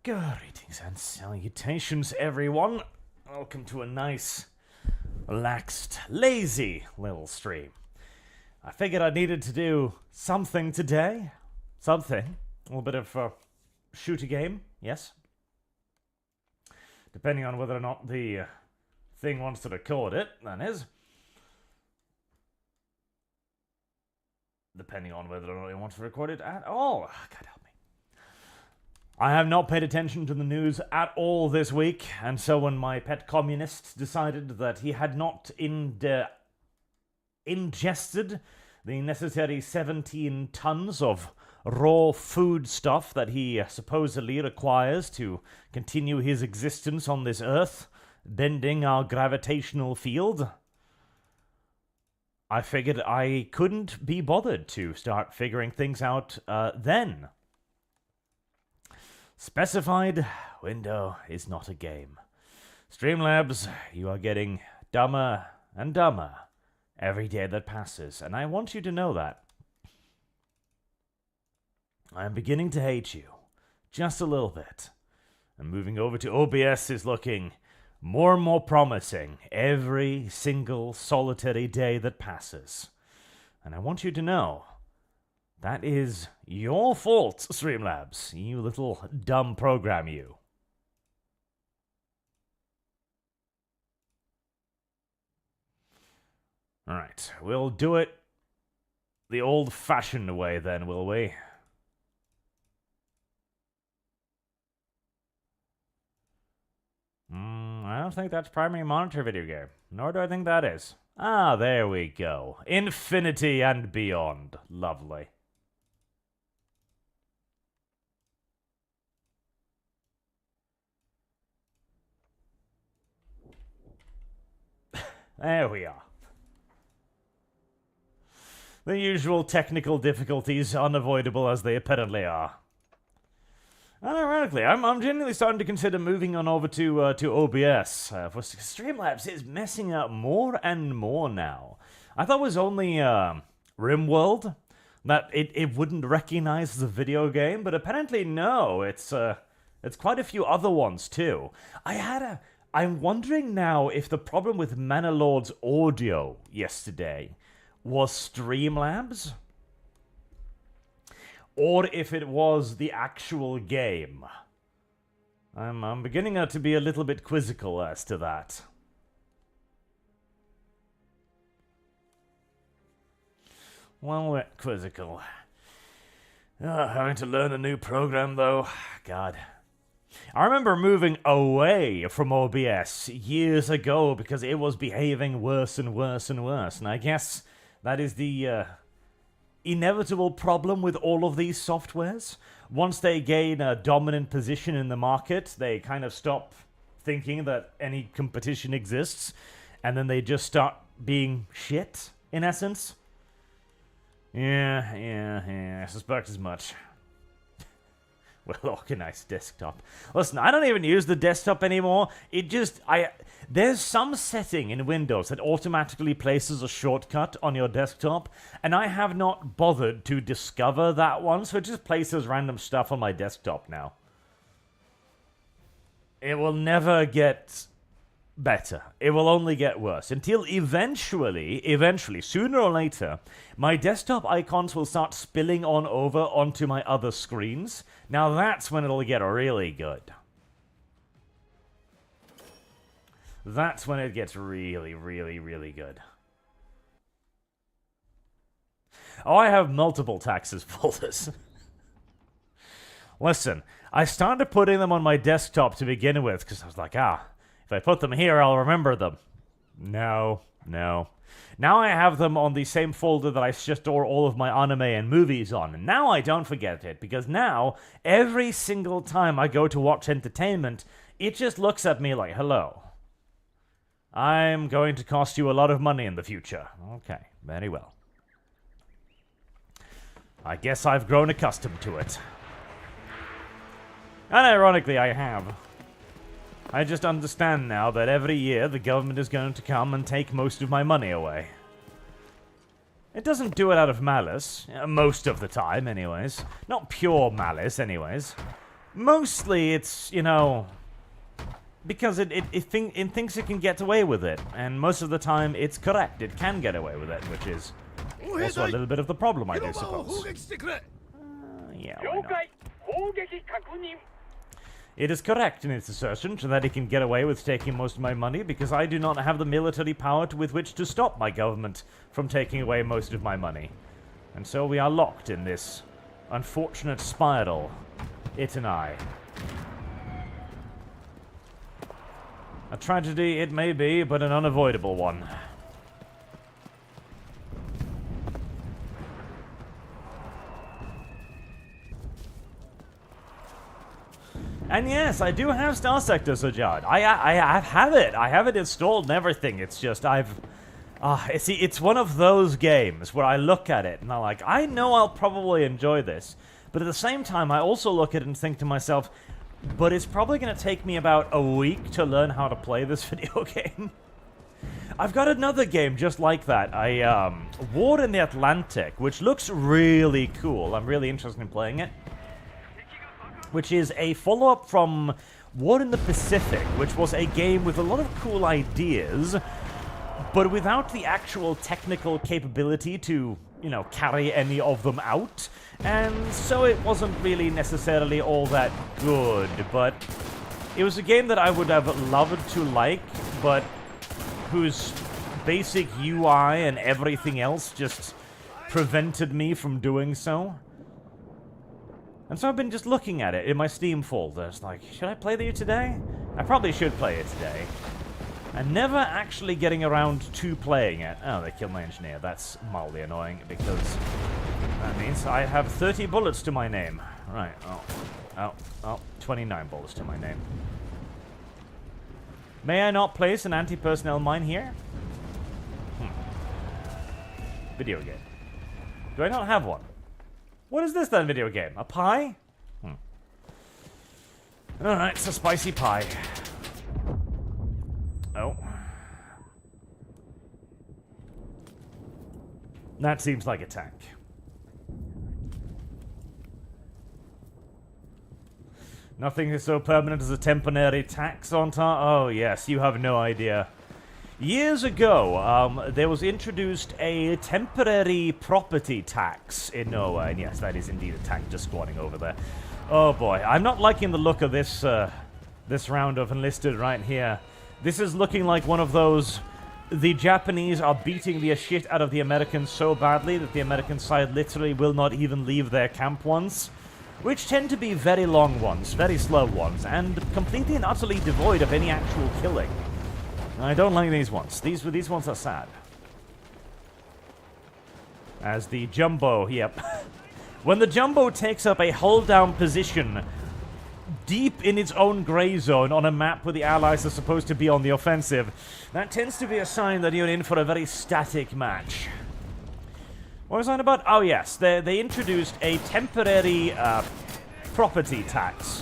Greetings and salutations, everyone. Welcome to a nice, relaxed, lazy little stream. I figured I needed to do something today. Something. A little bit of shoot a game, yes. Depending on whether or not the thing wants to record it, that is. Depending on whether or not it wants to record it at all. God help me. I have not paid attention to the news at all this week, and so when my pet communist decided that he had not ingested the necessary 17 tons of raw food stuff that he supposedly requires to continue his existence on this earth, bending our gravitational field, I figured I couldn't be bothered to start figuring things out then. Specified window is not a game. Streamlabs, you are getting dumber and dumber every day that passes, and I want you to know that. I am beginning to hate you, just a little bit. And moving over to OBS is looking more and more promising every single solitary day that passes. And I want you to know, that is your fault, Streamlabs, you little dumb program, you. Alright, we'll do it the old-fashioned way then, will we? I don't think that's primary monitor video game. Nor do I think that is. Ah, there we go. Infinity and beyond. Lovely. There we are. The usual technical difficulties, unavoidable as they apparently are. And ironically, I'm genuinely starting to consider moving on over to OBS. For Streamlabs is messing up more and more now. I thought it was only RimWorld that it wouldn't recognize the video game, but apparently no, it's quite a few other ones too. I'm wondering now if the problem with Manor audio yesterday was Streamlabs, or if it was the actual game. I'm beginning to be a little bit quizzical as to that. Well, quizzical. Having to learn a new program, though. God. I remember moving away from OBS years ago because it was behaving worse and worse and worse. And I guess that is the inevitable problem with all of these softwares. Once they gain a dominant position in the market, they kind of stop thinking that any competition exists, and then they just start being shit, in essence. Yeah, I suspect as much. Well-organized desktop. Listen, I don't even use the desktop anymore. There's some setting in Windows that automatically places a shortcut on your desktop, and I have not bothered to discover that one, so it just places random stuff on my desktop now. It will never get better. It will only get worse until eventually, sooner or later, my desktop icons will start spilling on over onto my other screens. Now that's when it'll get really good. That's when it gets really, really, really good. Oh, I have multiple taxes folders. Listen, I started putting them on my desktop to begin with because I was like, if I put them here, I'll remember them. No. Now I have them on the same folder that I store all of my anime and movies on. And now I don't forget it, because now, every single time I go to watch entertainment, it just looks at me like, hello. I'm going to cost you a lot of money in the future. Okay, very well. I guess I've grown accustomed to it. And ironically, I have. I just understand now that every year the government is going to come and take most of my money away. It doesn't do it out of malice, most of the time anyways. Not pure malice anyways. Mostly it's, you know, because it thinks it can get away with it, and most of the time it's correct. It can get away with it, which is also a little bit of the problem, I do suppose. Yeah, why not? It is correct in its assertion that it can get away with taking most of my money because I do not have the military power with which to stop my government from taking away most of my money. And so we are locked in this unfortunate spiral, it and I. A tragedy it may be, but an unavoidable one. And yes, I do have Star Sector, Sujad. I have it. I have it installed and everything. It's just see, it's one of those games where I look at it and I'm like, I know I'll probably enjoy this. But at the same time, I also look at it and think to myself, but it's probably going to take me about a week to learn how to play this video game. I've got another game just like that. War in the Atlantic, which looks really cool. I'm really interested in playing it. Which is a follow-up from War in the Pacific, which was a game with a lot of cool ideas, but without the actual technical capability to, you know, carry any of them out. And so it wasn't really necessarily all that good, but it was a game that I would have loved to like, but whose basic UI and everything else just prevented me from doing so. And so I've been just looking at it in my Steam folder. It's like, should I play it today? I probably should play it today. And never actually getting around to playing it. Oh, they killed my engineer. That's mildly annoying because that means I have 30 bullets to my name. Right, 29 bullets to my name. May I not place an anti-personnel mine here? Video game. Do I not have one? What is this then, video game? A pie? Alright, it's a spicy pie. Oh. That seems like a tank. Nothing is so permanent as a temporary tax on top. Oh, yes, you have no idea. Years ago, there was introduced a temporary property tax in Norway. And yes, that is indeed a tank just spawning over there. Oh boy, I'm not liking the look of this this round of Enlisted right here. This is looking like one of those... The Japanese are beating the shit out of the Americans so badly that the American side literally will not even leave their camp once. Which tend to be very long ones, very slow ones, and completely and utterly devoid of any actual killing. I don't like these ones. These ones are sad. As the Jumbo, yep. When the Jumbo takes up a hold-down position deep in its own grey zone on a map where the Allies are supposed to be on the offensive, that tends to be a sign that you're in for a very static match. What was I on about? Oh yes, they introduced a temporary property tax,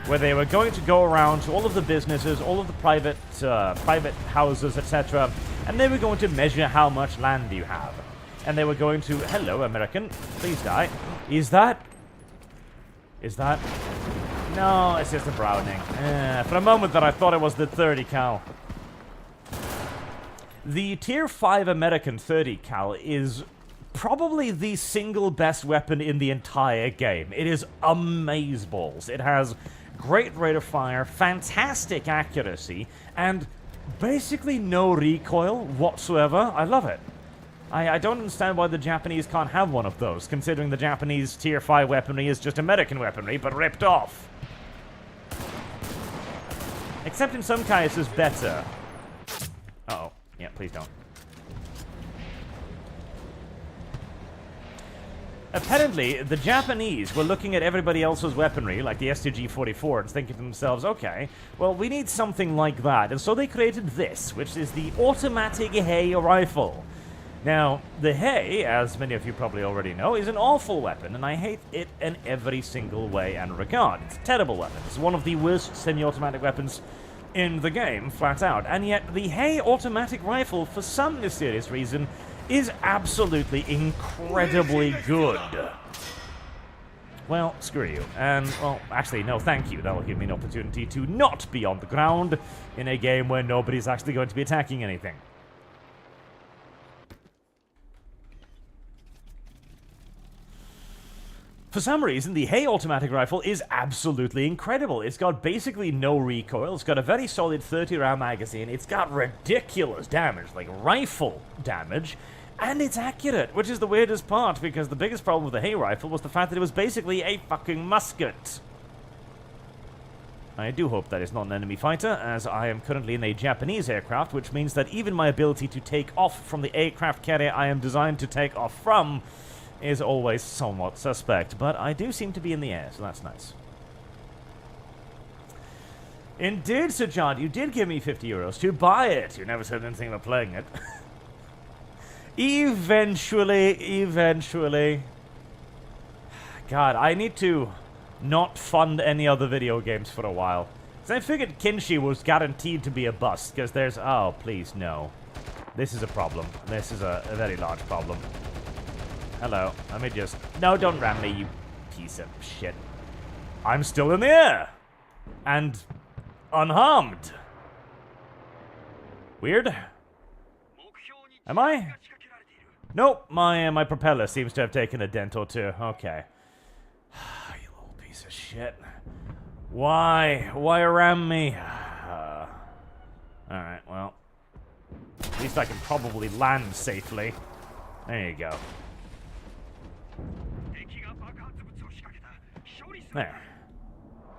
where they were going to go around to all of the businesses, all of the private houses, etc., and they were going to measure how much land you have. And they were going to... Hello, American. Please die. Is that... No, it's just a Browning. For a moment that I thought it was the 30 cal. The Tier 5 American 30 cal is probably the single best weapon in the entire game. It is amazeballs. It has great rate of fire, fantastic accuracy, and basically no recoil whatsoever. I love it. I don't understand why the Japanese can't have one of those, considering the Japanese Tier 5 weaponry is just American weaponry, but ripped off. Except in some cases better. Uh-oh. Yeah, please don't. Apparently, the Japanese were looking at everybody else's weaponry, like the STG-44, and thinking to themselves, okay, well, we need something like that. And so they created this, which is the automatic Hay rifle. Now, the Hay, as many of you probably already know, is an awful weapon, and I hate it in every single way and regard. It's a terrible weapon. It's one of the worst semi-automatic weapons in the game, flat out. And yet, the Hay automatic rifle, for some mysterious reason, is absolutely incredibly good. well, screw you. And, well, actually, no, thank you. That'll give me an opportunity to not be on the ground in a game where nobody's actually going to be attacking anything. For some reason, the Hay automatic rifle is absolutely incredible. It's got basically no recoil, it's got a very solid 30-round magazine, it's got ridiculous damage, like rifle damage, and it's accurate, which is the weirdest part, because the biggest problem with the Hay rifle was the fact that it was basically a fucking musket. I do hope that is not an enemy fighter, as I am currently in a Japanese aircraft, which means that even my ability to take off from the aircraft carrier I am designed to take off from is always somewhat suspect, but I do seem to be in the air, so that's nice. Indeed, Sir John, you did give me 50 euros to buy it. You never said anything about playing it. Eventually. God, I need to not fund any other video games for a while. Because I figured Kinshi was guaranteed to be a bust, because there's... Oh, please, no. This is a problem. This is a very large problem. Hello, let me just... No, don't ram me, you piece of shit. I'm still in the air! And unharmed. Weird. Am I? Nope, my propeller seems to have taken a dent or two. Okay. You little piece of shit. Why? Why ram me? Alright, well. At least I can probably land safely. There you go. There.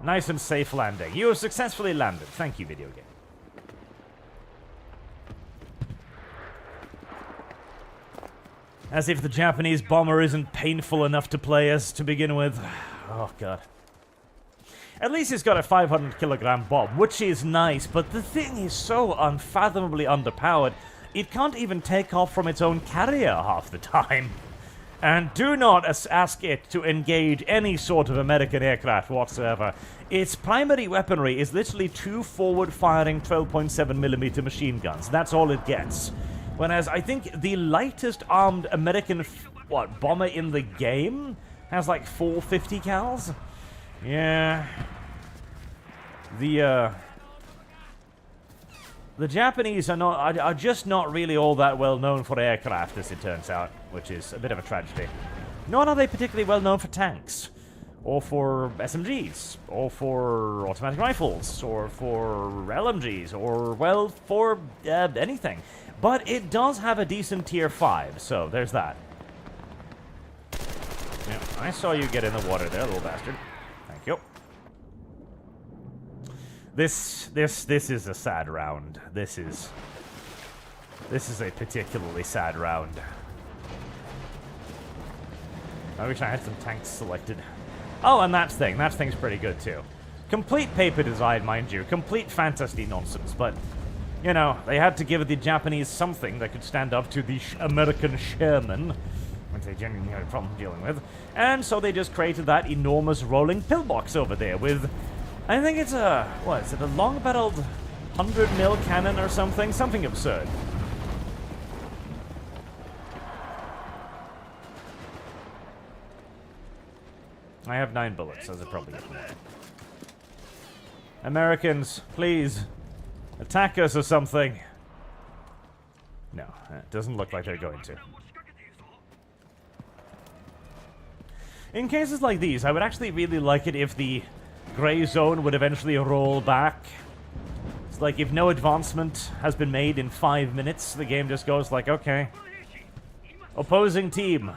Nice and safe landing. You have successfully landed. Thank you, video game. As if the Japanese bomber isn't painful enough to play as to begin with. Oh, God. At least it's got a 500-kilogram bomb, which is nice, but the thing is so unfathomably underpowered, it can't even take off from its own carrier half the time. And do not ask it to engage any sort of American aircraft whatsoever. Its primary weaponry is literally 2 forward-firing 12.7mm machine guns. That's all it gets. Whereas I think the lightest armed American, bomber in the game has like 450 cals? Yeah. The Japanese are just not really all that well known for aircraft, as it turns out, which is a bit of a tragedy. Nor are they particularly well known for tanks, or for SMGs, or for automatic rifles, or for LMGs, or, well, for anything. But it does have a decent tier 5, so there's that. Yeah, I saw you get in the water there, little bastard. Thank you. This is a sad round. This is a particularly sad round. I wish I had some tanks selected. Oh, and that thing's pretty good too. Complete paper design, mind you. Complete fantasy nonsense, but, you know, they had to give the Japanese something that could stand up to the American Sherman, which they genuinely had a problem dealing with. And so they just created that enormous rolling pillbox over there with... I think it's a, what is it, a long-barreled 100mm cannon or something? Something absurd. I have 9 bullets, as it probably is more. Americans, please, attack us or something. No, it doesn't look like they're going to. In cases like these, I would actually really like it if the gray zone would eventually roll back. It's like if no advancement has been made in 5 minutes, the game just goes like, okay, opposing team,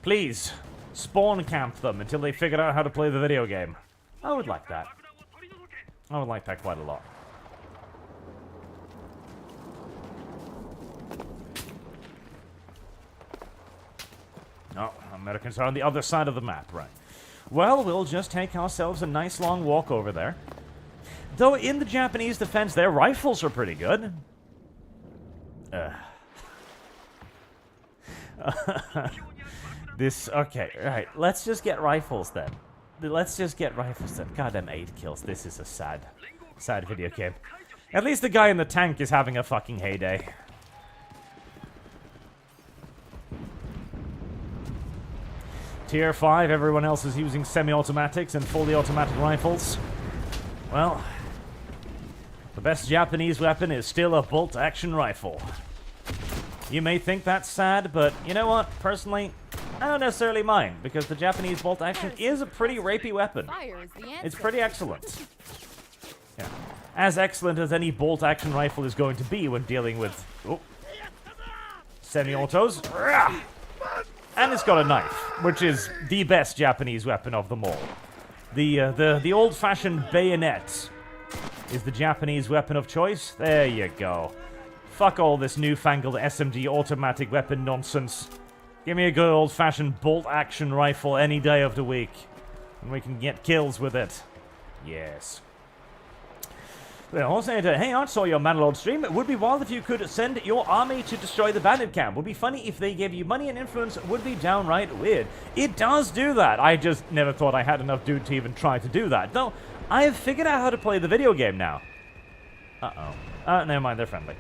please spawn camp them until they figure out how to play the video game. I would like that. I would like that quite a lot. No, Americans are on the other side of the map, right? Well, we'll just take ourselves a nice long walk over there. Though in the Japanese defense, their rifles are pretty good. Okay, right, let's just get rifles then. Goddamn 8 kills, this is a sad video game. At least the guy in the tank is having a fucking heyday. Tier 5, everyone else is using semi-automatics and fully automatic rifles. Well, the best Japanese weapon is still a bolt-action rifle. You may think that's sad, but you know what? Personally, I don't necessarily mind, because the Japanese bolt-action is a pretty rapey weapon. It's pretty excellent. Yeah. As excellent as any bolt-action rifle is going to be when dealing with semi-autos. And it's got a knife, which is the best Japanese weapon of them all. The old-fashioned bayonet is the Japanese weapon of choice. There you go. Fuck all this newfangled SMG automatic weapon nonsense. Give me a good old-fashioned bolt-action rifle any day of the week. And we can get kills with it. Yes. Well, hey, I saw your Manor stream. It would be wild if you could send your army to destroy the bandit camp. Would be funny if they gave you money and influence. Would be downright weird. It does do that. I just never thought I had enough dude to even try to do that. Though, I have figured out how to play the video game now. Never mind, they're friendly.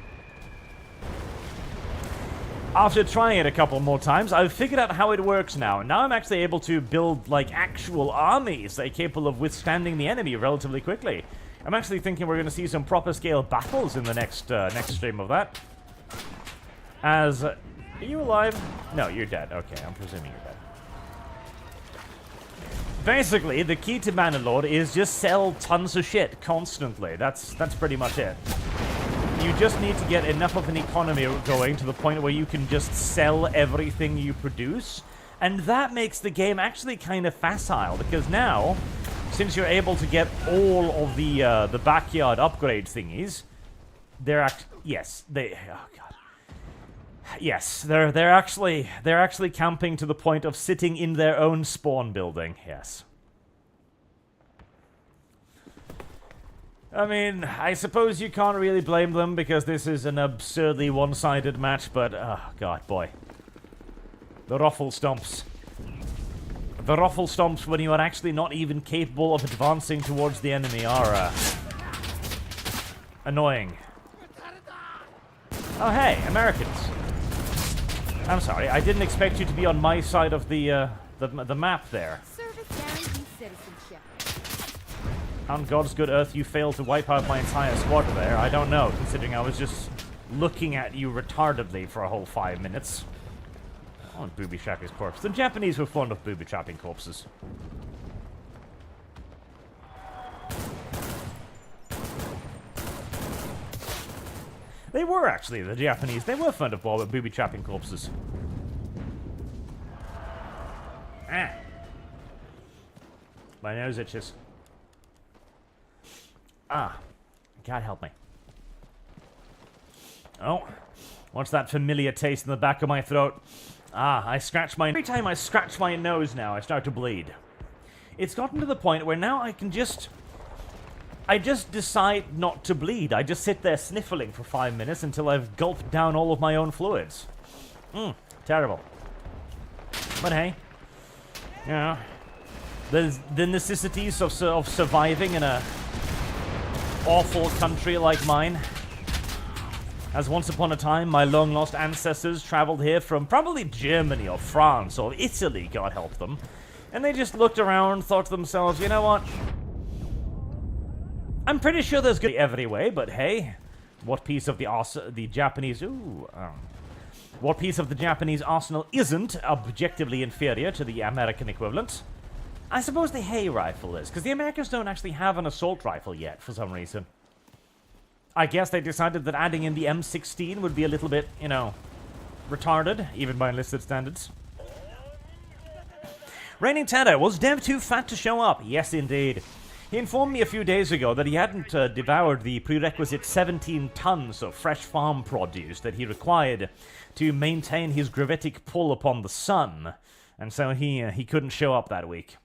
After trying it a couple more times, I've figured out how it works now. Now I'm actually able to build, like, actual armies that are capable of withstanding the enemy relatively quickly. I'm actually thinking we're going to see some proper scale battles in the next stream of that. As... are you alive? No, you're dead. Okay, I'm presuming you're dead. Basically, the key to Manor is just sell tons of shit constantly. That's pretty much it. You just need to get enough of an economy going to the point where you can just sell everything you produce. And that makes the game actually kind of facile, because now... since you're able to get all of the backyard upgrade thingies, they're actually camping to the point of sitting in their own spawn building. Yes. I mean, I suppose you can't really blame them because this is an absurdly one-sided match, but oh god, boy, the ruffle stomps. The ruffle stomps when you are actually not even capable of advancing towards the enemy are annoying. Oh hey, Americans. I'm sorry, I didn't expect you to be on my side of the map there. On God's good earth you failed to wipe out my entire squad there. I don't know, considering I was just looking at you retardedly for a whole 5 minutes. I want booby-trap his corpse. The Japanese were fond of booby-trapping corpses. They were, actually, the Japanese. They were fond of booby-trapping corpses. Ah. My nose itches. Ah. God help me. Oh. What's that familiar taste in the back of my throat? Ah, every time I scratch my nose now, I start to bleed. It's gotten to the point where now I just decide not to bleed. I just sit there sniffling for 5 minutes until I've gulped down all of my own fluids. Terrible. But hey, you know, there's the necessities of surviving in a awful country like mine. As once upon a time, my long-lost ancestors traveled here from probably Germany or France or Italy, God help them. And they just looked around, thought to themselves, you know what? I'm pretty sure there's good every way, but hey, what piece of the Japanese... what piece of the Japanese arsenal isn't objectively inferior to the American equivalent? I suppose the hay rifle is, because the Americans don't actually have an assault rifle yet, for some reason. I guess they decided that adding in the M16 would be a little bit, you know, retarded, even by enlisted standards. Raining Tedder, was Dev too fat to show up? Yes, indeed. He informed me a few days ago that he hadn't devoured the prerequisite 17 tons of fresh farm produce that he required to maintain his gravitic pull upon the sun, and so he couldn't show up that week.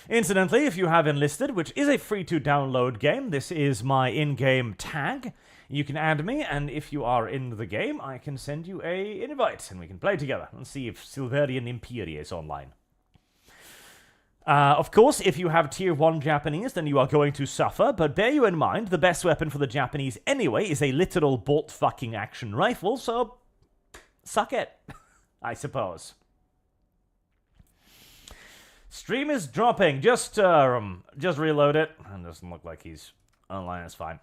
Incidentally, if you have Enlisted, which is a free-to-download game, this is my in-game tag. You can add me, and if you are in the game, I can send you an invite, and we can play together and see if Silverian Imperia is online. Of course, if you have Tier 1 Japanese, then you are going to suffer, but bear you in mind, the best weapon for the Japanese anyway is a literal bolt-fucking action rifle, so suck it, I suppose. Stream is dropping. Just reload it. It doesn't look like he's online. It's fine.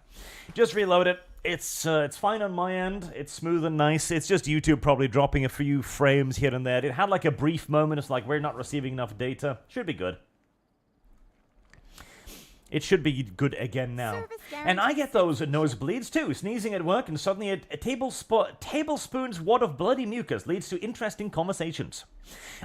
Just reload it. It's fine on my end. It's smooth and nice. It's just YouTube probably dropping a few frames here and there. It had like a brief moment. It's like we're not receiving enough data. Should be good. It should be good again now. And I get those nosebleeds too. Sneezing at work and suddenly a tablespoon's wad of bloody mucus leads to interesting conversations.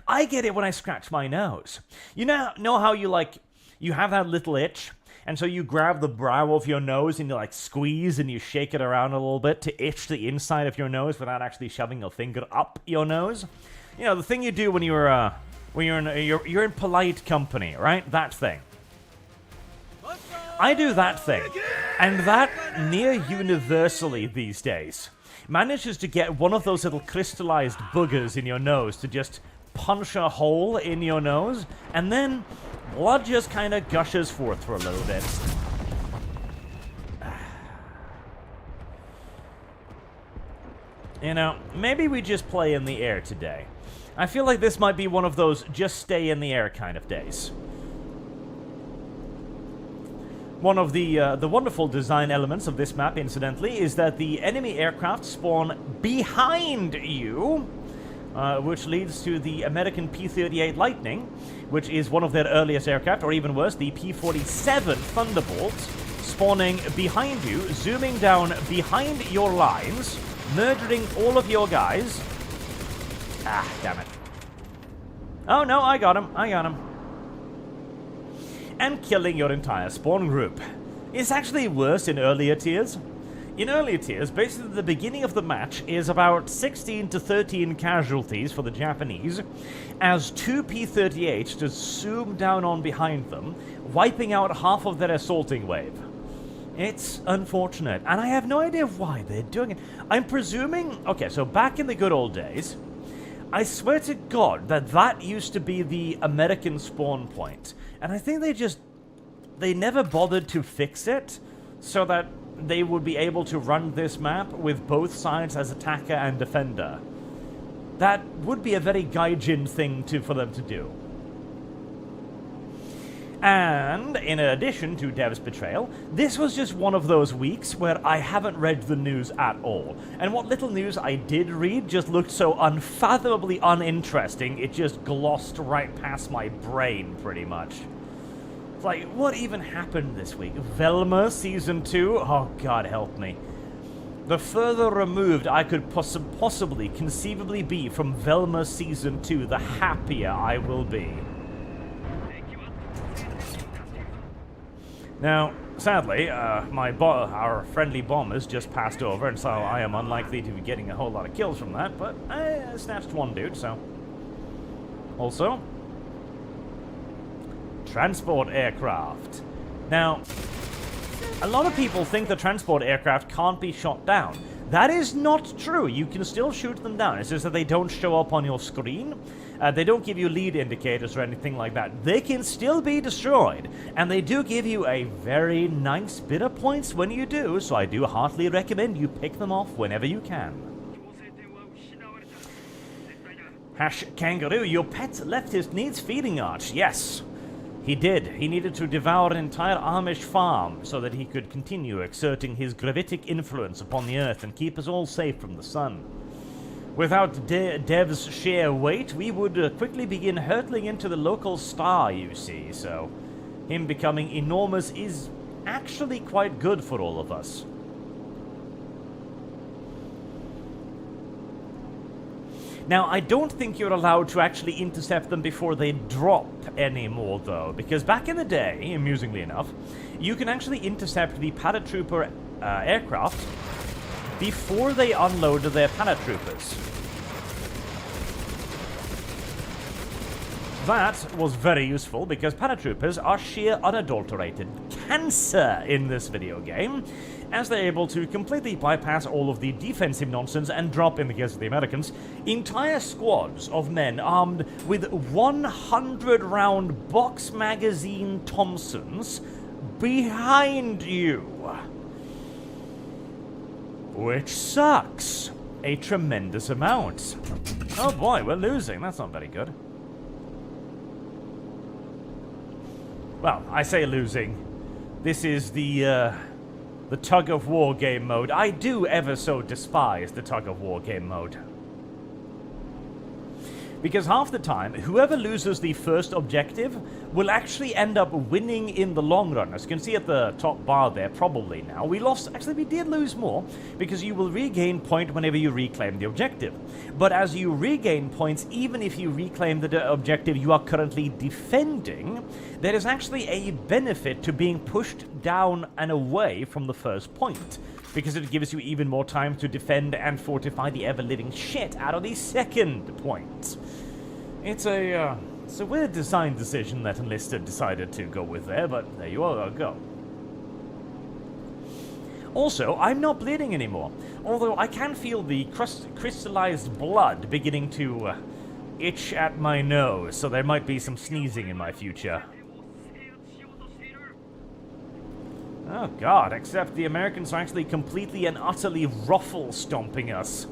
I get it when I scratch my nose. You know how you have that little itch? And so you grab the brow of your nose and you like squeeze and you shake it around a little bit to itch the inside of your nose without actually shoving your finger up your nose. You know, the thing you do when you're in polite company, right? That thing. I do that thing, and that near universally these days manages to get one of those little crystallized boogers in your nose to just punch a hole in your nose, and then blood just kind of gushes forth for a little bit. You know, maybe we just play in the air today. I feel like this might be one of those just stay in the air kind of days. One of the wonderful design elements of this map, incidentally, is that the enemy aircraft spawn behind you, which leads to the American P-38 Lightning, which is one of their earliest aircraft, or even worse, the P-47 Thunderbolt, spawning behind you, zooming down behind your lines, murdering all of your guys. Ah, damn it. Oh no, I got him. And killing your entire spawn group. It's actually worse in earlier tiers. In earlier tiers, basically the beginning of the match is about 16 to 13 casualties for the Japanese, as two P-38s just zoom down on behind them, wiping out half of their assaulting wave. It's unfortunate, and I have no idea why they're doing it. I'm presuming... Okay, so back in the good old days, I swear to God that used to be the American spawn point. And I think they never bothered to fix it so that they would be able to run this map with both sides as attacker and defender. That would be a very Gaijin thing for them to do. And in addition to Dev's Betrayal, this was just one of those weeks where I haven't read the news at all. And what little news I did read just looked so unfathomably uninteresting, it just glossed right past my brain, pretty much. It's like, what even happened this week? Velma Season 2? Oh, God help me. The further removed I could possibly, conceivably be from Velma Season 2, the happier I will be. Now, sadly, our friendly bombers just passed over, and so I am unlikely to be getting a whole lot of kills from that, but I snatched one dude, so... Also, transport aircraft. Now, a lot of people think the transport aircraft can't be shot down. That is not true. You can still shoot them down. It's just that they don't show up on your screen. They don't give you lead indicators or anything like that. They can still be destroyed. And they do give you a very nice bit of points when you do, so I do heartily recommend you pick them off whenever you can. #Kangaroo, your pet leftist needs feeding, Arch. Yes, he did. He needed to devour an entire Amish farm so that he could continue exerting his gravitic influence upon the Earth and keep us all safe from the sun. Without Dev's sheer weight, we would quickly begin hurtling into the local star, you see, so him becoming enormous is actually quite good for all of us. Now, I don't think you're allowed to actually intercept them before they drop anymore, though, because back in the day, amusingly enough, you can actually intercept the paratrooper aircraft before they unload their paratroopers. That was very useful because paratroopers are sheer unadulterated cancer in this video game, as they're able to completely bypass all of the defensive nonsense and drop, in the case of the Americans, entire squads of men armed with 100-round box magazine Thompsons behind you. Which sucks a tremendous amount. Oh boy, we're losing. That's not very good. Well, I say losing. This is the tug-of-war game mode. I do ever so despise the tug-of-war game mode. Because half the time, whoever loses the first objective will actually end up winning in the long run. As you can see at the top bar there, probably now. We did lose more, because you will regain point whenever you reclaim the objective. But as you regain points, even if you reclaim the objective you are currently defending, there is actually a benefit to being pushed down and away from the first point, because it gives you even more time to defend and fortify the ever-living shit out of the second point. It's a weird design decision that Enlisted decided to go with there, but there you are, go. Also, I'm not bleeding anymore, although I can feel the crystallized blood beginning to itch at my nose, so there might be some sneezing in my future. Oh god, except the Americans are actually completely and utterly ruffle-stomping us.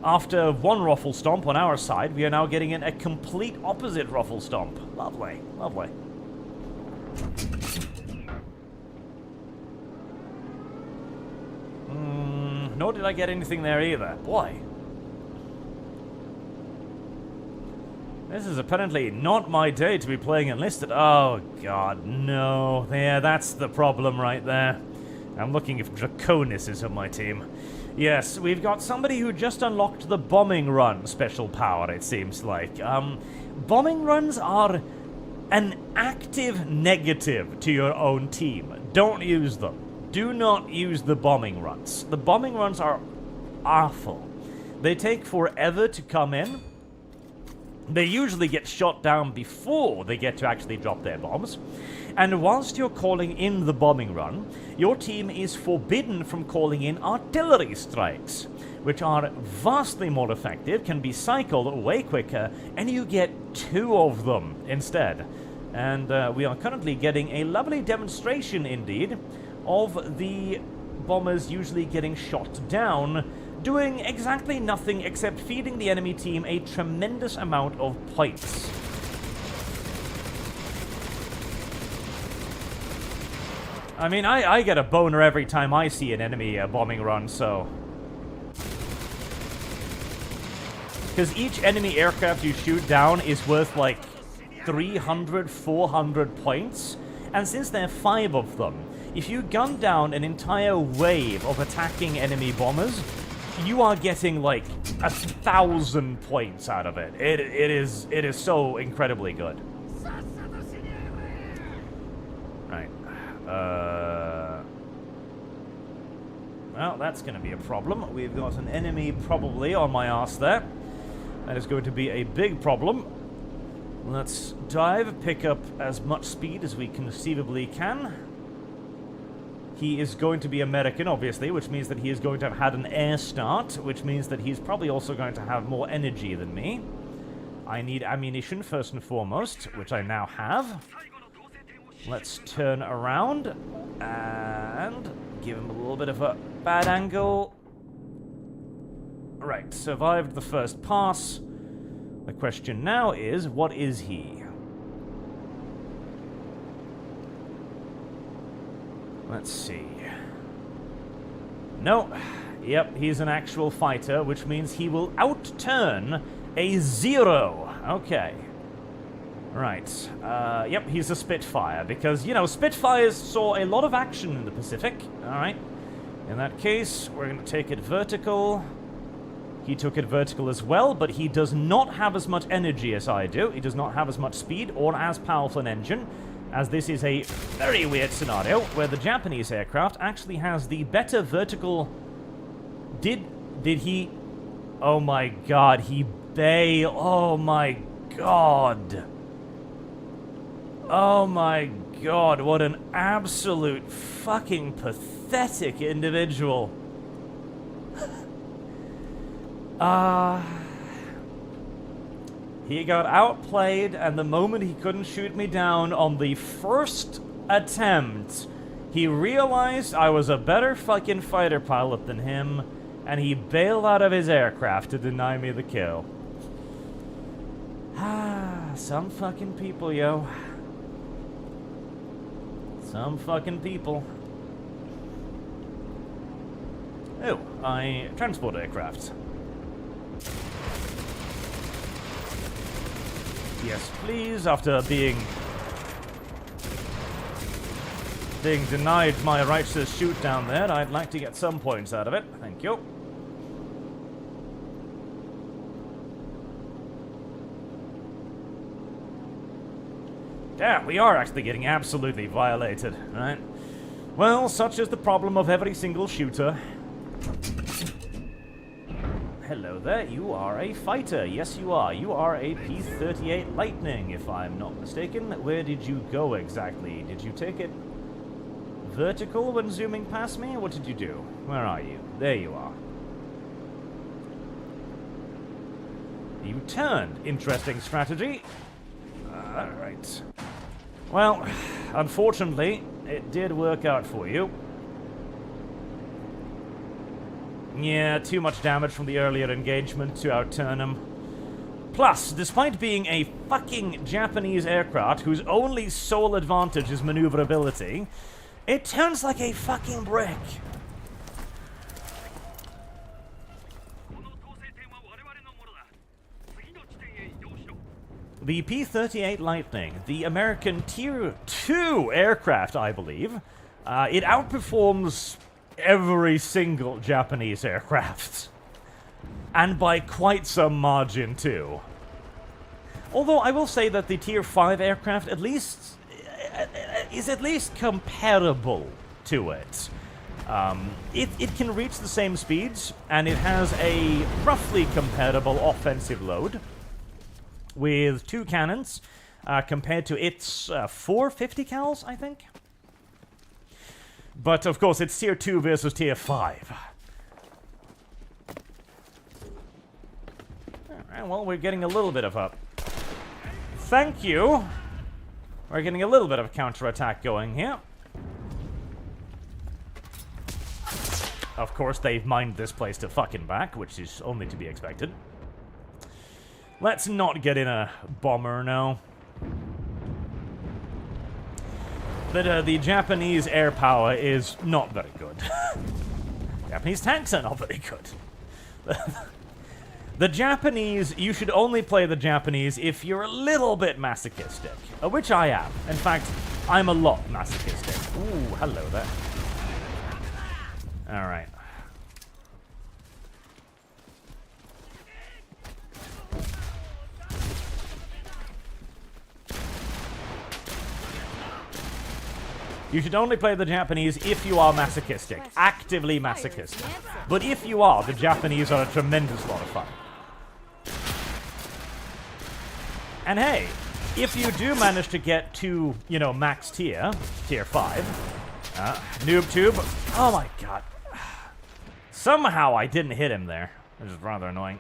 After one ruffle stomp on our side, we are now getting in a complete opposite ruffle stomp. Lovely, lovely. Nor did I get anything there either. Boy. This is apparently not my day to be playing Enlisted. Oh god, no. Yeah, that's the problem right there. I'm looking if Draconis is on my team. Yes, we've got somebody who just unlocked the bombing run special power, it seems like. Bombing runs are an active negative to your own team. Don't use them. Do not use the bombing runs. The bombing runs are awful. They take forever to come in. They usually get shot down before they get to actually drop their bombs. And whilst you're calling in the bombing run, your team is forbidden from calling in artillery strikes, which are vastly more effective, can be cycled way quicker, and you get 2 of them instead. And we are currently getting a lovely demonstration, indeed, of the bombers usually getting shot down, doing exactly nothing except feeding the enemy team a tremendous amount of points. I mean, I get a boner every time I see an enemy bombing run, so... Because each enemy aircraft you shoot down is worth like 300, 400 points, and since there are 5 of them, if you gun down an entire wave of attacking enemy bombers, you are getting like 1,000 points out of it. It is so incredibly good. Right. Well, that's going to be a problem. We've got an enemy probably on my ass there. That is going to be a big problem. Let's dive, pick up as much speed as we conceivably can. He is going to be American, obviously, which means that he is going to have had an air start, which means that he's probably also going to have more energy than me. I need ammunition first and foremost, which I now have. Let's turn around and give him a little bit of a bad angle. Right, survived the first pass. The question now is, what is he? Let's see. No. Yep, he's an actual fighter, which means he will outturn a 0. Okay. Right. Yep, he's a Spitfire, because, you know, Spitfires saw a lot of action in the Pacific. Alright. In that case, we're going to take it vertical. He took it vertical as well, but he does not have as much energy as I do. He does not have as much speed or as powerful an engine, as this is a very weird scenario where the Japanese aircraft actually has the better vertical... Did he... Oh my god, he bailed... Oh my god. Oh my god, what an absolute fucking pathetic individual. He got outplayed, and the moment he couldn't shoot me down on the first attempt, he realized I was a better fucking fighter pilot than him, and he bailed out of his aircraft to deny me the kill. Some fucking people, yo. Some fucking people. Oh, transport aircraft. Yes, please, after being denied my right to shoot down there, I'd like to get some points out of it. Thank you. Damn, we are actually getting absolutely violated, right? Well, such is the problem of every single shooter. Hello there, you are a fighter. Yes, you are. You are a P-38 Lightning, if I'm not mistaken. Where did you go exactly? Did you take it vertical when zooming past me? What did you do? Where are you? There you are. You turned. Interesting strategy. Alright. Well, unfortunately, it did work out for you. Yeah, too much damage from the earlier engagement to outturn him. Plus, despite being a fucking Japanese aircraft whose only sole advantage is maneuverability, it turns like a fucking brick. The P-38 Lightning, the American Tier 2 aircraft, I believe, it outperforms every single Japanese aircraft. And by quite some margin, too. Although I will say that the Tier 5 aircraft is at least comparable to it. It can reach the same speeds, and it has a roughly comparable offensive load, with 2 cannons, compared to its 450 cals, I think. But, of course, it's Tier 2 versus Tier 5. Alright, well, we're getting a little bit of a... Thank you! We're getting a little bit of a counterattack going here. Of course, they've mined this place to fucking back, which is only to be expected. Let's not get in a bomber now. But the Japanese air power is not very good. Japanese tanks are not very good. The Japanese, you should only play the Japanese if you're a little bit masochistic. Which I am. In fact, I'm a lot masochistic. Ooh, hello there. Alright. You should only play the Japanese if you are masochistic. Actively masochistic. But if you are, the Japanese are a tremendous lot of fun. And hey, if you do manage to get to, you know, max tier, tier 5, noob tube, oh my god. Somehow I didn't hit him there, which is rather annoying.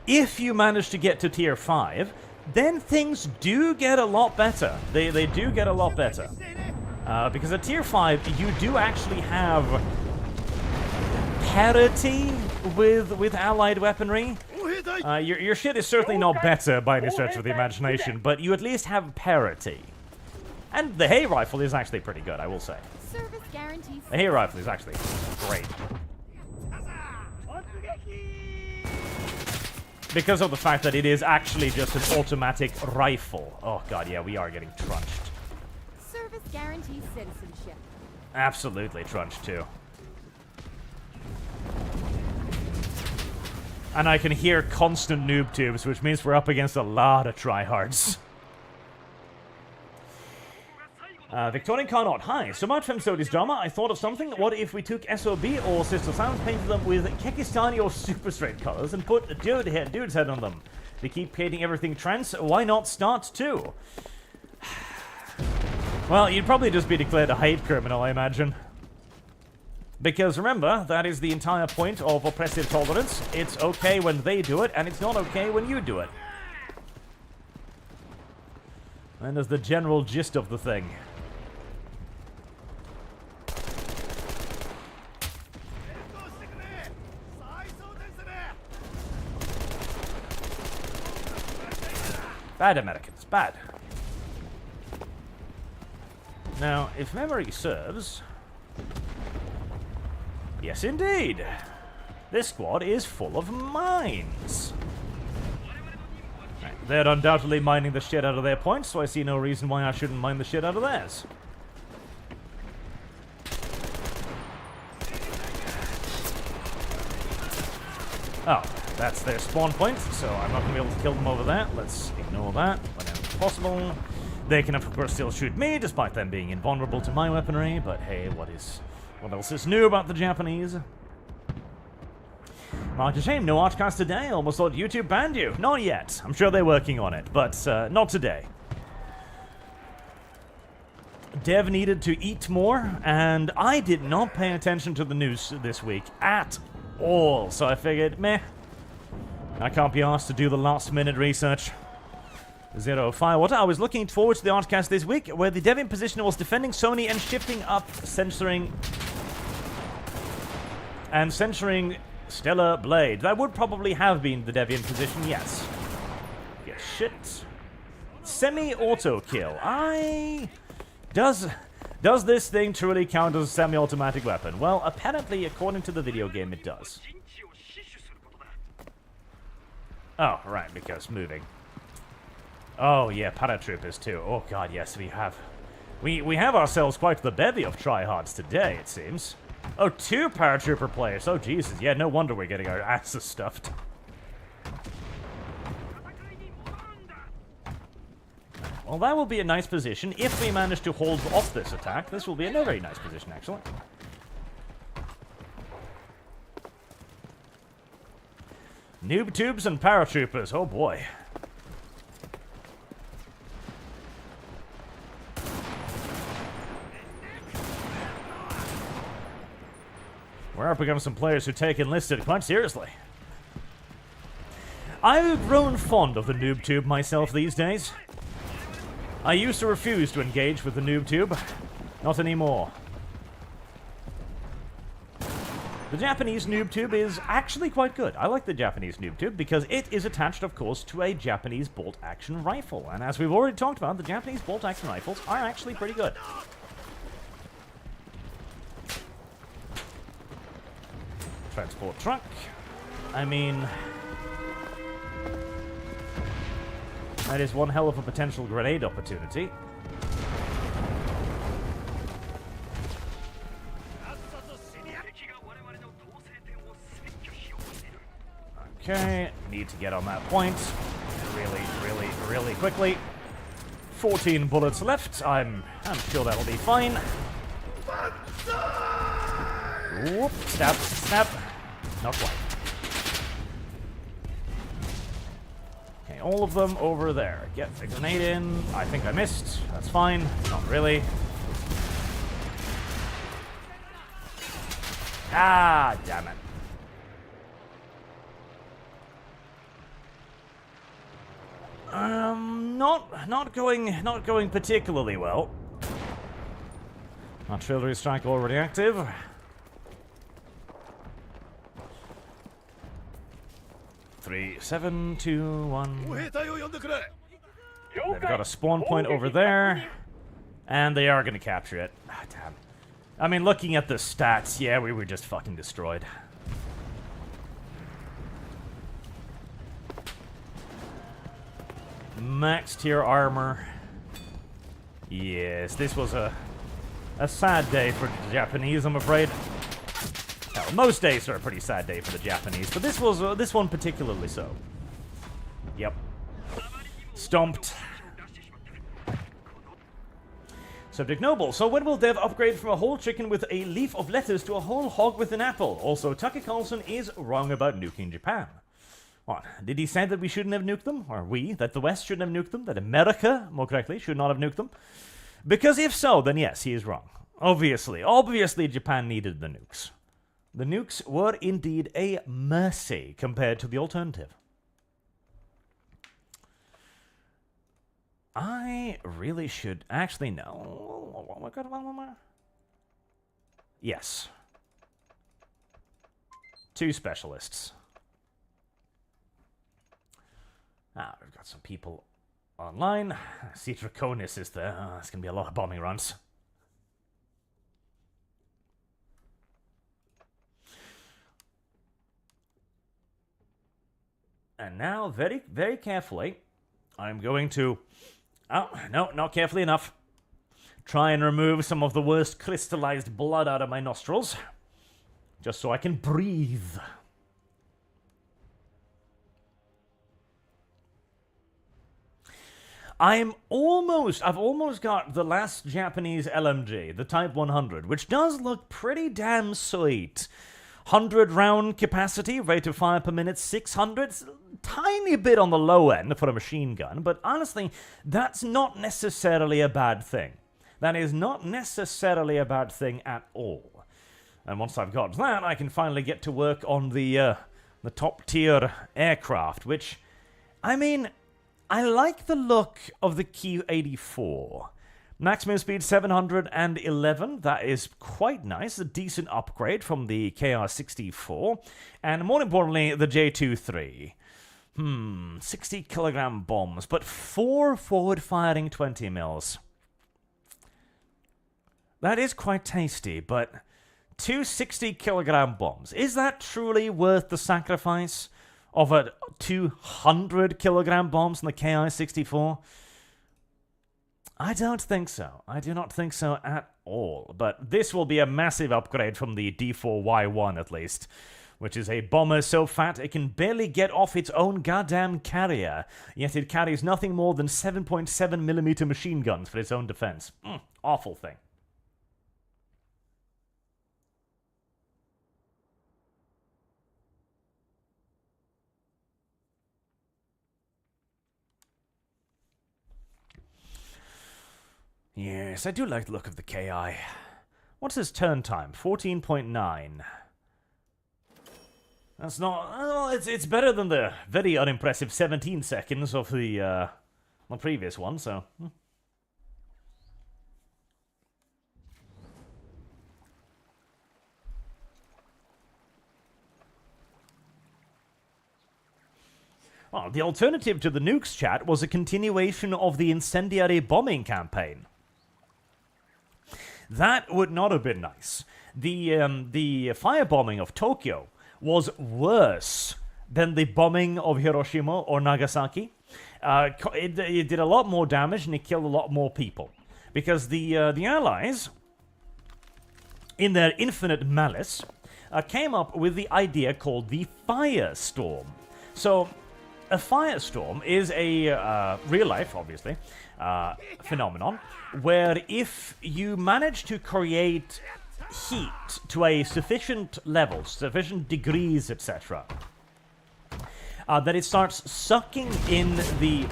If you manage to get to tier 5, then things do get a lot better. They do get a lot better. Because at tier 5, you do actually have parity with allied weaponry. Your shit is certainly not better by any stretch of the imagination, but you at least have parity. And the hay rifle is actually pretty good, I will say. The hay rifle is actually great. Because of the fact that it is actually just an automatic rifle. Oh god, yeah, we are getting trunched. Service guarantees citizenship. Absolutely trunched too. And I can hear constant noob tubes, which means we're up against a lot of tryhards. Victorian Carnot, hi. So much from Custodies drama, I thought of something. What if we took SOB or Sister Sounds, painted them with Kekistani or Super Straight colors, and put a dude's head on them? They keep painting everything trans, why not start too? Well, you'd probably just be declared a hate criminal, I imagine. Because remember, that is the entire point of oppressive tolerance. It's okay when they do it, and it's not okay when you do it. And there's the general gist of the thing. Bad Americans, bad. Now, if memory serves... Yes, indeed! This squad is full of mines! Right, they're undoubtedly mining the shit out of their points, so I see no reason why I shouldn't mine the shit out of theirs. Oh, that's their spawn point, so I'm not going to be able to kill them over there. Let's ignore that whenever possible. They can, of course, still shoot me, despite them being invulnerable to my weaponry, but hey, what else is new about the Japanese? Mark, a shame, no ArchCast today. Almost thought YouTube banned you. Not yet. I'm sure they're working on it, but not today. Dev needed to eat more, and I did not pay attention to the news this week at all, so I figured, meh, I can't be asked to do the last-minute research. 05. What? I was looking forward to the ArchCast this week, where the Deviant position was defending Sony and shifting up, censoring Stellar Blade. That would probably have been the Deviant position, yes. Yes, shit. Semi-auto kill. Does this thing truly count as a semi-automatic weapon? Well, apparently, according to the video game, it does. Oh, right, because moving. Oh, yeah, paratroopers, too. Oh, God, yes, we have... We have ourselves quite the bevy of tryhards today, it seems. Oh, 2 paratrooper players. Oh, Jesus. Yeah, no wonder we're getting our asses stuffed. Well, that will be a nice position. If we manage to hold off this attack, this will be a very nice position, actually. Noob tubes and paratroopers. Oh, boy. We're up against some players who take Enlisted quite seriously. I've grown fond of the noob tube myself these days. I used to refuse to engage with the noob tube. Not anymore. The Japanese noob tube is actually quite good. I like the Japanese noob tube because it is attached, of course, to a Japanese bolt-action rifle. And as we've already talked about, the Japanese bolt-action rifles are actually pretty good. Transport truck. I mean... that is one hell of a potential grenade opportunity. Okay, need to get on that point really quickly. 14 bullets left. I'm sure that'll be fine. Whoop, snap, snap. Not quite. Okay, all of them over there. Get the grenade in. I think I missed. That's fine. Not really. Ah, damn it. Not going particularly well. Artillery strike already active. Three, 7, 2, 1. They've got a spawn point over there, and they are going to capture it. Ah, damn. I mean, looking at the stats, yeah, we were just fucking destroyed. Max tier armor. Yes, this was a sad day for the Japanese, I'm afraid. Hell, most days are a pretty sad day for the Japanese, but this was this one particularly so. Yep. Stomped. Subject Noble. So when will Dev upgrade from a whole chicken with a leaf of lettuce to a whole hog with an apple? Also, Tucker Carlson is wrong about nuking Japan. What? Did he say that we shouldn't have nuked them? Or that the West shouldn't have nuked them? That America, more correctly, should not have nuked them? Because if so, then yes, he is wrong. Obviously Japan needed the nukes. The nukes were indeed a mercy compared to the alternative. I really should... actually, no. Yes. 2 specialists. Ah, we've got some people online. I see Draconis is there. It's going to be a lot of bombing runs. And now, very, very carefully, I'm going to... Oh, no, not carefully enough. Try and remove some of the worst crystallized blood out of my nostrils. Just so I can breathe. I've almost got the last Japanese LMG, the Type 100, which does look pretty damn sweet. 100 round capacity, rate of fire per minute 600, tiny bit on the low end for a machine gun, but honestly, that's not necessarily a bad thing. That is not necessarily a bad thing at all. And once I've got that, I can finally get to work on the top tier aircraft, which, I mean, I like the look of the Q-84. Maximum speed 711, that is quite nice, a decent upgrade from the KR-64, and more importantly, the J-23. 60 kilogram bombs, but 4 forward-firing 20 mils. That is quite tasty, but 2 60 kilogram bombs, is that truly worth the sacrifice of a 200 kilogram bombs in the KI-64? I don't think so. I do not think so at all. But this will be a massive upgrade from the D4Y1 at least, which is a bomber so fat it can barely get off its own goddamn carrier, yet it carries nothing more than 7.7mm machine guns for its own defense. Awful thing. Yes, I do like the look of the KI. What's his turn time? 14.9. That's not... Well, it's better than the very unimpressive 17 seconds of the previous one, so... Well, the alternative to the nukes chat was a continuation of the incendiary bombing campaign. That would not have been nice. The firebombing of Tokyo was worse than the bombing of Hiroshima or Nagasaki. It did a lot more damage and it killed a lot more people. Because the Allies, in their infinite malice, came up with the idea called the firestorm. So, a firestorm is a real-life, obviously, phenomenon, where if you manage to create heat to a sufficient level, sufficient degrees, etc., that it starts sucking in the...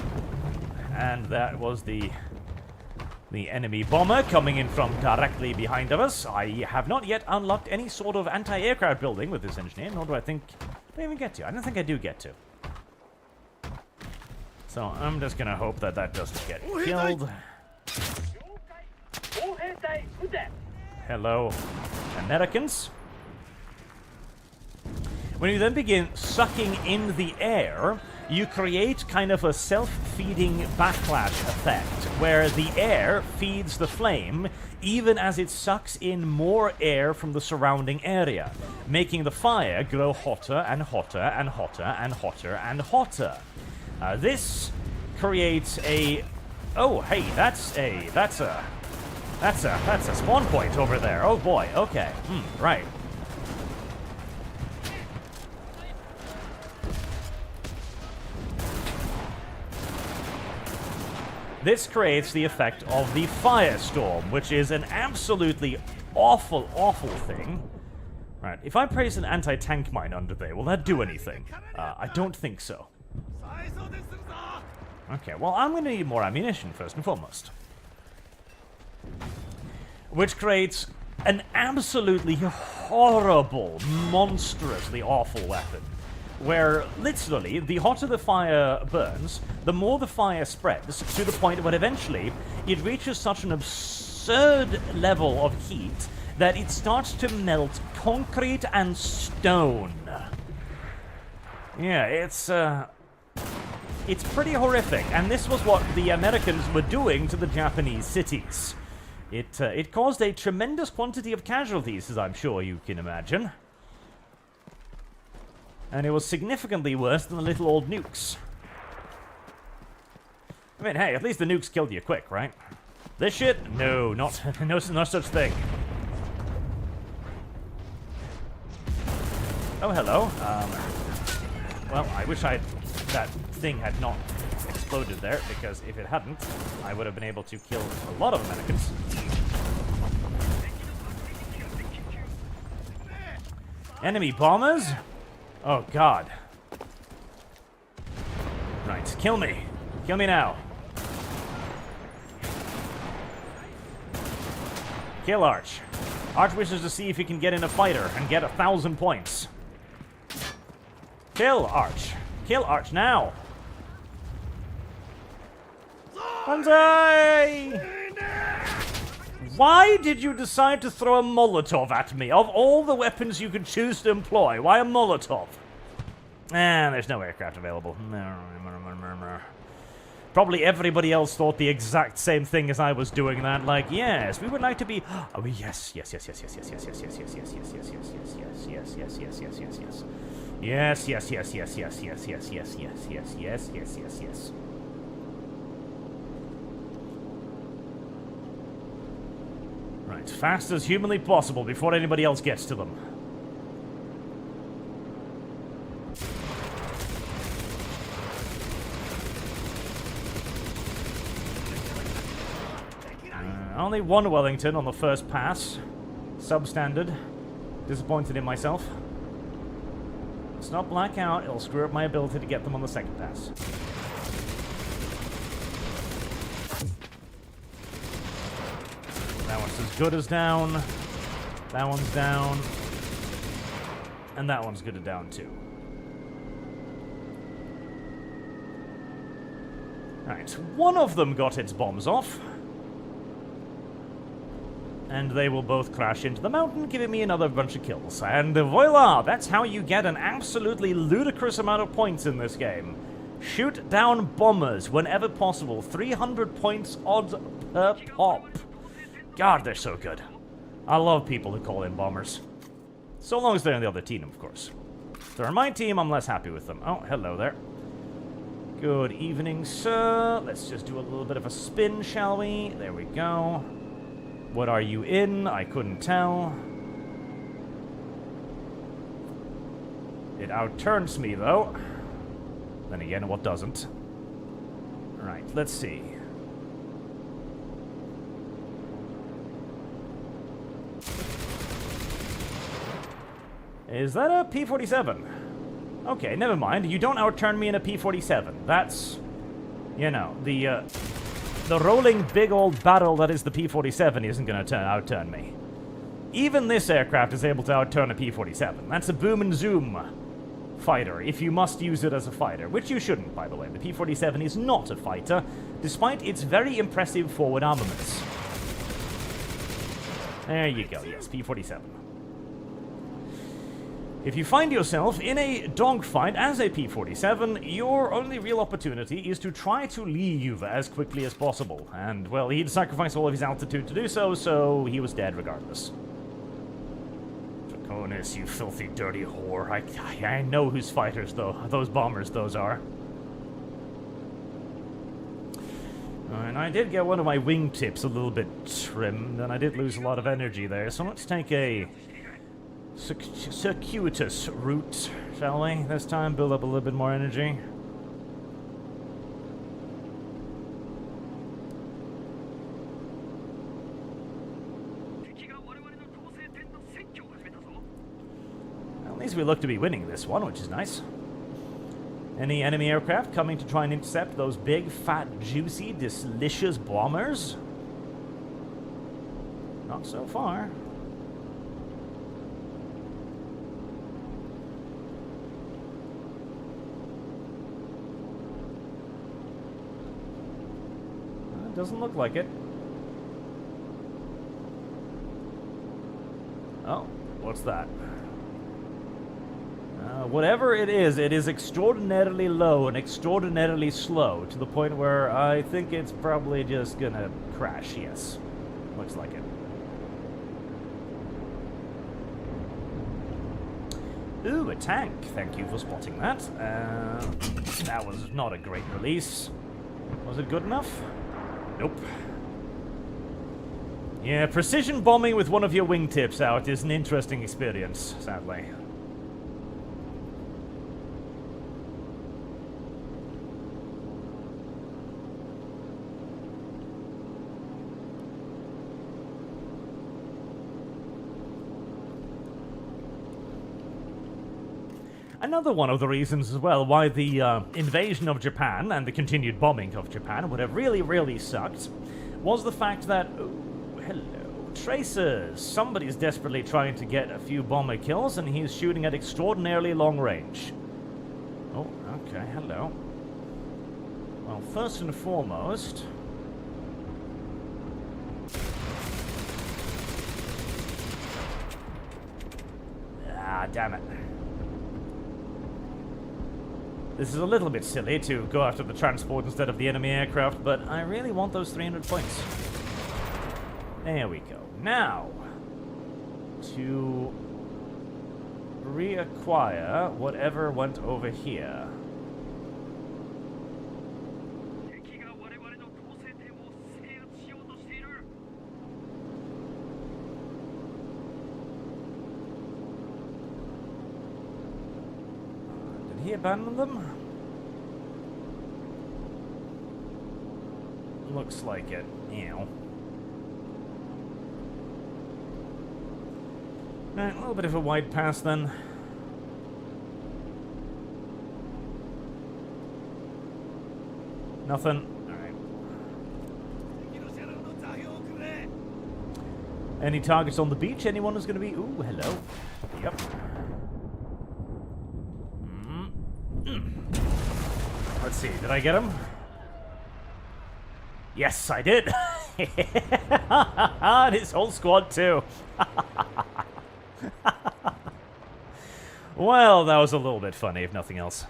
And that was the enemy bomber coming in from directly behind of us. I have not yet unlocked any sort of anti-aircraft building with this engineer, nor do I think... I even get to. I don't think I do get to. So I'm just gonna hope that that doesn't get killed. Hello, Americans. When you then begin sucking in the air, you create kind of a self-feeding backlash effect, where the air feeds the flame even as it sucks in more air from the surrounding area, making the fire grow hotter and hotter and hotter and hotter and hotter. This creates a... Oh, hey, that's a spawn point over there. Oh boy, okay. Right. This creates the effect of the firestorm, which is an absolutely awful, awful thing. Right, if I place an anti-tank mine under there, will that do anything? I don't think so. Okay, well, I'm going to need more ammunition first and foremost. Which creates an absolutely horrible, monstrously awful weapon. Where, literally, the hotter the fire burns, the more the fire spreads, to the point where eventually it reaches such an absurd level of heat that it starts to melt concrete and stone. Yeah, it's pretty horrific, and this was what the Americans were doing to the Japanese cities. It caused a tremendous quantity of casualties, as I'm sure you can imagine. And it was significantly worse than the little old nukes. I mean, hey, at least the nukes killed you quick, right? This shit? No, no such thing. Oh, hello. Well, I wish that thing had not exploded there, because if it hadn't, I would have been able to kill a lot of Americans. Enemy bombers? Oh, God. Right, kill me. Kill me now. Kill Arch. Arch wishes to see if he can get in a fighter and get 1,000 points. Kill Arch. Kill Arch now. Banzai! Why did you decide to throw a Molotov at me? Of all the weapons you could choose to employ, why a Molotov? There's no aircraft available. Probably everybody else thought the exact same thing as I was doing that. Like, yes, we would like to be... Oh, yes. Yes. Yes. Right, fast as humanly possible before anybody else gets to them. Only one Wellington on the first pass. Substandard. Disappointed in myself. Let's not black out, it'll screw up my ability to get them on the second pass. That one's as good as down. That one's down. And that one's good as down too. Right, one of them got its bombs off. And they will both crash into the mountain, giving me another bunch of kills. And voila! That's how you get an absolutely ludicrous amount of points in this game. Shoot down bombers whenever possible. 300 points odds per pop. God, they're so good. I love people who call in bombers. So long as they're on the other team, of course. If they're on my team, I'm less happy with them. Oh, hello there. Good evening, sir. Let's just do a little bit of a spin, shall we? There we go. What are you in? I couldn't tell. It outturns me, though. Then again, what doesn't? Right, let's see. Is that a P-47? Okay, never mind. You don't outturn me in a P-47. That's, you know, the rolling big old barrel that is the P-47 isn't going to outturn me. Even this aircraft is able to outturn a P-47. That's a boom and zoom fighter, if you must use it as a fighter, which you shouldn't, by the way. The P-47 is not a fighter, despite its very impressive forward armaments. There you go, yes, P-47. If you find yourself in a dogfight as a P-47, your only real opportunity is to try to leave as quickly as possible. And, well, he'd sacrificed all of his altitude to do so, so he was dead regardless. Draconis, you filthy, dirty whore. I know whose fighters, though. Those bombers, those are. And I did get one of my wingtips a little bit trimmed, and I did lose a lot of energy there, so let's take a circuitous route, shall we? This time, build up a little bit more energy. Well, at least we look to be winning this one, which is nice. Any enemy aircraft coming to try and intercept those big, fat, juicy, delicious bombers? Not so far. Doesn't look like it. Oh, what's that? Whatever it is extraordinarily low and extraordinarily slow, to the point where I think it's probably just gonna crash, yes. Looks like it. Ooh, a tank. Thank you for spotting that. That was not a great release. Was it good enough? Nope. Yeah, precision bombing with one of your wingtips out is an interesting experience, sadly. Another one of the reasons as well why the invasion of Japan and the continued bombing of Japan would have really, really sucked was the fact that... Oh, hello. Tracers! Somebody's desperately trying to get a few bomber kills and he's shooting at extraordinarily long range. Oh, okay, hello. Well, first and foremost... Ah, damn it. This is a little bit silly to go after the transport instead of the enemy aircraft, but I really want those 300 points. There we go. Now, to reacquire whatever went over here. Did he abandon them? Looks like it. Ew. Right, a little bit of a wide pass then. Nothing. Alright. Any targets on the beach? Anyone who's going to be... Ooh, hello. Yep. Let's see, did I get him? Yes, I did! And his whole squad too. Well, that was a little bit funny, if nothing else.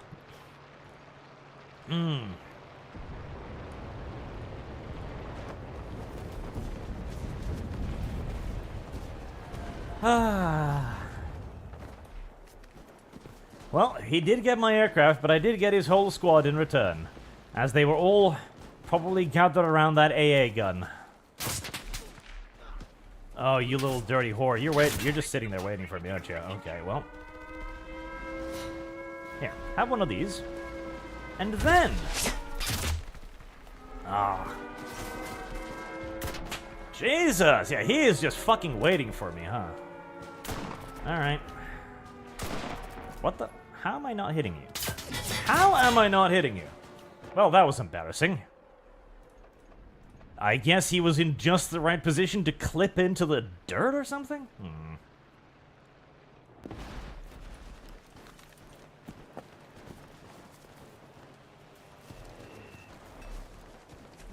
Well, he did get my aircraft, but I did get his whole squad in return, as they were all probably gathered around that AA gun. Oh, you little dirty whore. You're just sitting there waiting for me, aren't you? Okay, well. Here, have one of these. And then... Ah. Jesus! Yeah, he is just fucking waiting for me, huh? Alright. What the... How am I not hitting you? How am I not hitting you? Well, that was embarrassing. I guess he was in just the right position to clip into the dirt or something?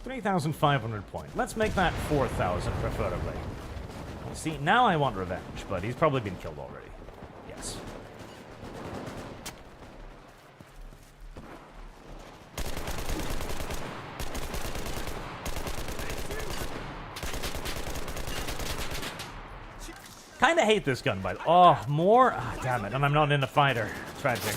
3,500 points. Let's make that 4,000, preferably. Well, see, now I want revenge, but he's probably been killed already. Yes. Kinda hate this gun, by the way. Oh, more? Ah, damn it, and I'm not in a fighter. Tragic.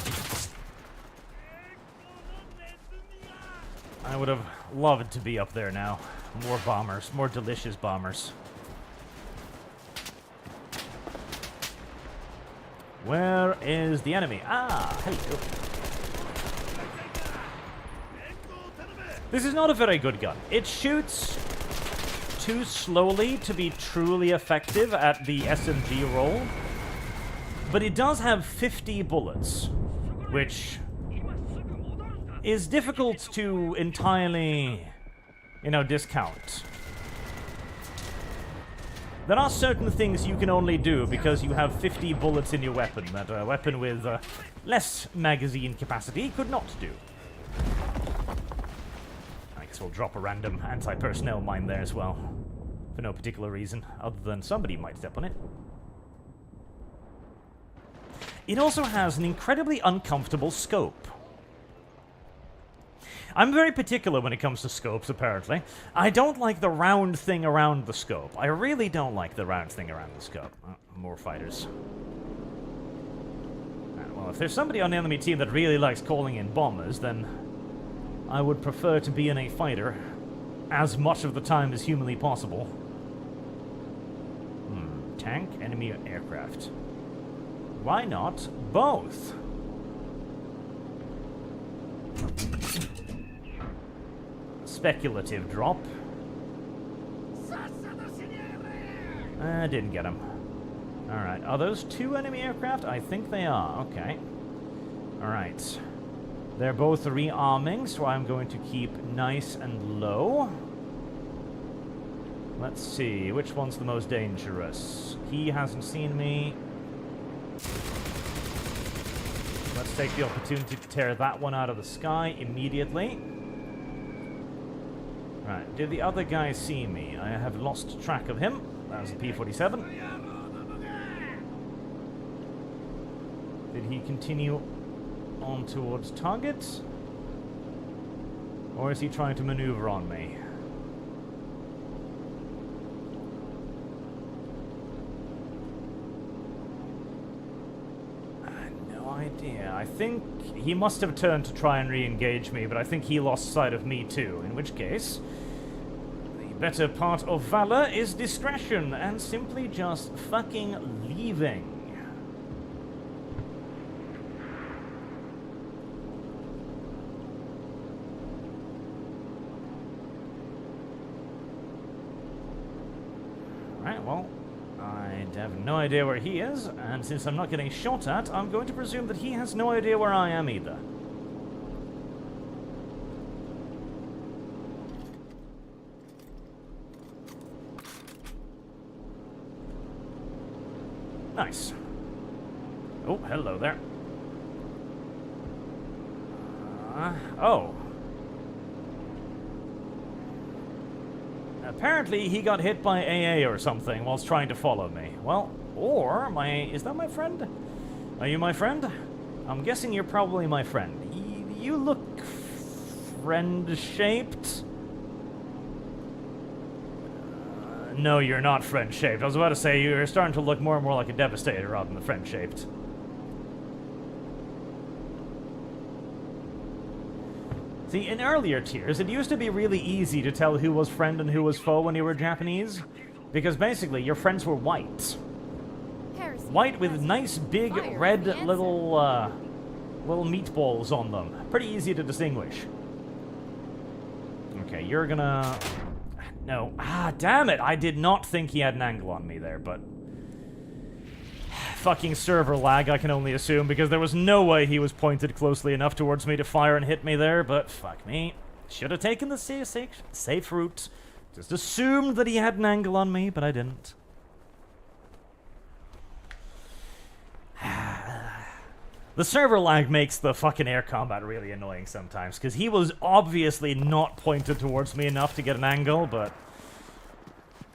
I would have loved to be up there now. More bombers, more delicious bombers. Where is the enemy? Ah, hello. This is not a very good gun. It shoots too slowly to be truly effective at the SMG roll, but it does have 50 bullets, which is difficult to entirely, discount. There are certain things you can only do because you have 50 bullets in your weapon that a weapon with less magazine capacity could not do. I guess we'll drop a random anti-personnel mine there as well. For no particular reason, other than somebody might step on it. It also has an incredibly uncomfortable scope. I'm very particular when it comes to scopes, apparently. I don't like the round thing around the scope. I really don't like the round thing around the scope. Oh, more fighters. If there's somebody on the enemy team that really likes calling in bombers, then I would prefer to be in a fighter as much of the time as humanly possible. Tank, enemy, or aircraft. Why not both? Speculative drop. Didn't get him. Alright, are those 2 enemy aircraft? I think they are, okay. Alright. They're both rearming, so I'm going to keep nice and low. Let's see, which one's the most dangerous? He hasn't seen me. Let's take the opportunity to tear that one out of the sky immediately. Right, did the other guy see me? I have lost track of him. That was a P-47. Did he continue on towards target? Or is he trying to maneuver on me? Idea. I think he must have turned to try and re-engage me, but I think he lost sight of me too, in which case the better part of valor is discretion and simply just fucking leaving. Right, well, I have no idea where he is, and since I'm not getting shot at, I'm going to presume that he has no idea where I am either. Nice. Oh, hello there. Oh. Apparently he got hit by AA or something whilst trying to follow me. Well, or is that my friend? Are you my friend? I'm guessing you're probably my friend. You look friend-shaped? No, you're not friend-shaped. I was about to say you're starting to look more and more like a Devastator rather than the friend-shaped. See, in earlier tiers, it used to be really easy to tell who was friend and who was foe when you were Japanese, because basically your friends were white. White with nice big red little meatballs on them. Pretty easy to distinguish. Okay, you're gonna... No. Ah, damn it! I did not think he had an angle on me there, but... Fucking server lag, I can only assume, because there was no way he was pointed closely enough towards me to fire and hit me there, but fuck me. Should have taken the safe route. Just assumed that he had an angle on me, but I didn't. The server lag makes the fucking air combat really annoying sometimes, because he was obviously not pointed towards me enough to get an angle, but...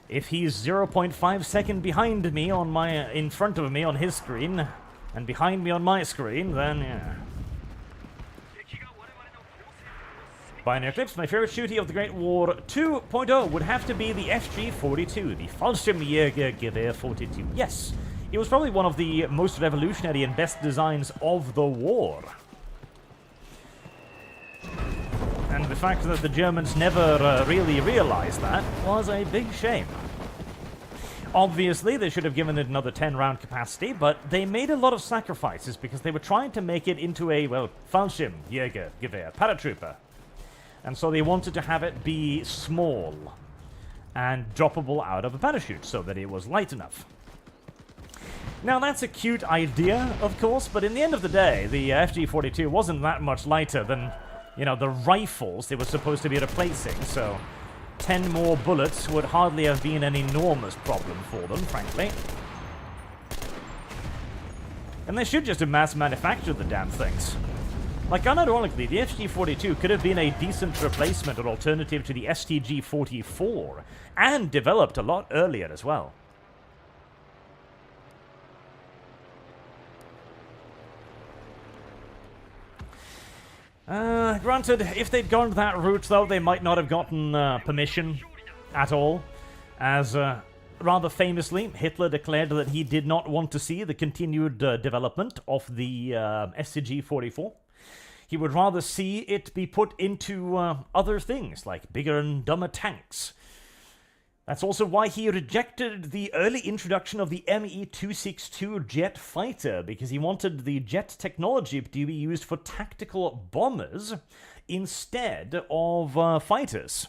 If he's 0.5 second behind me on in front of me on his screen, and behind me on my screen, then yeah. Binary clips, my favorite shooty of the Great War 2.0 would have to be the FG-42, the Fallschirmjägergewehr 42. Yes, it was probably one of the most revolutionary and best designs of the war. And the fact that the Germans never really realized that was a big shame. Obviously, they should have given it another 10-round capacity, but they made a lot of sacrifices because they were trying to make it into a, well, Fallschirmjägergewehr, paratrooper. And so they wanted to have it be small and droppable out of a parachute so that it was light enough. Now, that's a cute idea, of course, but in the end of the day, the FG-42 wasn't that much lighter than... You know, the rifles they were supposed to be replacing, so 10 more bullets would hardly have been an enormous problem for them, frankly. And they should just have mass manufactured the damn things. Like, unironically, the SG-42 could have been a decent replacement or alternative to the STG-44, and developed a lot earlier as well. Granted, if they'd gone that route, though, they might not have gotten permission at all, as rather famously, Hitler declared that he did not want to see the continued development of the SCG-44. He would rather see it be put into other things, like bigger and dumber tanks. That's also why he rejected the early introduction of the Me-262 jet fighter, because he wanted the jet technology to be used for tactical bombers instead of fighters.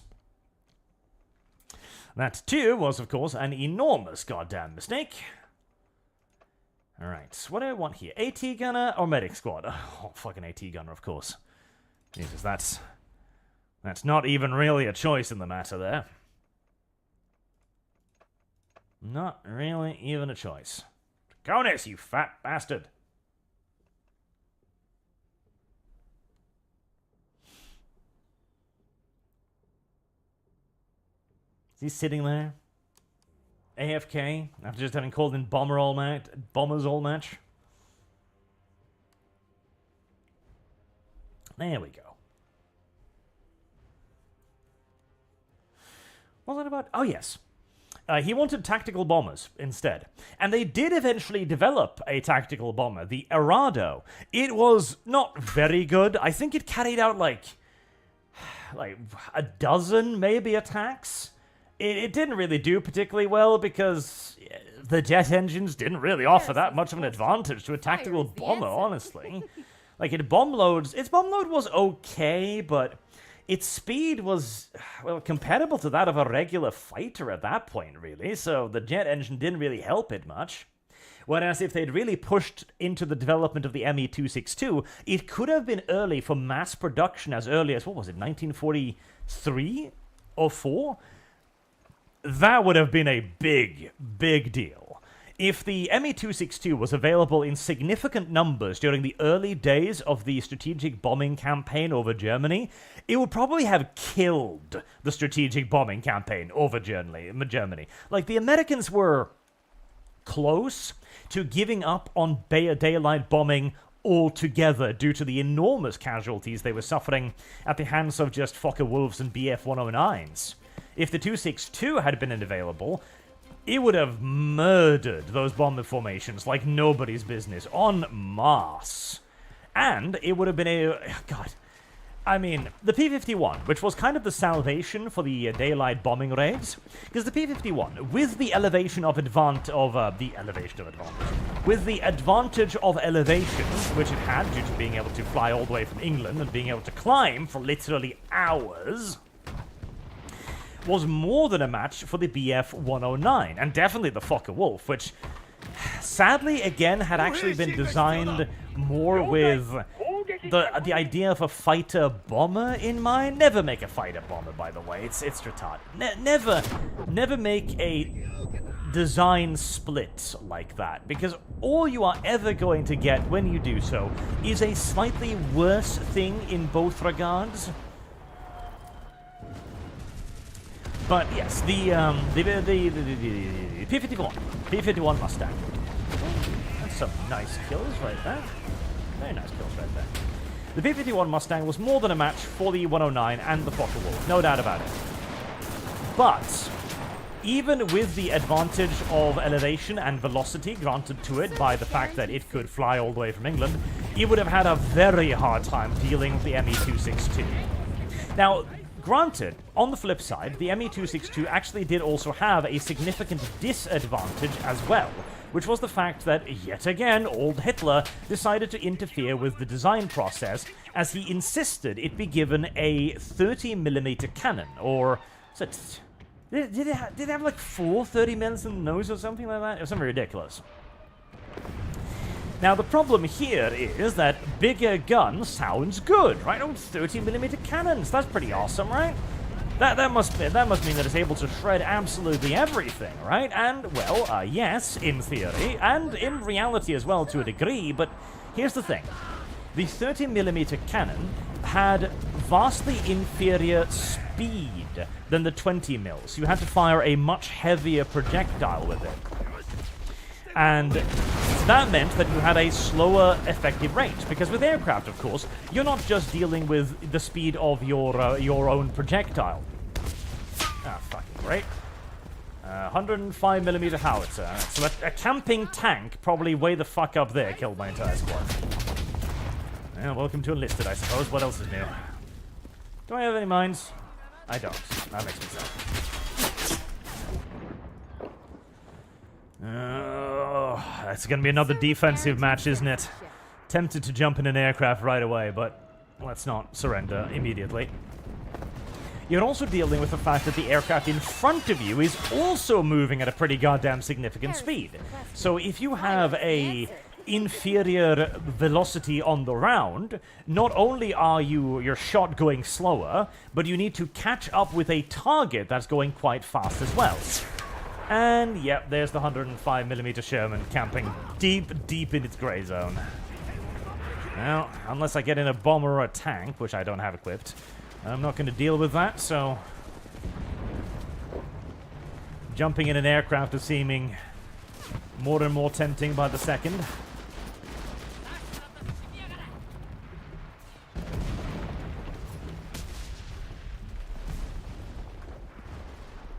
That, too, was, of course, an enormous goddamn mistake. Alright, what do I want here? AT gunner or medic squad? Oh, fucking AT gunner, of course. Jesus, that's not even really a choice in the matter there. Not really even a choice. Draconis, you fat bastard! Is he sitting there? AFK? After just having called in Bombers all match? There we go. What was that about? Oh, yes. He wanted tactical bombers instead. And they did eventually develop a tactical bomber, the Arado. It was not very good. I think it carried out like a dozen, maybe, attacks. It didn't really do particularly well because the jet engines didn't really offer that much of an advantage to a tactical bomber, honestly. Like, its bomb load was okay, but its speed was, well, comparable to that of a regular fighter at that point, really, so the jet engine didn't really help it much. Whereas if they'd really pushed into the development of the Me-262, it could have been early for mass production as early as, what was it, 1943 or 4? That would have been a big, big deal. If the Me-262 was available in significant numbers during the early days of the strategic bombing campaign over Germany, it would probably have killed the strategic bombing campaign over Germany. Like, the Americans were close to giving up on daylight bombing altogether due to the enormous casualties they were suffering at the hands of just Focke-Wulfs and Bf-109s. If the 262 had been available, it would have murdered those bomber formations like nobody's business, en masse. And it would have been the P-51, which was kind of the salvation for the daylight bombing raids, because the P-51, with the advantage of elevation, which it had due to being able to fly all the way from England and being able to climb for literally hours, was more than a match for the Bf-109, and definitely the Focke-Wulf, which sadly, again, had actually been designed more with the idea of a fighter-bomber in mind. Never make a fighter-bomber, by the way. It's retarded. Never make a design split like that, because all you are ever going to get when you do so is a slightly worse thing in both regards. But yes, the P-51 Mustang. That's some nice kills right there. Very nice kills right there. The P-51 Mustang was more than a match for the 109 and the Focke-Wulf, no doubt about it. But even with the advantage of elevation and velocity granted to it by the fact that it could fly all the way from England, it would have had a very hard time dealing with the Me-262. Now, granted, on the flip side, the Me-262 actually did also have a significant disadvantage as well, which was the fact that, yet again, old Hitler decided to interfere with the design process as he insisted it be given a 30mm cannon, or... Did it have like 4 30mm in the nose or something like that? It was something ridiculous. Now, the problem here is that bigger gun sounds good, right? Oh, 30mm cannons, that's pretty awesome, right? That must mean that it's able to shred absolutely everything, right? And, well, yes, in theory, and in reality as well to a degree, but here's the thing. The 30mm cannon had vastly inferior speed than the 20mm, so you had to fire a much heavier projectile with it. And that meant that you had a slower effective range, because with aircraft, of course, you're not just dealing with the speed of your own projectile. Ah, fucking great. 105mm howitzer. Right, so a camping tank probably way the fuck up there killed my entire squad. Yeah, welcome to Enlisted, I suppose. What else is new? Do I have any mines? I don't. That makes me sad. It's gonna be another defensive match, isn't it? Tempted to jump in an aircraft right away, but let's not surrender immediately. You're also dealing with the fact that the aircraft in front of you is also moving at a pretty goddamn significant speed. So if you have a inferior velocity on the round, not only are your shot going slower, but you need to catch up with a target that's going quite fast as well. And yep, there's the 105mm Sherman camping deep in its gray zone. Well, unless I get in a bomber or a tank, which I don't have equipped, I'm not going to deal with that, so jumping in an aircraft is seeming more and more tempting by the second.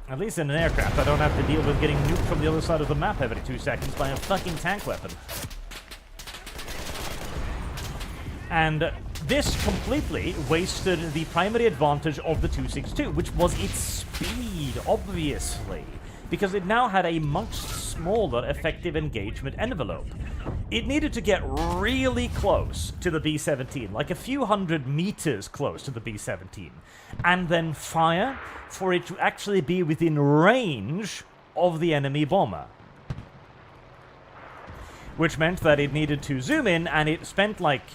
At least in an aircraft, I don't have to deal with getting nuked from the other side of the map every 2 seconds by a fucking tank weapon. And this completely wasted the primary advantage of the 262, which was its speed, obviously, because it now had a much smaller effective engagement envelope. It needed to get really close to the B-17, like a few hundred meters close to the B-17, and then fire for it to actually be within range of the enemy bomber. Which meant that it needed to zoom in, and it spent like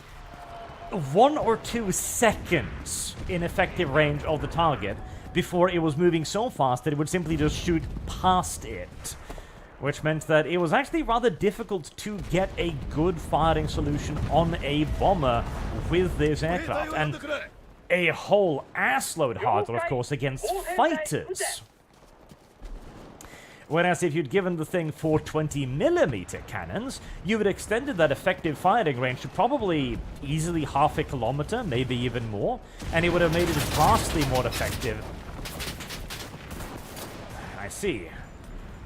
1 or 2 seconds in effective range of the target before it was moving so fast that it would simply just shoot past it. Which meant that it was actually rather difficult to get a good firing solution on a bomber with this aircraft. And a whole assload harder, of course, against fighters. Whereas if you'd given the thing 420mm cannons, you would have extended that effective firing range to probably easily half a kilometer, maybe even more, and it would have made it vastly more effective. I see.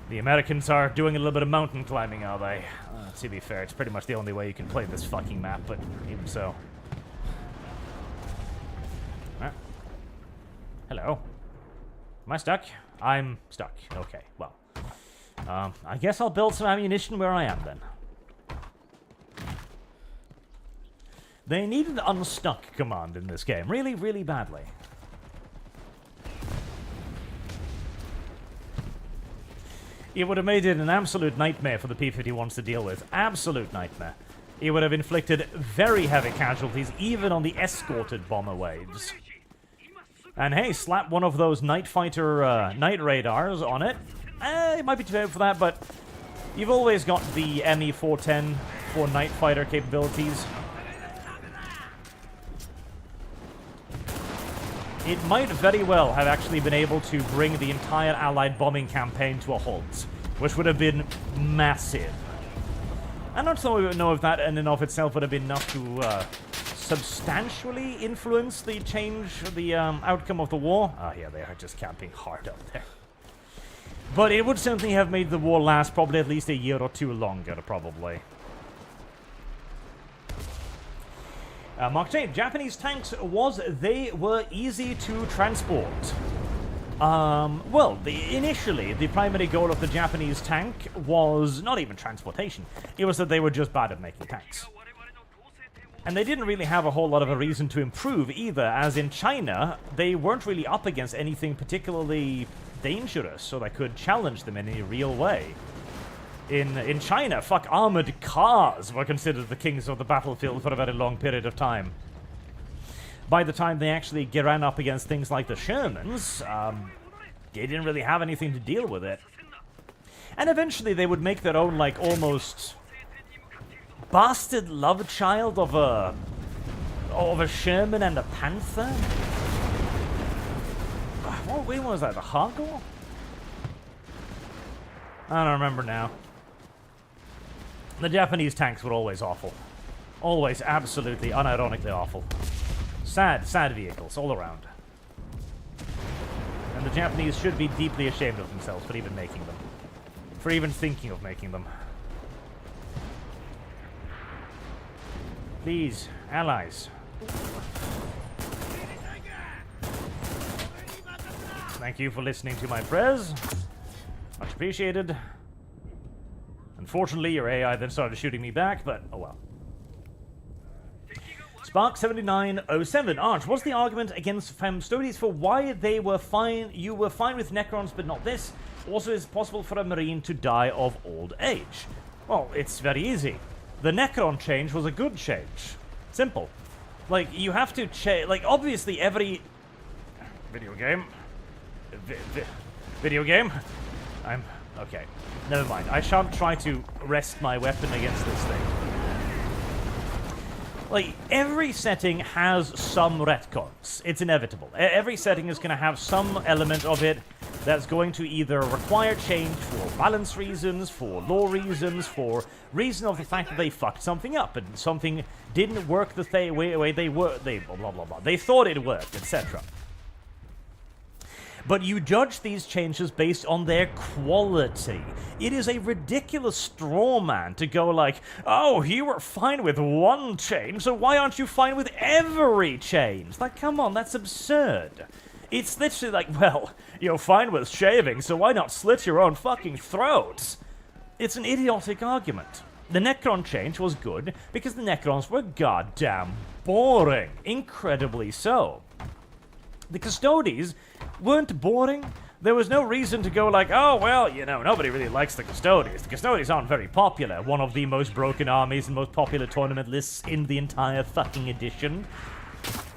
The Americans are doing a little bit of mountain climbing, are they? To be fair, it's pretty much the only way you can play this fucking map, but even so. Hello. Am I stuck? I'm stuck. Okay, well. I guess I'll build some ammunition where I am, then. They need an unstuck command in this game. Really, really badly. It would have made it an absolute nightmare for the P-51s to deal with. Absolute nightmare. It would have inflicted very heavy casualties, even on the escorted bomber waves. And hey, slap one of those night fighter night radars on it. It might be too late for that, but you've always got the ME-410 for night fighter capabilities. It might very well have actually been able to bring the entire Allied bombing campaign to a halt, which would have been massive. I'm not so know if that in and of itself would have been enough to substantially influence the outcome of the war. Ah, yeah, they are just camping hard up there. But it would certainly have made the war last probably at least a year or two longer, probably. Mark J, Japanese tanks they were easy to transport. Well, initially, the primary goal of the Japanese tank was not even transportation. It was that they were just bad at making tanks. And they didn't really have a whole lot of a reason to improve either, as in China, they weren't really up against anything particularly dangerous, so that could challenge them in any real way. In China, armored cars were considered the kings of the battlefield for a very long period of time. By the time they actually ran up against things like the Shermans, they didn't really have anything to deal with it. And eventually they would make their own, like, almost bastard love child of a Sherman and a Panther? What wing was that? The Hoggle? I don't remember now. The Japanese tanks were always awful. Always absolutely, unironically awful. Sad, sad vehicles all around. And the Japanese should be deeply ashamed of themselves for even making them. For even thinking of making them. Please, allies. Thank you for listening to my prayers. Much appreciated. Unfortunately, your AI then started shooting me back, but oh well. Spark7907. Arch, what's the argument against Custodies for why they were fine? You were fine with Necrons, but not this. Also, is it possible for a Marine to die of old age? Well, it's very easy. The Necron change was a good change. Simple. Like, you have to change. Like, obviously, every video game. Video game? I'm. Okay. Never mind. I shan't try to rest my weapon against this thing. Like, every setting has some retcons. It's inevitable. Every setting is going to have some element of it that's going to either require change for balance reasons, for lore reasons, for reason of the fact that they fucked something up and something didn't work the way they were. They blah blah blah. They thought it worked, etc. But you judge these changes based on their quality. It is a ridiculous straw man to go like, oh, you were fine with one change, so why aren't you fine with every change? Like, come on, that's absurd. It's literally like, well, you're fine with shaving, so why not slit your own fucking throats? It's an idiotic argument. The Necron change was good because the Necrons were goddamn boring. Incredibly so. The Custodies weren't boring. There was no reason to go like, oh, well, you know, nobody really likes the Custodies. The Custodies aren't very popular. One of the most broken armies and most popular tournament lists in the entire fucking edition.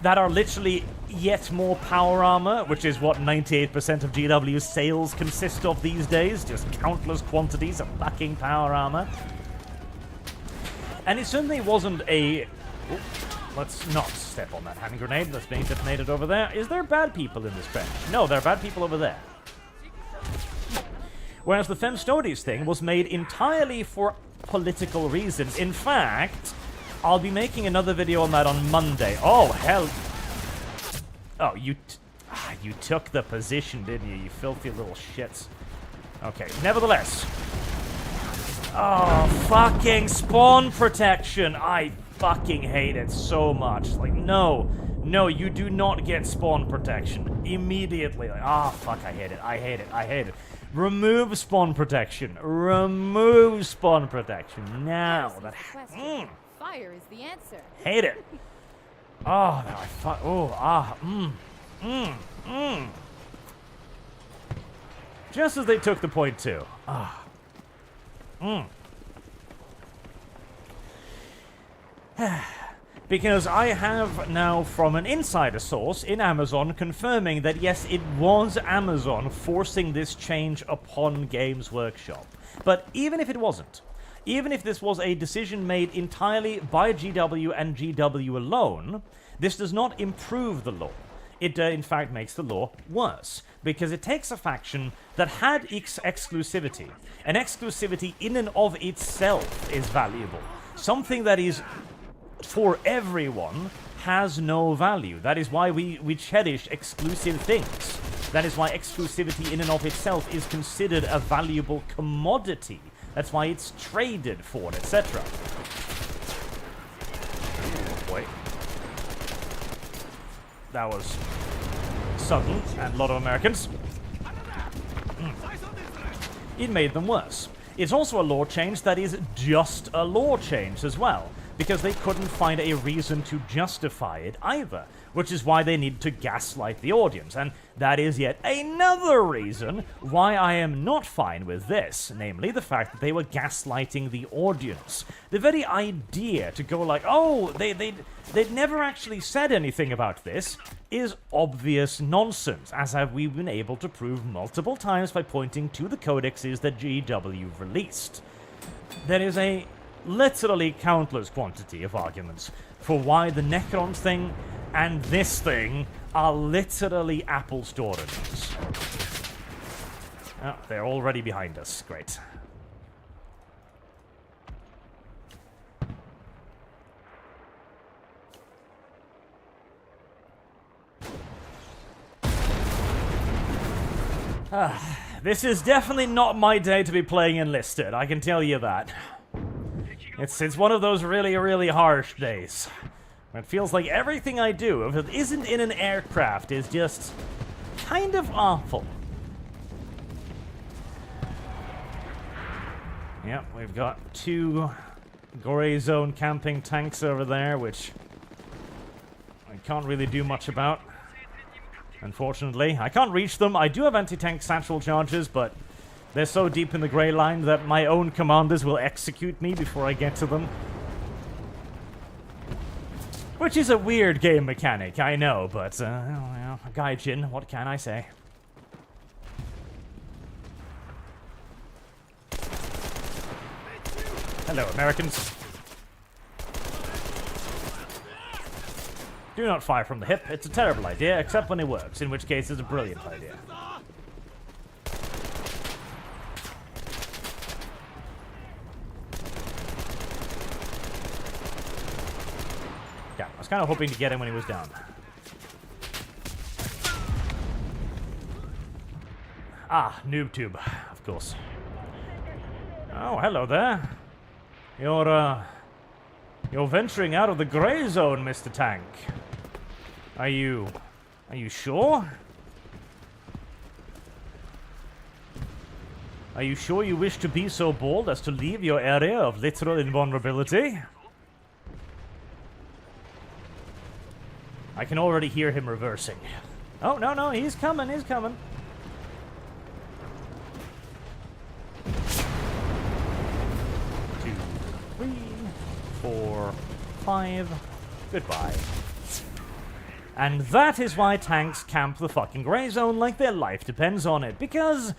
That are literally yet more power armor, which is what 98% of GW's sales consist of these days. Just countless quantities of fucking power armor. And it certainly wasn't a... Let's not step on that hand grenade that's being detonated over there. Is there bad people in this bench? No, there are bad people over there. Whereas the Custodies thing was made entirely for political reasons. In fact, I'll be making another video on that on Monday. Oh, hell. Oh, you took the position, didn't you? You filthy little shits. Okay, nevertheless. Oh, fucking spawn protection. I fucking hate it so much. Like, no, you do not get spawn protection immediately. Like, oh, fuck, I hate it. Remove spawn protection. Remove spawn protection now. Fire is the answer. Hate it. Oh, no, Just as they took the point too. Because I have now from an insider source in Amazon confirming that yes, it was Amazon forcing this change upon Games Workshop. But even if it wasn't, even if this was a decision made entirely by GW and GW alone, this does not improve the law. It, in fact, makes the law worse, because it takes a faction that had exclusivity, and exclusivity in and of itself is valuable. Something that is for everyone has no value. That is why we cherish exclusive things. That is why exclusivity in and of itself is considered a valuable commodity. That's why it's traded for, etc. Wait. That was sudden, and a lot of Americans. It made them worse. It's also a law change that is just a law change as well, because they couldn't find a reason to justify it either, which is why they needed to gaslight the audience, and that is yet another reason why I am not fine with this, namely the fact that they were gaslighting the audience. The very idea to go like, oh, they'd never actually said anything about this is obvious nonsense, as have we been able to prove multiple times by pointing to the codexes that GW released. There is a literally countless quantity of arguments for why the Necrons thing and this thing are literally apples to oranges. Oh, they're already behind us. Great. This is definitely not my day to be playing Enlisted, I can tell you that. It's one of those really, really harsh days. It feels like everything I do, if it isn't in an aircraft, is just kind of awful. Yep, we've got 2 gray zone camping tanks over there, which I can't really do much about. Unfortunately, I can't reach them. I do have anti-tank satchel charges, but they're so deep in the grey line that my own commanders will execute me before I get to them. Which is a weird game mechanic, I know, but, Gaijin, what can I say? Hello, Americans. Do not fire from the hip. It's a terrible idea, except when it works, in which case it's a brilliant idea. Yeah, I was kind of hoping to get him when he was down. Ah, noob tube, of course. Oh, hello there. You're venturing out of the gray zone, Mr. Tank. Are you sure? Are you sure you wish to be so bold as to leave your area of literal invulnerability? I can already hear him reversing. Oh, no, he's coming, he's coming. Two, 3, 4, 5. Goodbye. And that is why tanks camp the fucking grey zone like their life depends on it. Because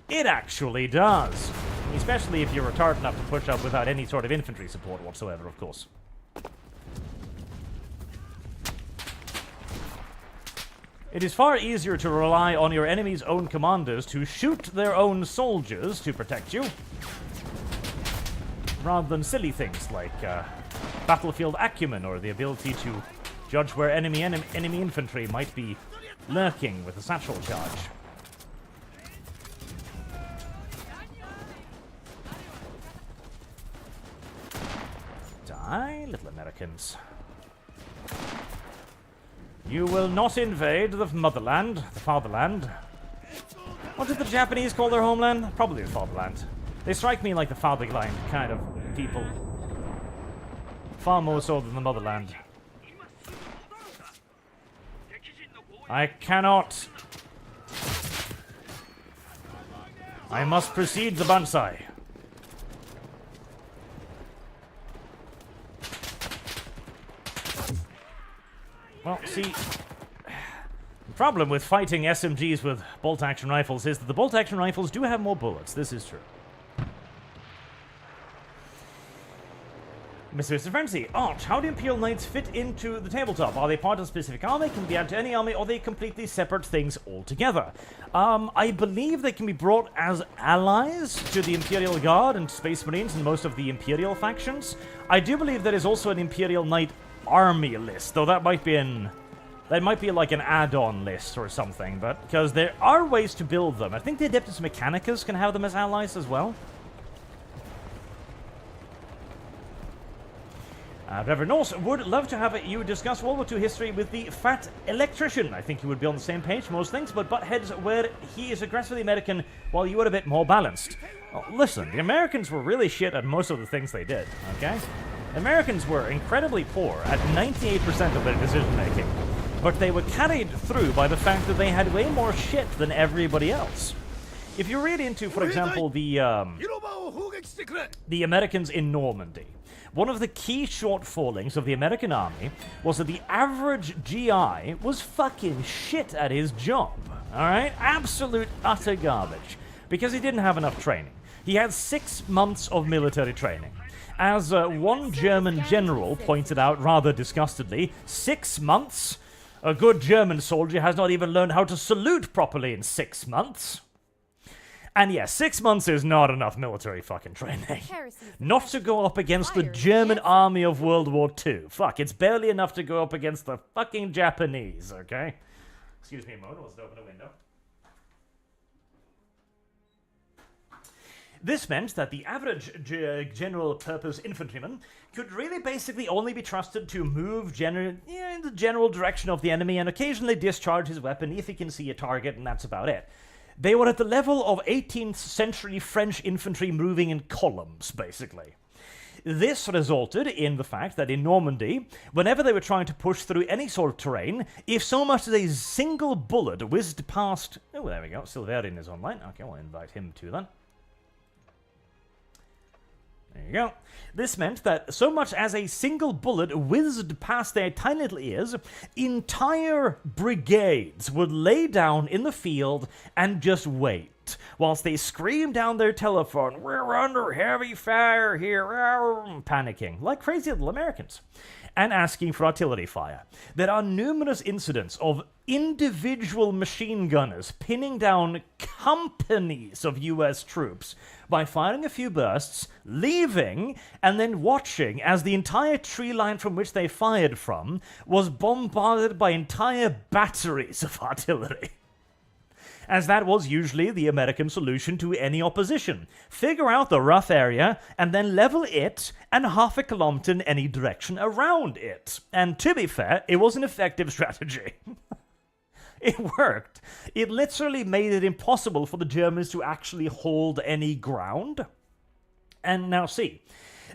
it actually does. Especially if you're retarded enough to push up without any sort of infantry support whatsoever, of course. It is far easier to rely on your enemy's own commanders to shoot their own soldiers to protect you, rather than silly things like battlefield acumen or the ability to judge where enemy infantry might be lurking with a satchel charge. Die, little Americans. You will not invade the motherland, the fatherland. What did the Japanese call their homeland? Probably the fatherland. They strike me like the fatherland kind of people. Far more so than the motherland. I cannot. I must precede the Bansai. Well, see, the problem with fighting SMGs with bolt-action rifles is that the bolt-action rifles do have more bullets. This is true. Mr. Frenzy, Arch, how do Imperial Knights fit into the tabletop? Are they part of a specific army, can be added to any army, or are they completely separate things altogether? I believe they can be brought as allies to the Imperial Guard and Space Marines and most of the Imperial factions. I do believe there is also an Imperial Knight army list, though that might be like an add-on list or something, but because there are ways to build them. I think the Adeptus Mechanicus can have them as allies as well. Reverend Norse would love to have you discuss World War II history with the fat electrician. I think you would be on the same page, most things, but butt heads where he is aggressively American while you are a bit more balanced. Oh, listen, the Americans were really shit at most of the things they did, okay? Americans were incredibly poor at 98% of their decision-making, but they were carried through by the fact that they had way more shit than everybody else. If you read into, for example, the Americans in Normandy, one of the key shortfallings of the American army was that the average GI was fucking shit at his job, alright? Absolute utter garbage, because he didn't have enough training. He had 6 months of military training. As one German general pointed out rather disgustedly, 6 months? A good German soldier has not even learned how to salute properly in 6 months. And yes, 6 months is not enough military fucking training. Not to go up against the German army of World War II. Fuck, it's barely enough to go up against the fucking Japanese, okay? Excuse me a moment, let's open a window. This meant that the average general-purpose infantryman could really basically only be trusted to move in the general direction of the enemy and occasionally discharge his weapon if he can see a target, and that's about it. They were at the level of 18th century French infantry moving in columns, basically. This resulted in the fact that in Normandy, whenever they were trying to push through any sort of terrain, if so much as a single bullet whizzed past... Oh, there we go. Silverian is online. Okay, we'll invite him too then. There you go. This meant that so much as a single bullet whizzed past their tiny little ears, entire brigades would lay down in the field and just wait, whilst they screamed down their telephone, "We're under heavy fire here," panicking, like crazy little Americans, and asking for artillery fire. There are numerous incidents of individual machine gunners pinning down companies of US troops by firing a few bursts, leaving, and then watching as the entire tree line from which they fired from was bombarded by entire batteries of artillery. As that was usually the American solution to any opposition. Figure out the rough area, and then level it, and half a kilometer in any direction around it. And to be fair, it was an effective strategy. It worked. It literally made it impossible for the Germans to actually hold any ground. And now see,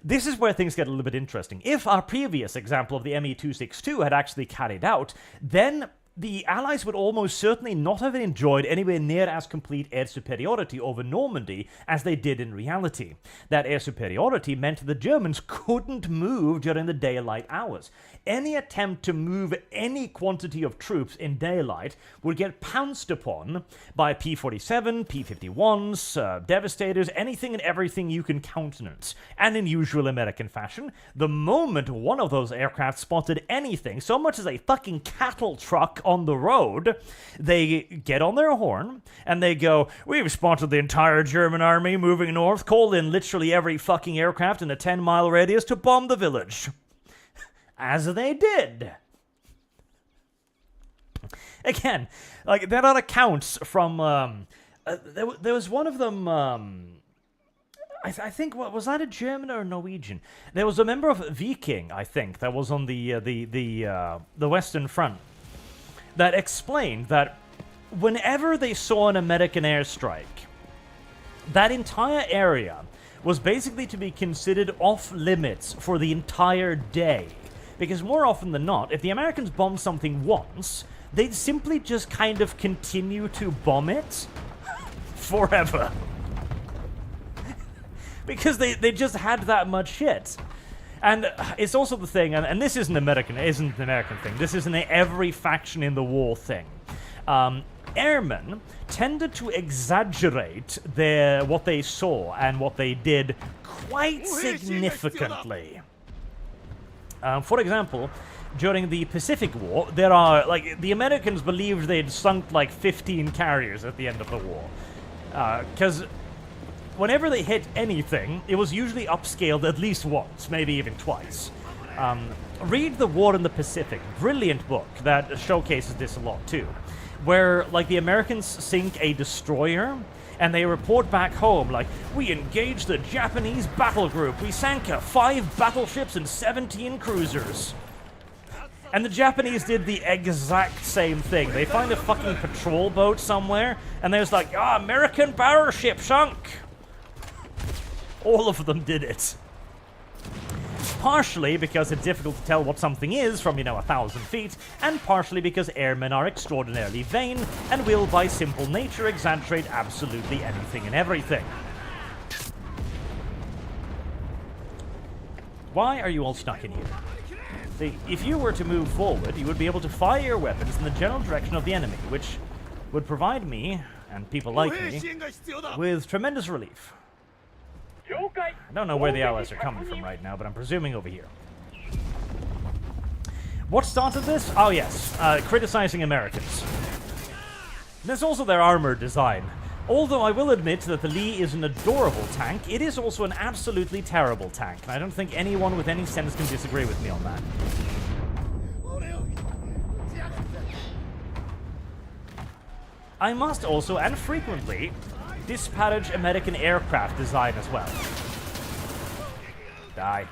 this is where things get a little bit interesting. If our previous example of the ME-262 had actually carried out, then the Allies would almost certainly not have enjoyed anywhere near as complete air superiority over Normandy as they did in reality. That air superiority meant the Germans couldn't move during the daylight hours. Any attempt to move any quantity of troops in daylight would get pounced upon by P-47, P-51s, Devastators, anything and everything you can countenance. And in usual American fashion, the moment one of those aircraft spotted anything, so much as a fucking cattle truck on the road, they get on their horn and they go, "We've spotted the entire German army moving north, call in literally every fucking aircraft in a 10-mile radius to bomb the village." As they did. Again, like, there are accounts from, there was one of them, I think, what was that, a German or a Norwegian? There was a member of Viking, I think, that was on the Western Front, that explained that whenever they saw an American airstrike, that entire area was basically to be considered off limits for the entire day. Because more often than not, if the Americans bombed something once, they'd simply just kind of continue to bomb it forever. Because they just had that much shit. And it's also the thing, and this isn't an American thing, this is an every faction in the war thing. Airmen tended to exaggerate what they saw and what they did quite significantly. For example, during the Pacific War, the Americans believed they'd sunk like 15 carriers at the end of the war. Because whenever they hit anything, it was usually upscaled at least once, maybe even twice. Read The War in the Pacific, brilliant book that showcases this a lot too. Where, like, the Americans sink a destroyer, and they report back home, like, "We engaged the Japanese battle group. We sank 5 battleships and 17 cruisers." And the Japanese did the exact same thing. They find a fucking patrol boat somewhere, and there's like, American battleship sunk. All of them did it. Partially because it's difficult to tell what something is from, 1,000 feet, and partially because airmen are extraordinarily vain and will, by simple nature, exaggerate absolutely anything and everything. Why are you all stuck in here? See, if you were to move forward, you would be able to fire your weapons in the general direction of the enemy, which would provide me, and people like me, with tremendous relief. I don't know where the Allies are coming from right now, but I'm presuming over here. What started this? Oh yes, criticizing Americans. There's also their armor design. Although I will admit that the Lee is an adorable tank, it is also an absolutely terrible tank, and I don't think anyone with any sense can disagree with me on that. I must also, and frequently, disparage American aircraft design as well. Die.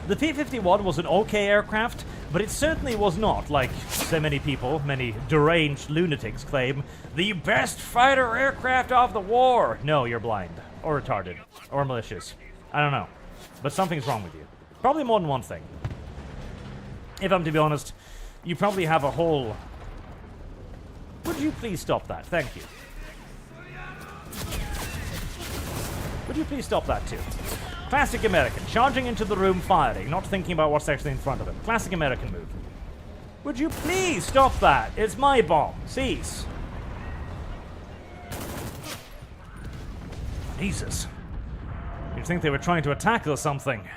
The P-51 was an okay aircraft, but it certainly was not, like so many people, many deranged lunatics claim, the best fighter aircraft of the war. No, you're blind, or retarded, or malicious. I don't know, but something's wrong with you. Probably more than one thing. If I'm to be honest, you probably have a whole... Would you please stop that? Thank you. Would you please stop that too? Classic American, charging into the room, firing, not thinking about what's actually in front of him. Classic American move. Would you please stop that? It's my bomb. Cease. Jesus. You'd think they were trying to attack or something.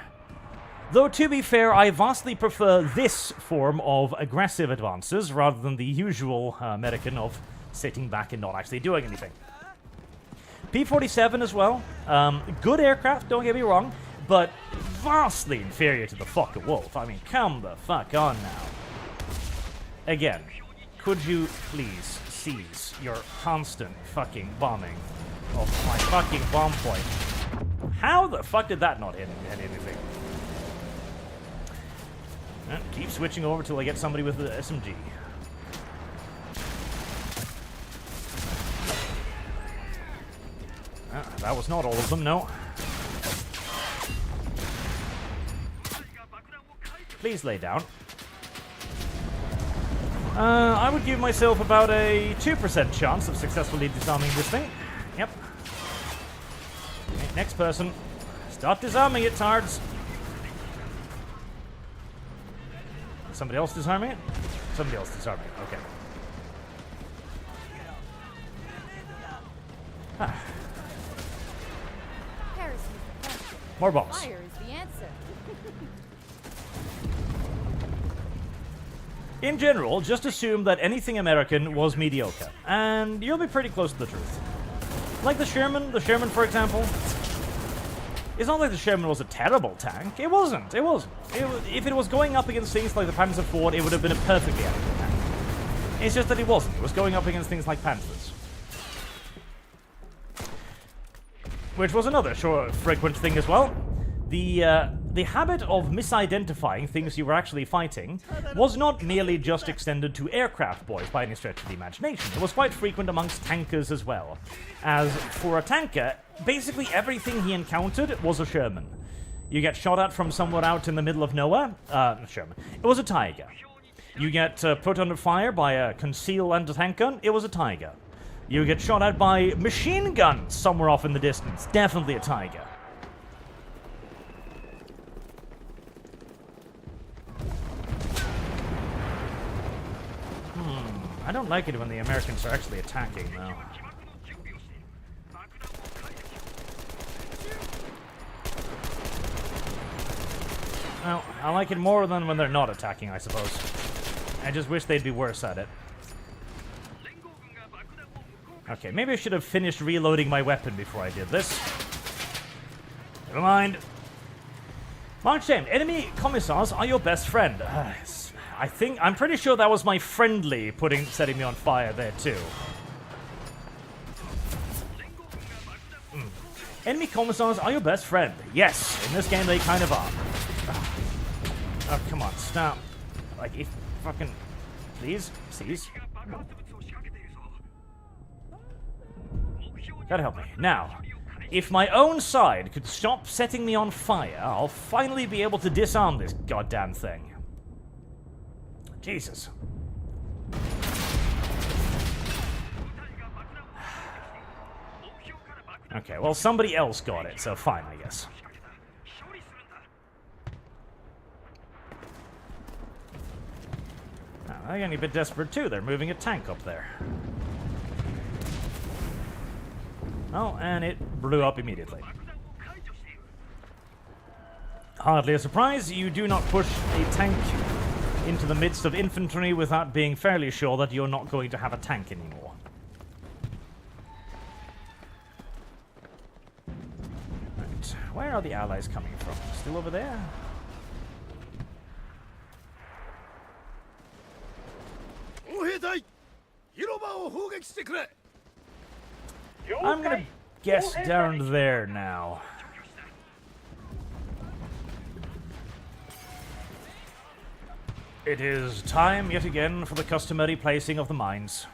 Though, to be fair, I vastly prefer this form of aggressive advances rather than the usual American of sitting back and not actually doing anything. P-47 as well. Good aircraft, don't get me wrong, but vastly inferior to the fucking Wolf. I mean, come the fuck on now. Again, could you please cease your constant fucking bombing of my fucking bomb point? How the fuck did that not hit anything? Keep switching over till I get somebody with the SMG. That was not all of them, no. Please lay down. I would give myself about a 2% chance of successfully disarming this thing. Yep. Okay, next person. Stop disarming it, tards. Somebody else disarming it? Somebody else disarming it, okay. Ah. More bombs. Fire is the answer. In general, just assume that anything American was mediocre, and you'll be pretty close to the truth. Like the Sherman, for example. It's not like the Sherman was a terrible tank. It wasn't. If it was going up against things like the Panzer IV, it would have been a perfectly adequate tank. It's just that it wasn't. It was going up against things like Panthers. Which was another frequent thing as well. The habit of misidentifying things you were actually fighting was not merely just extended to aircraft boys by any stretch of the imagination. It was quite frequent amongst tankers as well. As for a tanker, basically everything he encountered was a Sherman. You get shot at from somewhere out in the middle of nowhere, Sherman. It was a Tiger. You get put under fire by a concealed anti-tank gun, it was a Tiger. You get shot at by machine guns somewhere off in the distance, definitely a Tiger. I don't like it when the Americans are actually attacking, though. Well, I like it more than when they're not attacking, I suppose. I just wish they'd be worse at it. Okay, maybe I should have finished reloading my weapon before I did this. Never mind. Mark Shame, enemy commissars are your best friend. I'm pretty sure that was my friendly setting me on fire there too. Enemy commissars are your best friend. Yes, in this game they kind of are. Oh, come on, stop. Like, if fucking... Please? Please? Gotta help me. Now, if my own side could stop setting me on fire, I'll finally be able to disarm this goddamn thing. Jesus. Okay, well, somebody else got it, so fine, I guess. Oh, they're getting a bit desperate, too. They're moving a tank up there. Oh, and it blew up immediately. Hardly a surprise, you do not push a tank into the midst of infantry without being fairly sure that you're not going to have a tank anymore. Right, where are the allies coming from? Still over there? I'm gonna guess down there now. It is time yet again for the customary placing of the mines.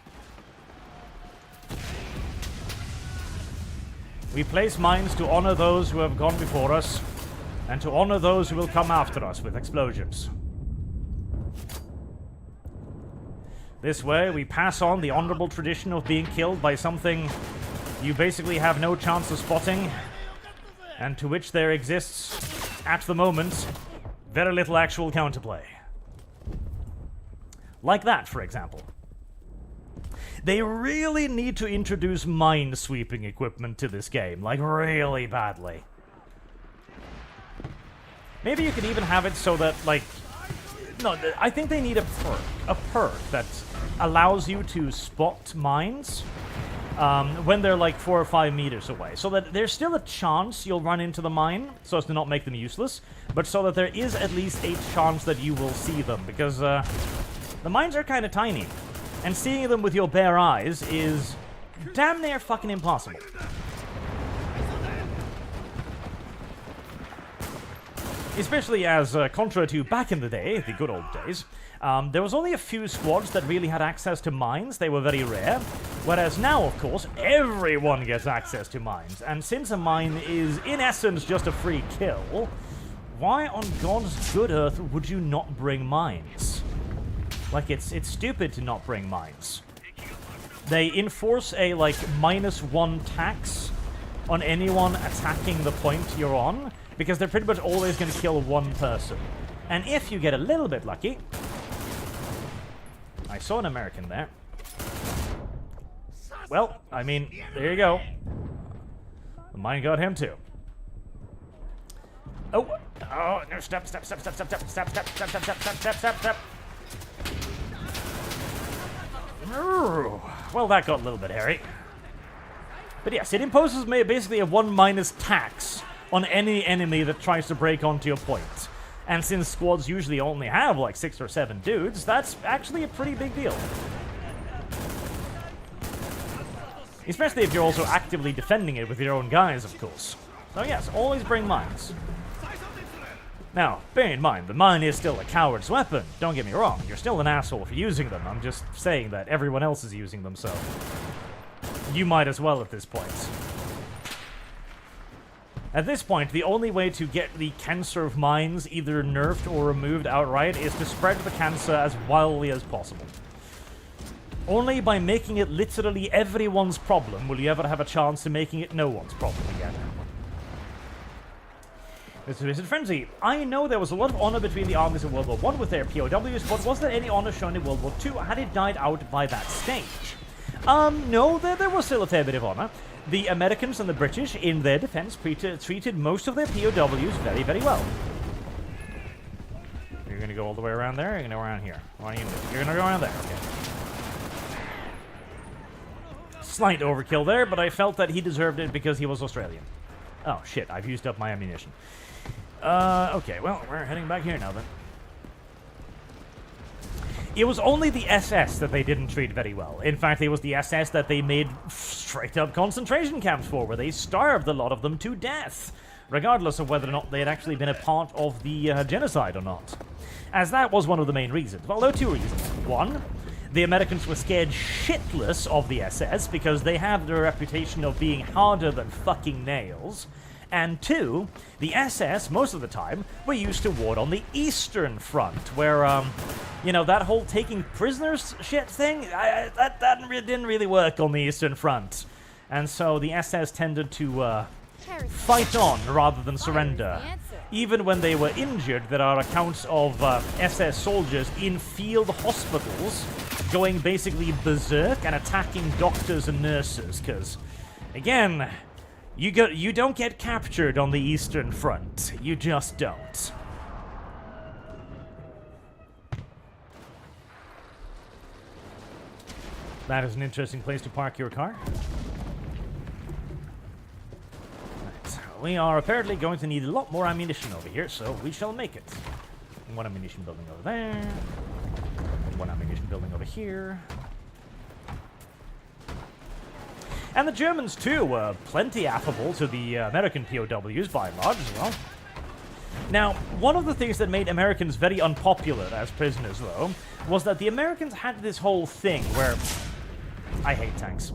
We place mines to honor those who have gone before us, and to honor those who will come after us with explosions. This way, we pass on the honorable tradition of being killed by something you basically have no chance of spotting, and to which there exists, at the moment, very little actual counterplay. Like that, for example. They really need to introduce mine-sweeping equipment to this game, like really badly. Maybe you could even have it so that, like... No, I think they need a perk that allows you to spot mines when they're like 4 or 5 meters away. So that there's still a chance you'll run into the mine, so as to not make them useless, but so that there is at least a chance that you will see them, because the mines are kind of tiny, and seeing them with your bare eyes is damn near fucking impossible. Especially as, contra to back in the day, the good old days, there was only a few squads that really had access to mines. They were very rare. Whereas now, of course, everyone gets access to mines. And since a mine is, in essence, just a free kill, why on God's good earth would you not bring mines? Like, it's stupid to not bring mines. They enforce a, like, -1 tax on anyone attacking the point you're on, because they're pretty much always going to kill one person. And if you get a little bit lucky... I saw an American there. Well, I mean, there you go. The mine got him too. Oh, no, step. Well, that got a little bit hairy. But yes, it imposes basically a 1- tax on any enemy that tries to break onto your point. And since squads usually only have like 6 or 7 dudes, that's actually a pretty big deal. Especially if you're also actively defending it with your own guys, of course. So yes, always bring mines. Now, bear in mind, the mine is still a coward's weapon. Don't get me wrong, you're still an asshole for using them. I'm just saying that everyone else is using them, so... you might as well at this point. At this point, the only way to get the cancer of mines either nerfed or removed outright is to spread the cancer as wildly as possible. Only by making it literally everyone's problem will you ever have a chance of making it no one's problem again. Mr. Frenzy, I know there was a lot of honor between the armies of World War I with their POWs, but was there any honor shown in World War II? Had it died out by that stage? No, there was still a fair bit of honor. The Americans and the British, in their defense, treated most of their POWs very, very well. You're gonna go all the way around there, or you're gonna go around here? What are you gonna do? You're gonna go around there, okay. Slight overkill there, but I felt that he deserved it because he was Australian. Oh, shit, I've used up my ammunition. Okay, well, we're heading back here now, then. It was only the SS that they didn't treat very well. In fact, it was the SS that they made straight-up concentration camps for, where they starved a lot of them to death, regardless of whether or not they had actually been a part of the genocide or not. As that was one of the main reasons. Well, there were 2 reasons. One, the Americans were scared shitless of the SS because they have the reputation of being harder than fucking nails. And 2, the SS, most of the time, were used to war on the Eastern Front, where, you know, that whole taking prisoners shit thing, that didn't really work on the Eastern Front. And so the SS tended to fight on rather than surrender. Even when they were injured, there are accounts of SS soldiers in field hospitals going basically berserk and attacking doctors and nurses, because, again... You don't get captured on the Eastern Front. You just don't. That is an interesting place to park your car. Right. We are apparently going to need a lot more ammunition over here, so we shall make it. One ammunition building over there. One ammunition building over here. And the Germans, too, were plenty affable to the American POWs, by and large, as well. Now, one of the things that made Americans very unpopular as prisoners, though, was that the Americans had this whole thing where... I hate tanks.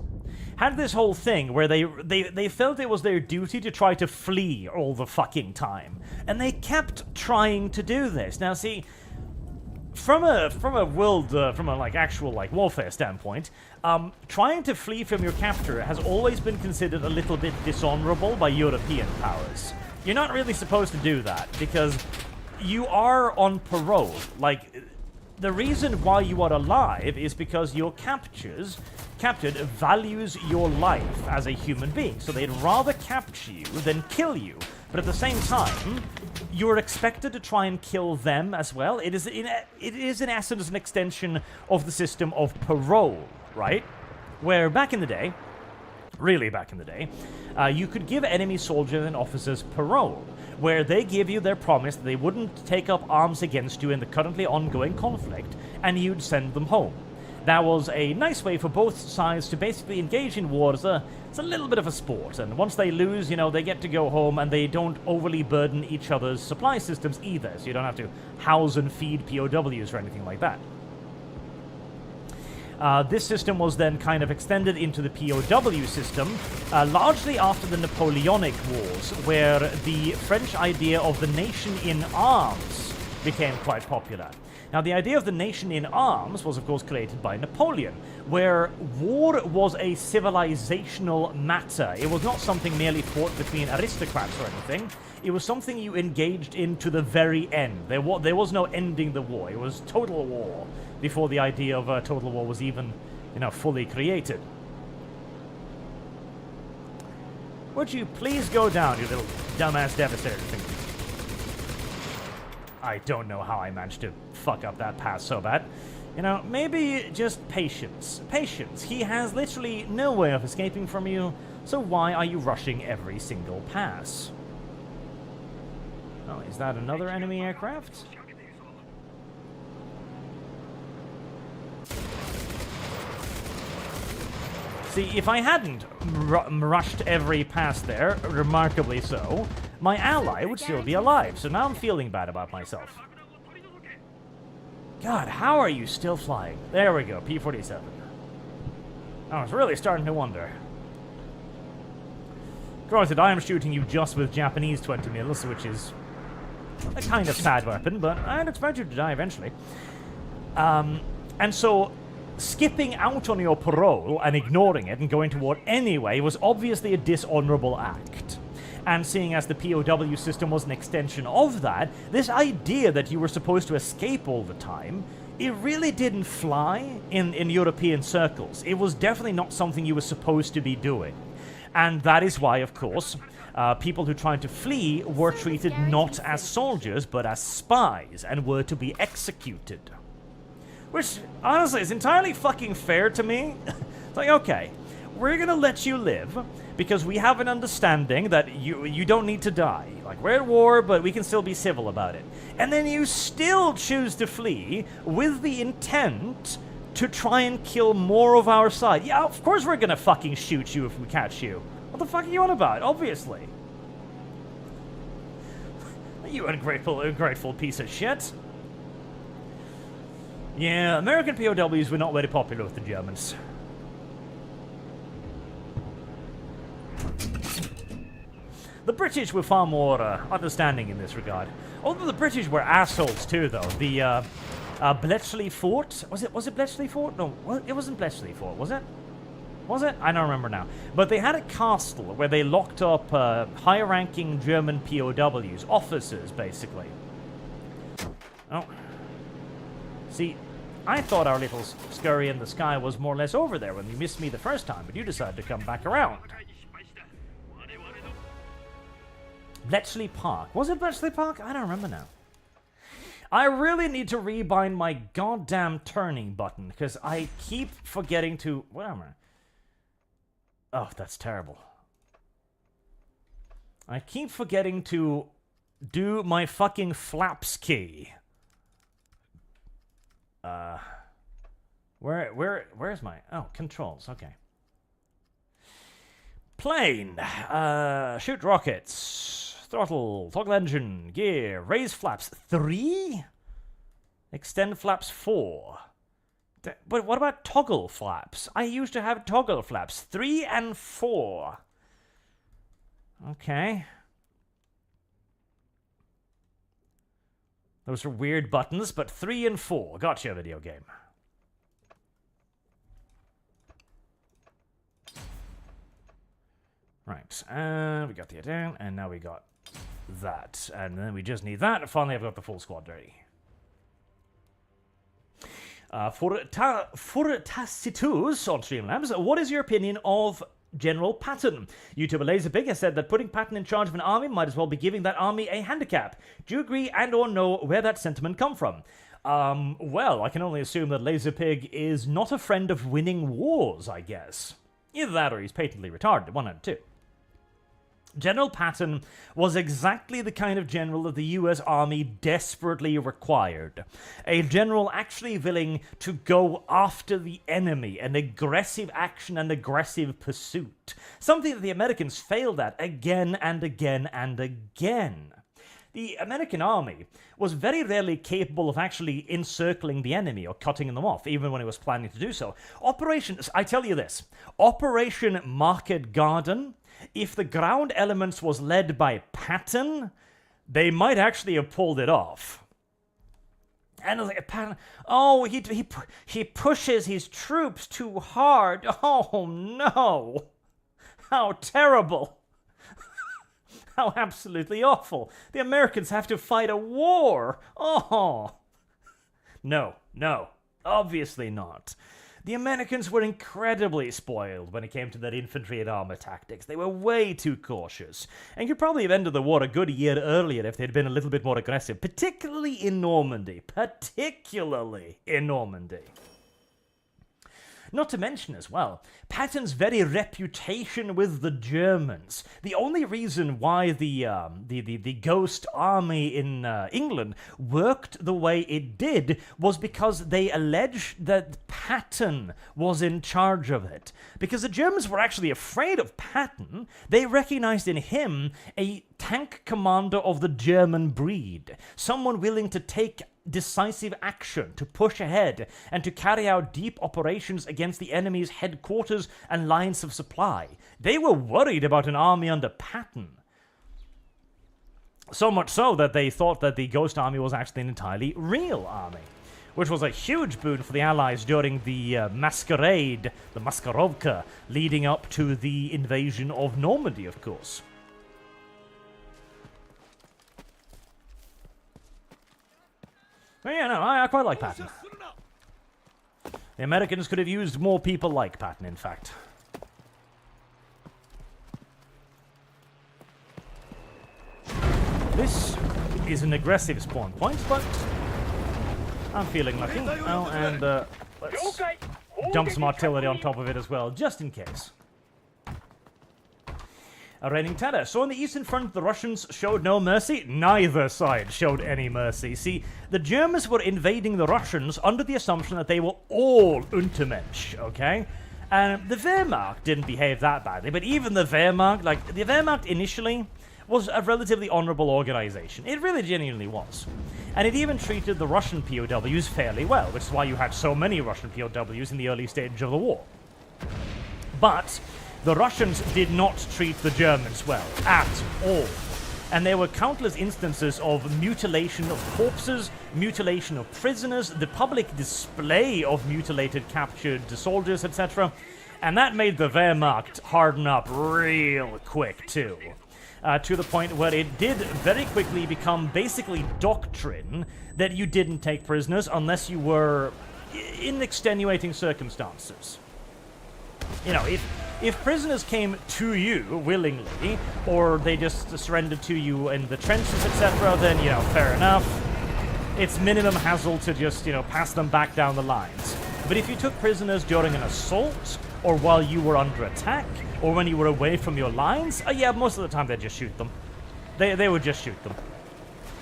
Had this whole thing where they felt it was their duty to try to flee all the fucking time. And they kept trying to do this. Now, see... From a actual warfare standpoint, trying to flee from your captor has always been considered a little bit dishonorable by European powers. You're not really supposed to do that because you are on parole. Like, the reason why you are alive is because your captured values your life as a human being. So they'd rather capture you than kill you. But at the same time, you're expected to try and kill them as well. It is in essence an extension of the system of parole, right? Where back in the day, really back in the day, you could give enemy soldiers and officers parole, where they give you their promise that they wouldn't take up arms against you in the currently ongoing conflict, and you'd send them home. That was a nice way for both sides to basically engage in war. It's a little bit of a sport, and once they lose, they get to go home, and they don't overly burden each other's supply systems either, so you don't have to house and feed POWs or anything like that. This system was then kind of extended into the POW system, largely after the Napoleonic Wars, where the French idea of the nation in arms became quite popular. Now, the idea of the nation in arms was, of course, created by Napoleon, where war was a civilizational matter. It was not something merely fought between aristocrats or anything. It was something you engaged in to the very end. There was no ending the war. It was total war before the idea of total war was even, fully created. Would you please go down, you little dumbass devastator thing? I don't know how I managed to fuck up that pass so bad. Maybe just patience. Patience. He has literally no way of escaping from you, so why are you rushing every single pass? Oh, is that another enemy aircraft? See, if I hadn't rushed every pass there, remarkably so, my ally would still be alive, so now I'm feeling bad about myself. God, how are you still flying? There we go, P-47. I was really starting to wonder. Granted, I am shooting you just with Japanese 20 mils, which is a kind of sad weapon, but I'd expect you to die eventually. And so, skipping out on your parole and ignoring it and going to war anyway was obviously a dishonorable act. And seeing as the POW system was an extension of that, this idea that you were supposed to escape all the time, it really didn't fly in European circles. It was definitely not something you were supposed to be doing. And that is why, of course, people who tried to flee were treated not as soldiers, but as spies, and were to be executed. Which, honestly, is entirely fucking fair to me. It's like, okay, we're gonna let you live, because we have an understanding that you don't need to die. Like, we're at war, but we can still be civil about it. And then you still choose to flee with the intent to try and kill more of our side. Yeah, of course we're gonna fucking shoot you if we catch you. What the fuck are you on about? Obviously. You ungrateful piece of shit. Yeah, American POWs were not very popular with the Germans. The British were far more understanding in this regard. Although the British were assholes too, though. The Bletchley Fort, was it Bletchley Fort? No, it wasn't Bletchley Fort, was it? Was it? I don't remember now. But they had a castle where they locked up high-ranking German POWs, officers, basically. Oh. See, I thought our little scurry in the sky was more or less over there when you missed me the first time, but you decided to come back around. Bletchley Park. Was it Bletchley Park? I don't remember now. I really need to rebind my goddamn turning button, because I keep forgetting to... What am I? Oh, that's terrible. I keep forgetting to do my fucking flaps key. Where's my... Oh, controls, okay. Plane. Shoot rockets. Throttle. Toggle engine. Gear. Raise flaps 3? Extend flaps 4. But what about toggle flaps? I used to have toggle flaps 3 and 4. Okay. Those are weird buttons, but 3 and 4. Gotcha, video game. Right, and we got the down, and now we got that. And then we just need that, and finally I've got the full squad ready. For Tacitus on Streamlabs, what is your opinion of General Patton? YouTuber Laserpig has said that putting Patton in charge of an army might as well be giving that army a handicap. Do you agree and or know where that sentiment come from? Well, I can only assume that Laserpig is not a friend of winning wars, I guess. Either that or he's patently retarded, one out of two. General Patton was exactly the kind of general that the US Army desperately required. A general actually willing to go after the enemy, an aggressive action and aggressive pursuit. Something that the Americans failed at again and again and again. The American army was very rarely capable of actually encircling the enemy or cutting them off, even when it was planning to do so. I tell you this, Operation Market Garden, if the ground elements was led by Patton, they might actually have pulled it off. And like, Patton, oh, he pushes his troops too hard. Oh no, how terrible. How absolutely awful. The Americans have to fight a war. Oh. No, obviously not. The Americans were incredibly spoiled when it came to their infantry and armor tactics. They were way too cautious, and could probably have ended the war a good year earlier if they'd been a little bit more aggressive, particularly in Normandy. Not to mention as well, Patton's very reputation with the Germans. The only reason why the Ghost Army in England worked the way it did was because they alleged that Patton was in charge of it. Because the Germans were actually afraid of Patton, they recognized in him a tank commander of the German breed, someone willing to take decisive action, to push ahead, and to carry out deep operations against the enemy's headquarters and lines of supply. They were worried about an army under Patton. So much so that they thought that the Ghost Army was actually an entirely real army, which was a huge boon for the Allies during the masquerade, the Maskarovka, leading up to the invasion of Normandy, of course. But yeah, no, I quite like Patton. The Americans could have used more people like Patton, in fact. This is an aggressive spawn point, but I'm feeling lucky. Oh, and let's dump some artillery on top of it as well, just in case. A reigning terror. So on the Eastern Front, the Russians showed no mercy. Neither side showed any mercy. See, the Germans were invading the Russians under the assumption that they were all Untermensch, okay? And the Wehrmacht didn't behave that badly, but even the Wehrmacht, the Wehrmacht initially was a relatively honorable organization. It really genuinely was. And it even treated the Russian POWs fairly well, which is why you had so many Russian POWs in the early stage of the war. But the Russians did not treat the Germans well, at all. And there were countless instances of mutilation of corpses, mutilation of prisoners, the public display of mutilated, captured soldiers, etc. And that made the Wehrmacht harden up real quick, too. To the point where it did very quickly become basically doctrine that you didn't take prisoners unless you were in extenuating circumstances. You know, if prisoners came to you willingly, or they just surrendered to you in the trenches, etc., then, you know, fair enough. It's minimum hassle to just, you know, pass them back down the lines. But if you took prisoners during an assault, or while you were under attack, or when you were away from your lines, yeah, most of the time they'd just shoot them. They would just shoot them.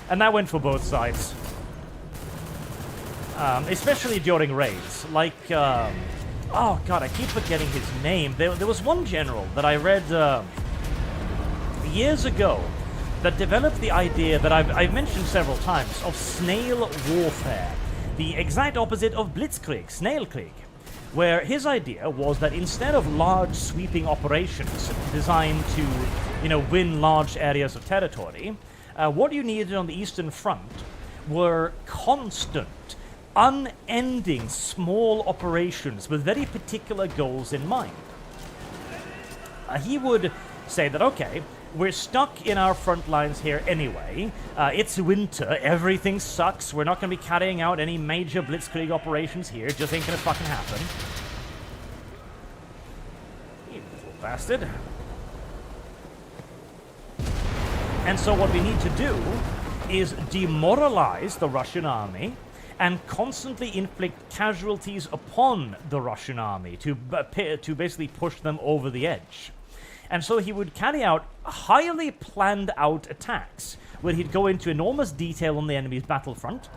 And that went for both sides. Especially during raids. Like Oh god, I keep forgetting his name. There was one general that I read years ago that developed the idea that I've mentioned several times of snail warfare. The exact opposite of blitzkrieg, snailkrieg. Where his idea was that instead of large sweeping operations designed to, win large areas of territory, what you needed on the Eastern Front were constant, unending small operations with very particular goals in mind. He would say that, okay, we're stuck in our front lines here anyway. It's winter, everything sucks, we're not going to be carrying out any major blitzkrieg operations here, just ain't going to fucking happen. You little bastard. And so what we need to do is demoralize the Russian army and constantly inflict casualties upon the Russian army to basically push them over the edge. And so he would carry out highly planned out attacks where he'd go into enormous detail on the enemy's battlefront,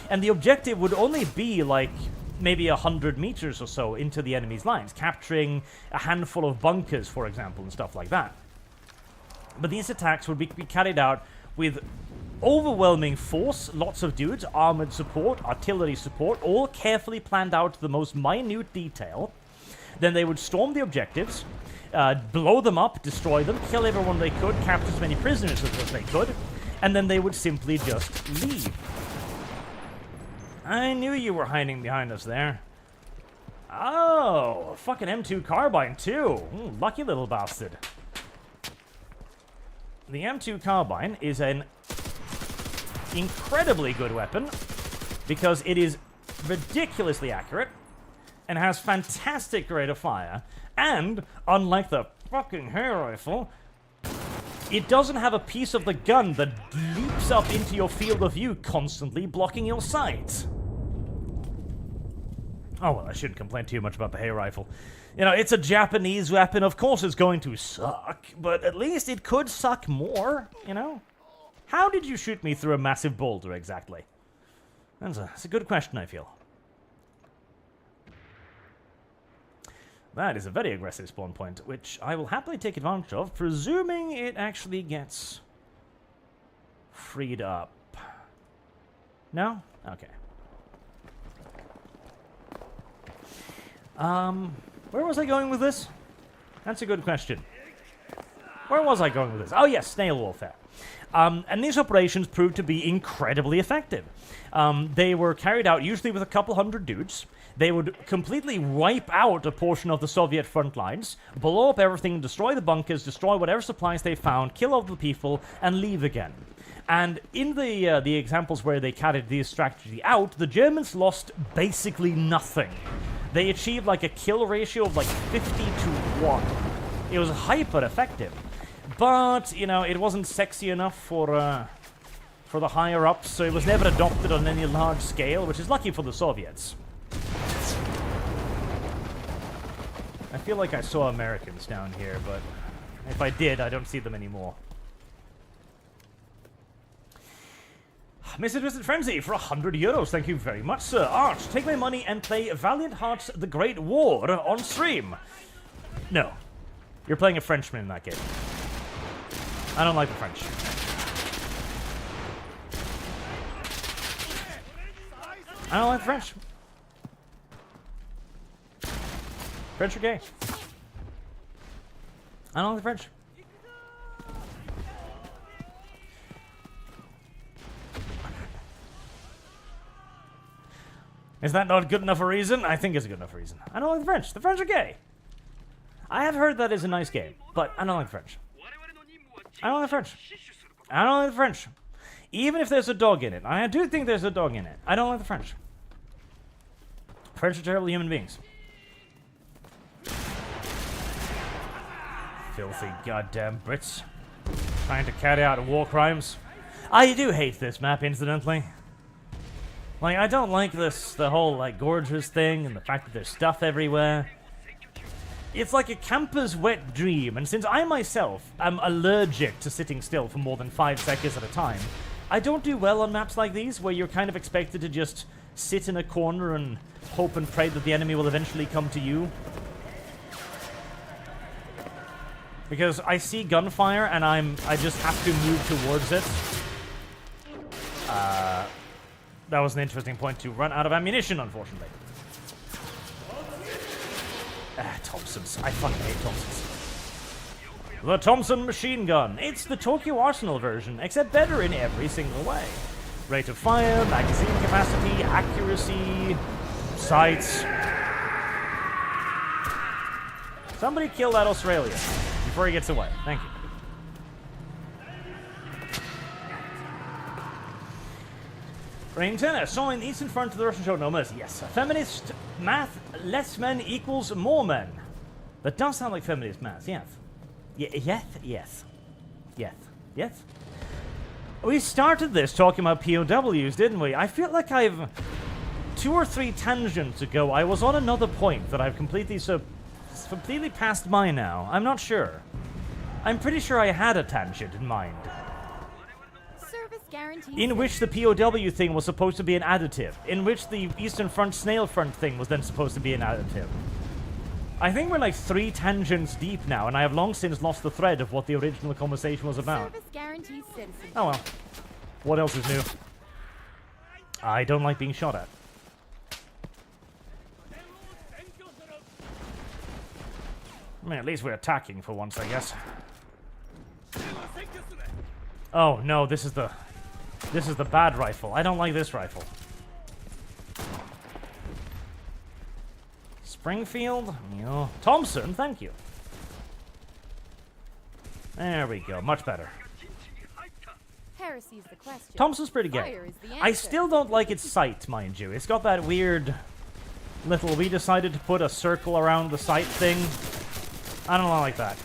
and the objective would only be like maybe 100 meters or so into the enemy's lines, capturing a handful of bunkers, for example, and stuff like that. But these attacks would be carried out with overwhelming force, lots of dudes, armored support, artillery support, all carefully planned out to the most minute detail. Then they would storm the objectives, blow them up, destroy them, kill everyone they could, capture as many prisoners as they could, and then they would simply just leave. I knew you were hiding behind us there. Oh, a fucking M2 carbine too. Lucky little bastard. The M2 carbine is an incredibly good weapon because it is ridiculously accurate and has fantastic rate of fire, and unlike the fucking hair rifle, it doesn't have a piece of the gun that leaps up into your field of view constantly, blocking your sight. Oh well, I shouldn't complain too much about the hair rifle. It's a Japanese weapon, of course it's going to suck, but at least it could suck more, How did you shoot me through a massive boulder, exactly? That's a good question, I feel. That is a very aggressive spawn point, which I will happily take advantage of, presuming it actually gets freed up. No? Okay. Where was I going with this? That's a good question. Where was I going with this? Oh yes, snail warfare. And these operations proved to be incredibly effective. They were carried out usually with a couple hundred dudes. They would completely wipe out a portion of the Soviet front lines, blow up everything, destroy the bunkers, destroy whatever supplies they found, kill all the people, and leave again. And in the examples where they carried this strategy out, the Germans lost basically nothing. They achieved like a kill ratio of like 50 to 1. It was hyper effective. But, it wasn't sexy enough for the higher-ups, so it was never adopted on any large scale, which is lucky for the Soviets. I feel like I saw Americans down here, but if I did, I don't see them anymore. Mr. Twisted Frenzy for 100 euros. Thank you very much, sir. Arch, take my money and play Valiant Hearts The Great War on stream. No. You're playing a Frenchman in that game. I don't like the French. I don't like the French. French are gay. I don't like the French. Is that not good enough a reason? I think it's a good enough reason. I don't like the French. The French are gay. I have heard that is a nice game, but I don't like the French. I don't like the French. I don't like the French. Even if there's a dog in it. I do think there's a dog in it. I don't like the French. French are terrible human beings. Filthy goddamn Brits. Trying to carry out war crimes. I do hate this map, incidentally. Like, I don't like this, the whole, like, gorgeous thing and the fact that there's stuff everywhere. It's like a camper's wet dream, and since I myself am allergic to sitting still for more than 5 seconds at a time, I don't do well on maps like these, where you're kind of expected to just sit in a corner and hope and pray that the enemy will eventually come to you. Because I see gunfire and I just have to move towards it. That was an interesting point to run out of ammunition, unfortunately. Thompsons. I fucking hate Thompsons. The Thompson machine gun. It's the Tokyo Arsenal version, except better in every single way. Rate of fire, magazine capacity, accuracy, sights. Somebody kill that Australian before he gets away. Thank you. Rain tennis. So in the eastern front of the Russian show, no mercy. Yes. Feminist math, less men equals more men. That does sound like feminist math, yes. Yes. We started this talking about POWs, didn't we? I feel like I've... 2 or 3 tangents ago, I was on another point that I've completely passed by now. I'm not sure. I'm pretty sure I had a tangent in mind. In which the POW thing was supposed to be an additive. In which the Eastern Front Snail Front thing was then supposed to be an additive. I think we're like 3 tangents deep now, and I have long since lost the thread of what the original conversation was about. Oh well. What else is new? I don't like being shot at. I mean, at least we're attacking for once, I guess. Oh no, this is the bad rifle. I don't like this rifle. Springfield? No. Thompson, thank you. There we go, much better. Heresy's the question. Thompson's pretty good. I still don't like its sight, mind you. It's got that weird little... We decided to put a circle around the sight thing. I don't like that.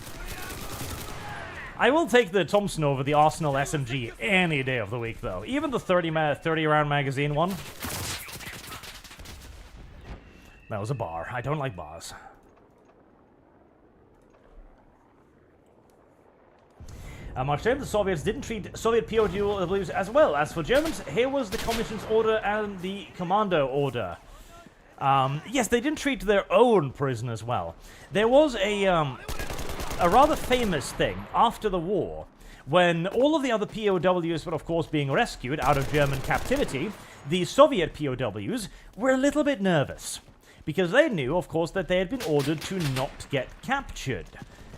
I will take the Thompson over the Arsenal SMG any day of the week, though. Even the 30-round magazine one. That was a bar. I don't like bars. Much time the Soviets didn't treat Soviet POWs as well as for Germans. Here was the Commission's order and the Commando order. Yes, they didn't treat their own prisoners well. There was a rather famous thing after the war when all of the other POWs were, of course, being rescued out of German captivity. The Soviet POWs were a little bit nervous because they knew, of course, that they had been ordered to not get captured.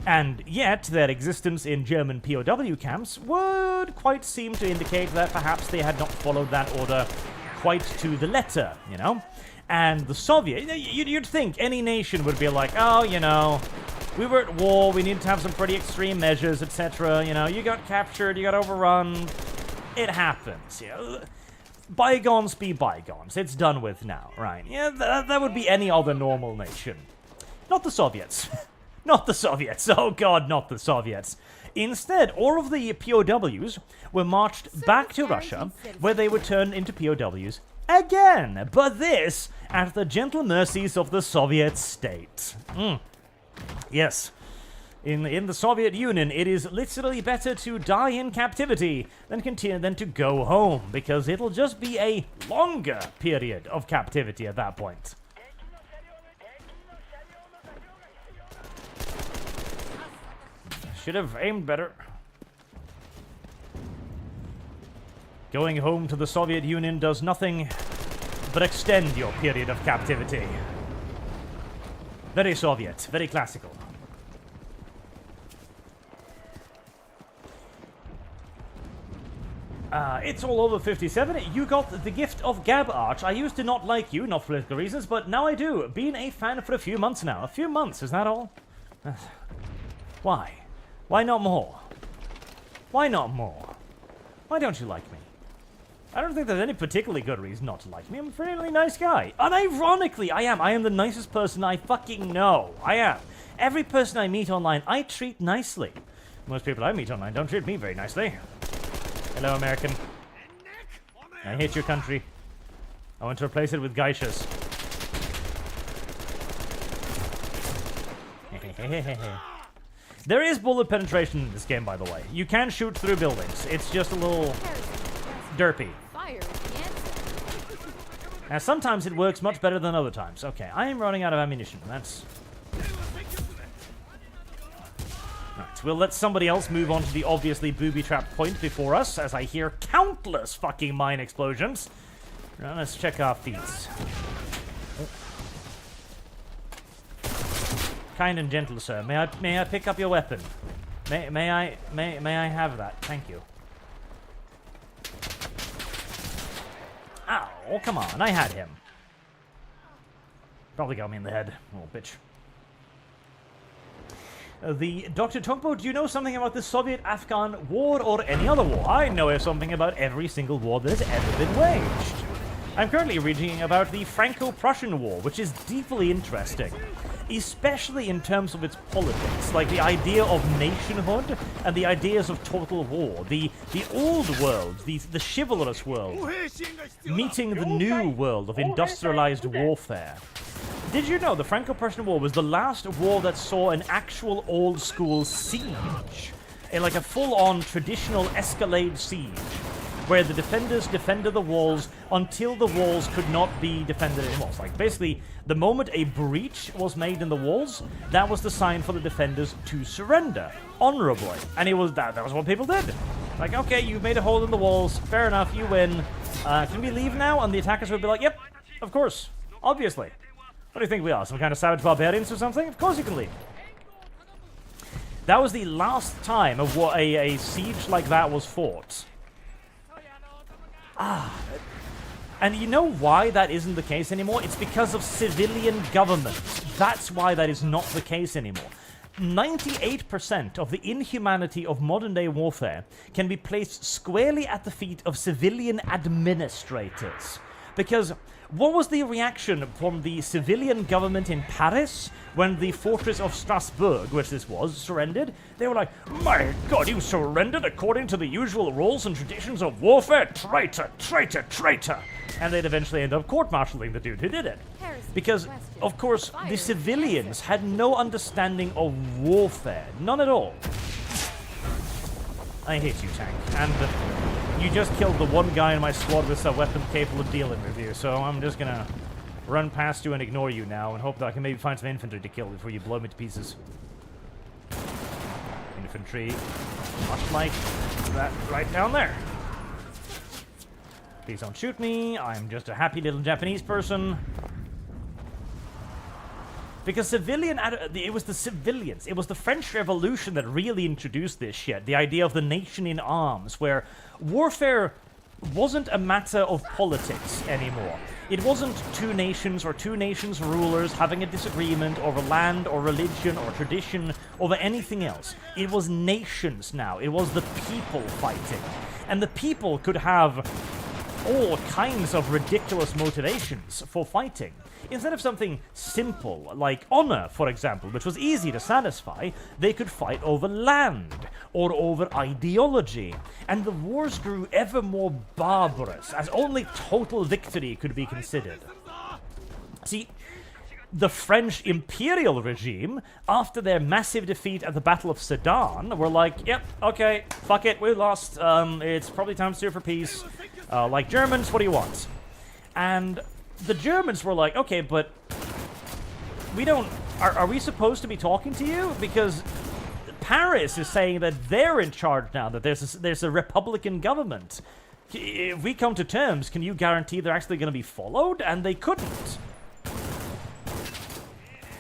And yet, their existence in German POW camps would quite seem to indicate that perhaps they had not followed that order quite to the letter, you know? And the Soviet, you'd think any nation would be like, oh, you know, we were at war, we need to have some pretty extreme measures, etc. You know, you got captured, you got overrun. It happens, you know. Bygones be bygones. It's done with now, right? Yeah, that would be any other normal nation. Not the Soviets. Not the Soviets. Oh, God, not the Soviets. Instead, all of the POWs were marched back to Russia, where they were turned into POWs again. But this at the gentle mercies of the Soviet state. Yes. In the Soviet Union, it is literally better to die in captivity than to go home, because it'll just be a longer period of captivity at that point. Should have aimed better. Going home to the Soviet Union does nothing but extend your period of captivity. Very Soviet, very classical. It's all over 57. You got the gift of Gab Arch. I used to not like you, not for political reasons, but now I do. Been a fan for a few months now. A few months, is that all? Why? Why not more? Why not more? Why don't you like me? I don't think there's any particularly good reason not to like me. I'm a fairly nice guy. Unironically, I am. I am the nicest person I fucking know. I am. Every person I meet online, I treat nicely. Most people I meet online don't treat me very nicely. Hello, American. I hate your country. I want to replace it with geishas. There is bullet penetration in this game, by the way. You can shoot through buildings. It's just a little derpy. Fire is the answer. Now, sometimes it works much better than other times. Okay, I am running out of ammunition. That's... Right, we'll let somebody else move on to the obviously booby-trapped point before us, as I hear countless fucking mine explosions. Now, let's check our feeds. Kind and gentle, sir. May I pick up your weapon? May I have that? Thank you. Ow, come on, I had him. Probably got me in the head, little bitch. The Dr. Tugboat, do you know something about the Soviet-Afghan War or any other war? I know something about every single war that has ever been waged. I'm currently reading about the Franco-Prussian War, which is deeply interesting, especially in terms of its politics, like the idea of nationhood and the ideas of total war, the old world, the chivalrous world, meeting the new world of industrialized warfare. Did you know the Franco-Prussian War was the last war that saw an actual old-school siege? Like a full-on traditional escalade siege, where the defenders defended the walls until the walls could not be defended anymore. It's like, basically, the moment a breach was made in the walls, that was the sign for the defenders to surrender, honorably. And it was that was what people did. Like, okay, you've made a hole in the walls, fair enough, you win. Can we leave now? And the attackers would be like, yep, of course, obviously. What do you think we are, some kind of savage barbarians or something? Of course you can leave. That was the last time of what a siege like that was fought. And you know why that isn't the case anymore? It's because of civilian government. That's why that is not the case anymore. 98% of the inhumanity of modern-day warfare can be placed squarely at the feet of civilian administrators. Because what was the reaction from the civilian government in Paris when the fortress of Strasbourg, which this was, surrendered? They were like, my god, you surrendered according to the usual rules and traditions of warfare? Traitor, traitor, traitor! And they'd eventually end up court-martialing the dude who did it. Because, of course, the civilians had no understanding of warfare. None at all. I hate you, tank. And you just killed the one guy in my squad with a weapon capable of dealing with you, so I'm just gonna run past you and ignore you now and hope that I can maybe find some infantry to kill before you blow me to pieces. Infantry, much like that right down there. Please don't shoot me, I'm just a happy little Japanese person. Because it was the civilians, it was the French Revolution that really introduced this shit. The idea of the nation in arms, where warfare wasn't a matter of politics anymore. It wasn't two nations or two nations' rulers having a disagreement over land or religion or tradition over anything else. It was nations now. It was the people fighting. And the people could have all kinds of ridiculous motivations for fighting. Instead of something simple, like honor, for example, which was easy to satisfy, they could fight over land, or over ideology. And the wars grew ever more barbarous, as only total victory could be considered. See, the French imperial regime, after their massive defeat at the Battle of Sedan, were like, yep, okay, fuck it, we lost, it's probably time to sue for peace. Like Germans, what do you want? And the Germans were like, okay, but we don't... Are we supposed to be talking to you? Because Paris is saying that they're in charge now, that there's a Republican government. If we come to terms, can you guarantee they're actually going to be followed? And they couldn't.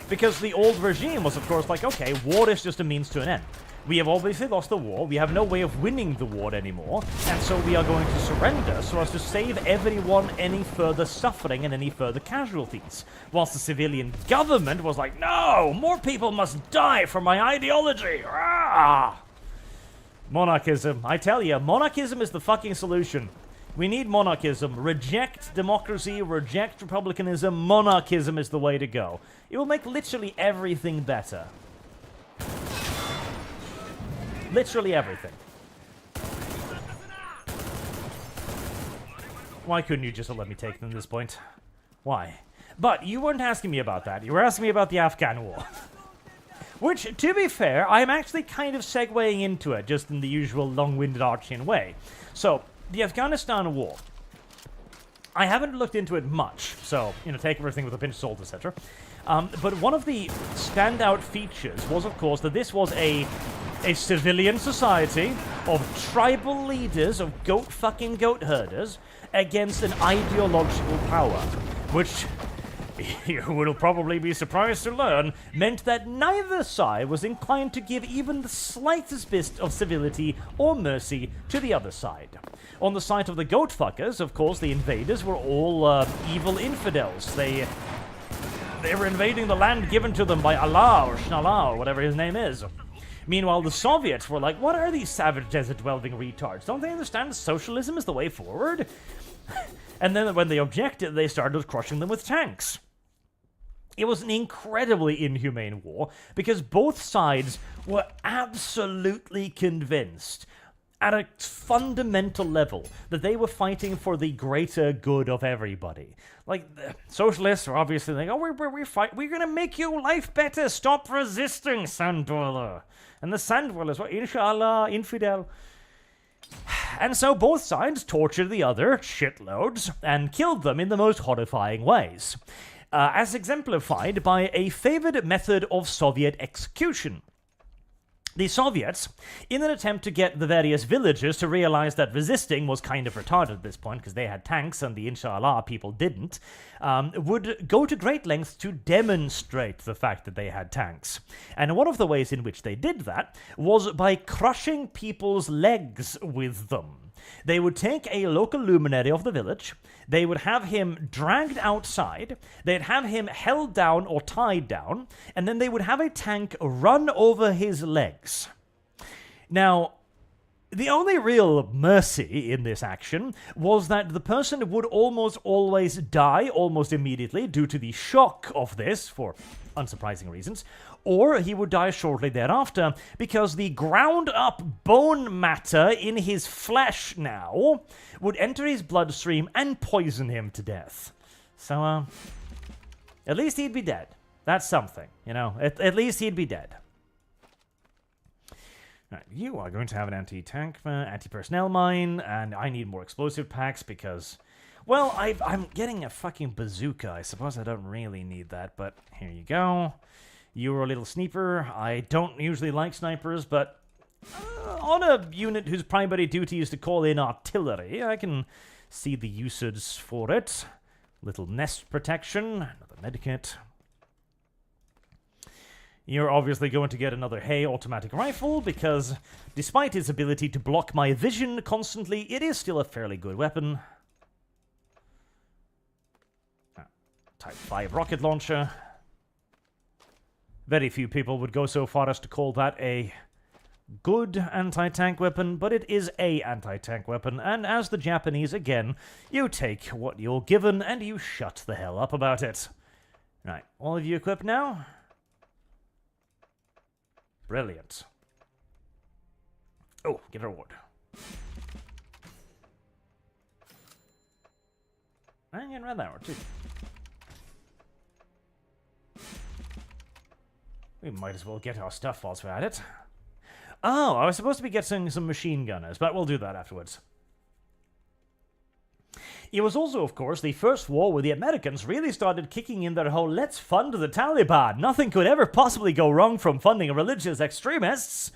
Because the old regime was, of course, like, okay, war is just a means to an end. We have obviously lost the war, we have no way of winning the war anymore, and so we are going to surrender so as to save everyone any further suffering and any further casualties. Whilst the civilian government was like, no, more people must die for my ideology! Rah! Monarchism. I tell you, monarchism is the fucking solution. We need monarchism. Reject democracy, reject republicanism, monarchism is the way to go. It will make literally everything better. Literally everything. Why couldn't you just let me take them at this point? Why? But you weren't asking me about that. You were asking me about the Afghan War. Which, to be fair, I'm actually kind of segueing into it, just in the usual long-winded Archian way. So, the Afghanistan War. I haven't looked into it much, so, take everything with a pinch of salt, etc. But one of the standout features was, of course, that this was a civilian society of tribal leaders, of goat herders, against an ideological power, which, you will probably be surprised to learn, meant that neither side was inclined to give even the slightest bit of civility or mercy to the other side. On the side of the goat fuckers, of course, the invaders were all evil infidels. They were invading the land given to them by Allah or Schnallah or whatever his name is. Meanwhile, the Soviets were like, what are these savage desert-dwelling retards? Don't they understand socialism is the way forward? And then when they objected, they started crushing them with tanks. It was an incredibly inhumane war because both sides were absolutely convinced at a fundamental level that they were fighting for the greater good of everybody. Like, the socialists are obviously like, oh, we're gonna make your life better, stop resisting, sand dweller. And the sand dwellers were, inshallah, infidel. And so both sides tortured the other shitloads and killed them in the most horrifying ways, as exemplified by a favored method of Soviet execution. The Soviets, in an attempt to get the various villagers to realize that resisting was kind of retarded at this point, because they had tanks and the Inshallah people didn't, would go to great lengths to demonstrate the fact that they had tanks. And one of the ways in which they did that was by crushing people's legs with them. They would take a local luminary of the village, they would have him dragged outside, they'd have him held down or tied down, and then they would have a tank run over his legs. Now, the only real mercy in this action was that the person would almost always die almost immediately due to the shock of this, for unsurprising reasons, or he would die shortly thereafter because the ground-up bone matter in his flesh now would enter his bloodstream and poison him to death. So, at least he'd be dead. That's something, at least he'd be dead. Right, you are going to have an anti-tank, anti-personnel mine, and I need more explosive packs because, well, I'm getting a fucking bazooka. I suppose I don't really need that, but here you go. You're a little sniper. I don't usually like snipers, but on a unit whose primary duty is to call in artillery, I can see the usage for it. Little nest protection, another medikit. You're obviously going to get another Hay automatic rifle, because despite its ability to block my vision constantly, it is still a fairly good weapon. Type 5 rocket launcher. Very few people would go so far as to call that a good anti-tank weapon, but it is a anti-tank weapon, and as the Japanese, again, you take what you're given and you shut the hell up about it. Right, all of you equipped now? Brilliant. Oh, get a reward. And get red that one too. We might as well get our stuff whilst we're at it. Oh, I was supposed to be getting some machine gunners, but we'll do that afterwards. It was also, of course, the first war where the Americans really started kicking in their whole let's fund the Taliban. Nothing could ever possibly go wrong from funding religious extremists.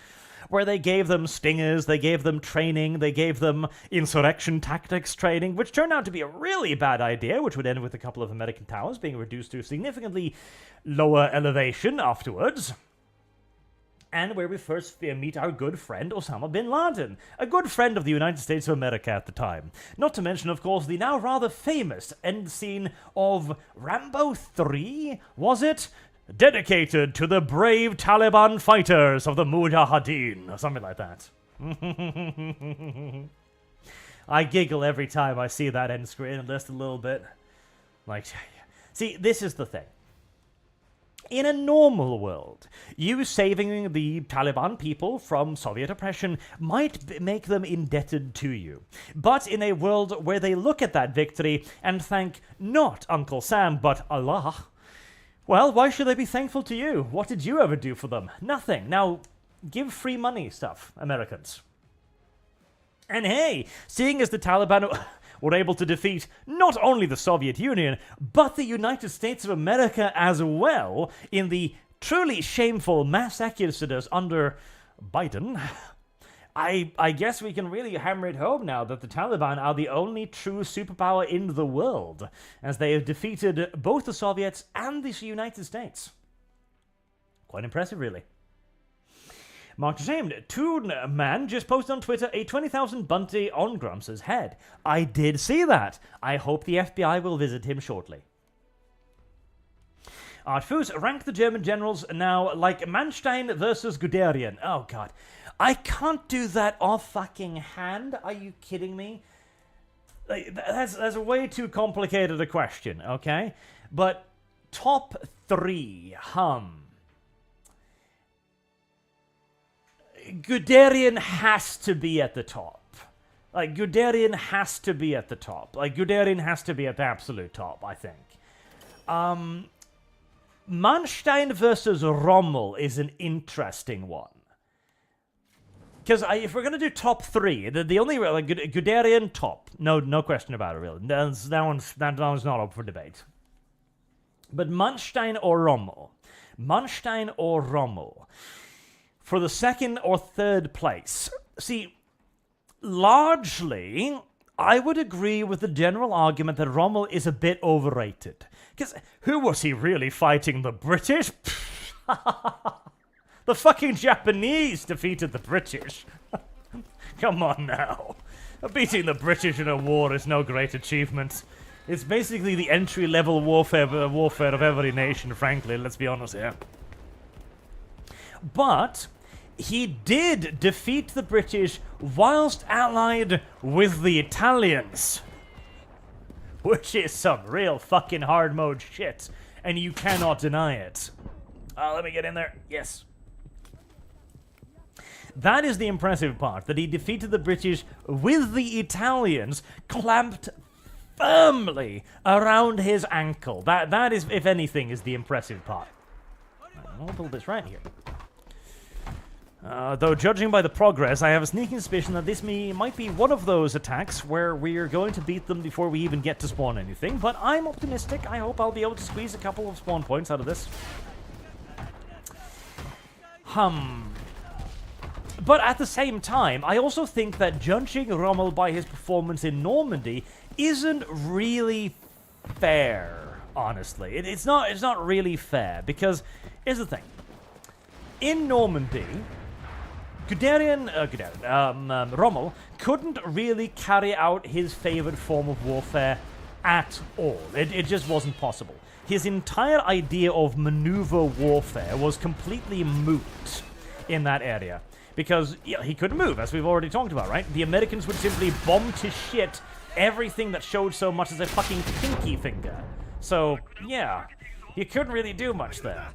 Where they gave them stingers, they gave them training, they gave them insurrection tactics training, which turned out to be a really bad idea, which would end with a couple of American towers being reduced to significantly lower elevation afterwards. And where we first meet our good friend Osama bin Laden, a good friend of the United States of America at the time. Not to mention, of course, the now rather famous end scene of Rambo 3, was it? Dedicated to the brave Taliban fighters of the Mujahideen, or something like that. I giggle every time I see that end screen, just a little bit. Like, see, this is the thing. In a normal world, you saving the Taliban people from Soviet oppression might make them indebted to you. But in a world where they look at that victory and thank not Uncle Sam, but Allah, well, why should they be thankful to you? What did you ever do for them? Nothing. Now, give free money stuff, Americans. And hey, seeing as the Taliban... were able to defeat not only the Soviet Union, but the United States of America as well in the truly shameful mass exodus under Biden, I guess we can really hammer it home now that the Taliban are the only true superpower in the world, as they have defeated both the Soviets and the United States. Quite impressive, really. Mark Shamed, Toon Man just posted on Twitter a 20,000 bounty on Grumps' head. I did see that. I hope the FBI will visit him shortly. Archfus ranked the German generals now like Manstein versus Guderian. Oh god. I can't do that off fucking hand. Are you kidding me? Like, that's a way too complicated a question, okay? But top 3, Guderian has to be at the top. Like, Guderian has to be at the top. Like, Guderian has to be at the absolute top, I think. Manstein versus Rommel is an interesting one. Because if we're going to do top 3, the only... Like, Guderian, top. No question about it, really. That one's not up for debate. But Manstein or Rommel? Manstein or Rommel? For the second or third place. See, largely, I would agree with the general argument that Rommel is a bit overrated. Because who was he really fighting? The British? The fucking Japanese defeated the British. Come on now. Beating the British in a war is no great achievement. It's basically the entry-level warfare of every nation, frankly, let's be honest here. But he did defeat the British whilst allied with the Italians. Which is some real fucking hard mode shit, and you cannot deny it. Let me get in there. Yes. That is the impressive part, that he defeated the British with the Italians clamped firmly around his ankle. That is, if anything, is the impressive part. I'll build this right here. Though judging by the progress, I have a sneaking suspicion that this might be one of those attacks where we're going to beat them before we even get to spawn anything, but I'm optimistic. I hope I'll be able to squeeze a couple of spawn points out of this. But at the same time, I also think that judging Rommel by his performance in Normandy isn't really fair, honestly. It's not really fair, because here's the thing. In Normandy, Rommel couldn't really carry out his favored form of warfare at all. It just wasn't possible. His entire idea of maneuver warfare was completely moot in that area. Because he couldn't move, as we've already talked about, right? The Americans would simply bomb to shit everything that showed so much as a fucking pinky finger. So, yeah, you couldn't really do much there.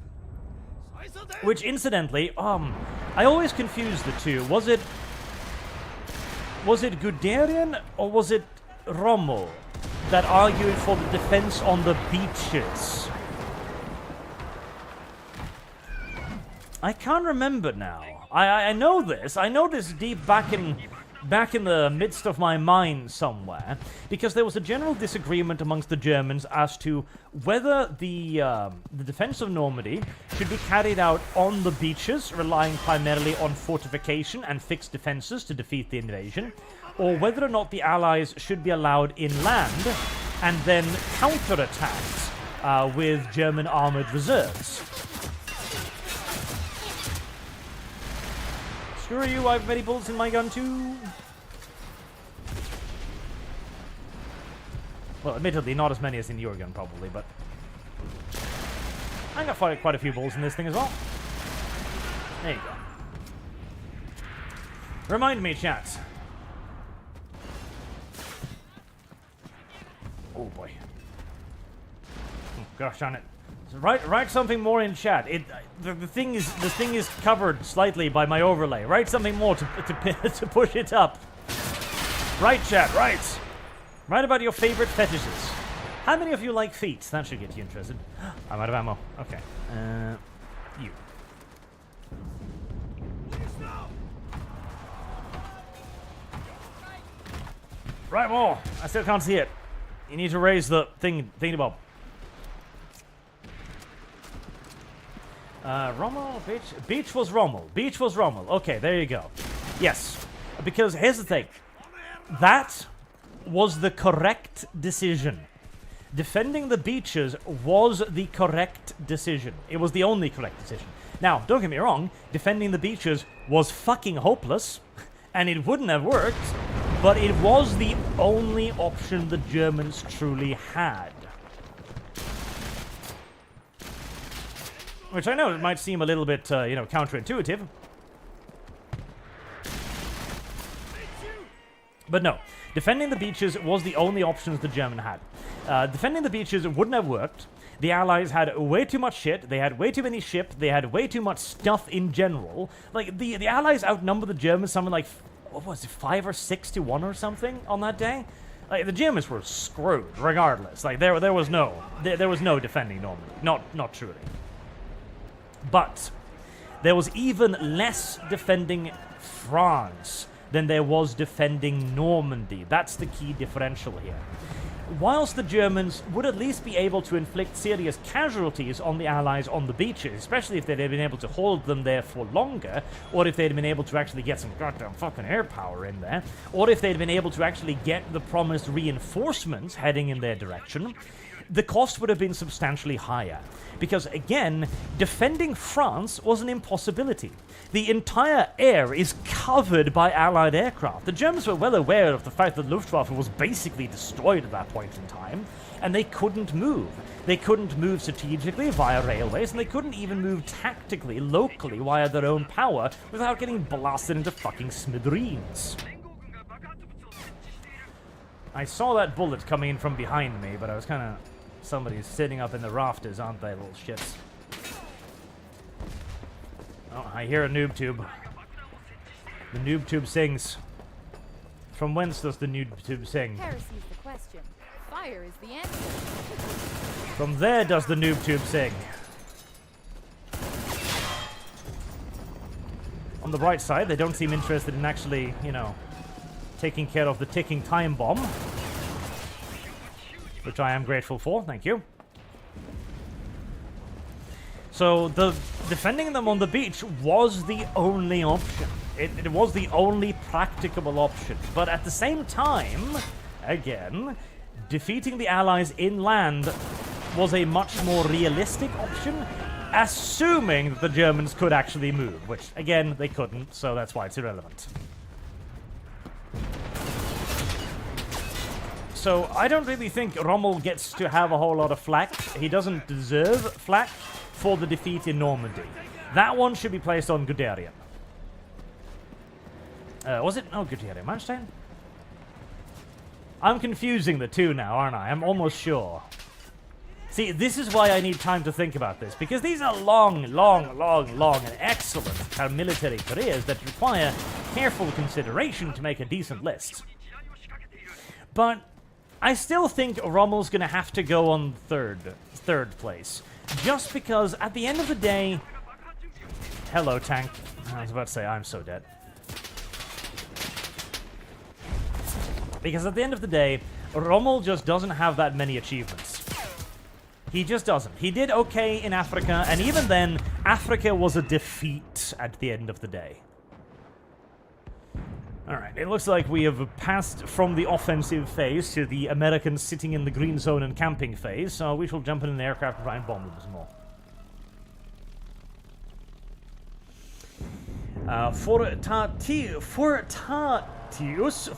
Which, incidentally, I always confuse the two. Was it Guderian or was it Rommel that argued for the defense on the beaches? I can't remember now. I know this. I know this deep back in the midst of my mind somewhere, because there was a general disagreement amongst the Germans as to whether the defense of Normandy should be carried out on the beaches, relying primarily on fortification and fixed defenses to defeat the invasion, or whether or not the Allies should be allowed inland and then counterattacked with German armored reserves. Screw you, I have many bullets in my gun too. Well, admittedly, not as many as in your gun, probably, but I got quite a few bullets in this thing as well. There you go. Remind me, chat. Oh boy. Oh, gosh darn it. So write something more in chat. The thing is covered slightly by my overlay. Write something more to push it up. Right, chat. Right. Write about your favorite fetishes. How many of you like feet? That should get you interested. I'm out of ammo. Okay. You. Right more. I still can't see it. You need to raise the thingamabob. Rommel, Beach. Beach was Rommel. Beach was Rommel. Okay, there you go. Yes. Because here's the thing. That was the correct decision. Defending the beaches was the correct decision. It was the only correct decision. Now, don't get me wrong, defending the beaches was fucking hopeless, and it wouldn't have worked, but it was the only option the Germans truly had. Which I know it might seem a little bit, counterintuitive. But no, defending the beaches was the only options the German had. Defending the beaches wouldn't have worked. The Allies had way too much shit, they had way too many ships, they had way too much stuff in general. Like, the Allies outnumbered the Germans something like, what was it, 5 or 6 to 1 or something on that day? Like, the Germans were screwed, regardless. Like, there was no defending Normandy. Not truly. But there was even less defending France than there was defending Normandy. That's the key differential here. Whilst the Germans would at least be able to inflict serious casualties on the Allies on the beaches, especially if they'd been able to hold them there for longer, or if they'd been able to actually get some goddamn fucking air power in there, or if they'd been able to actually get the promised reinforcements heading in their direction, the cost would have been substantially higher. Because, again, defending France was an impossibility. The entire air is covered by Allied aircraft. The Germans were well aware of the fact that Luftwaffe was basically destroyed at that point in time, and they couldn't move. They couldn't move strategically via railways, and they couldn't even move tactically, locally, via their own power, without getting blasted into fucking smithereens. I saw that bullet coming in from behind me, but I was kind of... Somebody's sitting up in the rafters, aren't they, little shits? Oh, I hear a noob tube. The noob tube sings. From whence does the noob tube sing? Heresy's the question. Fire is the answer. From there does the noob tube sing. On the bright side, they don't seem interested in actually, taking care of the ticking time bomb. Which I am grateful for, thank you. So, the defending them on the beach was the only option. It was the only practicable option. But at the same time, again, defeating the Allies inland was a much more realistic option, assuming that the Germans could actually move, which, again, they couldn't, so that's why it's irrelevant. So, I don't really think Rommel gets to have a whole lot of flack. He doesn't deserve flack for the defeat in Normandy. That one should be placed on Guderian. Was it? Oh, Guderian. Manstein? I'm confusing the two now, aren't I? I'm almost sure. See, this is why I need time to think about this, because these are long, and excellent military careers that require careful consideration to make a decent list. But I still think Rommel's going to have to go on third place. Just because, at the end of the day... Hello, tank. I was about to say, I'm so dead. Because at the end of the day, Rommel just doesn't have that many achievements. He just doesn't. He did okay in Africa, and even then, Africa was a defeat at the end of the day. Alright, it looks like we have passed from the offensive phase to the Americans sitting in the green zone and camping phase, so we shall jump in an aircraft and try and bomb them some more.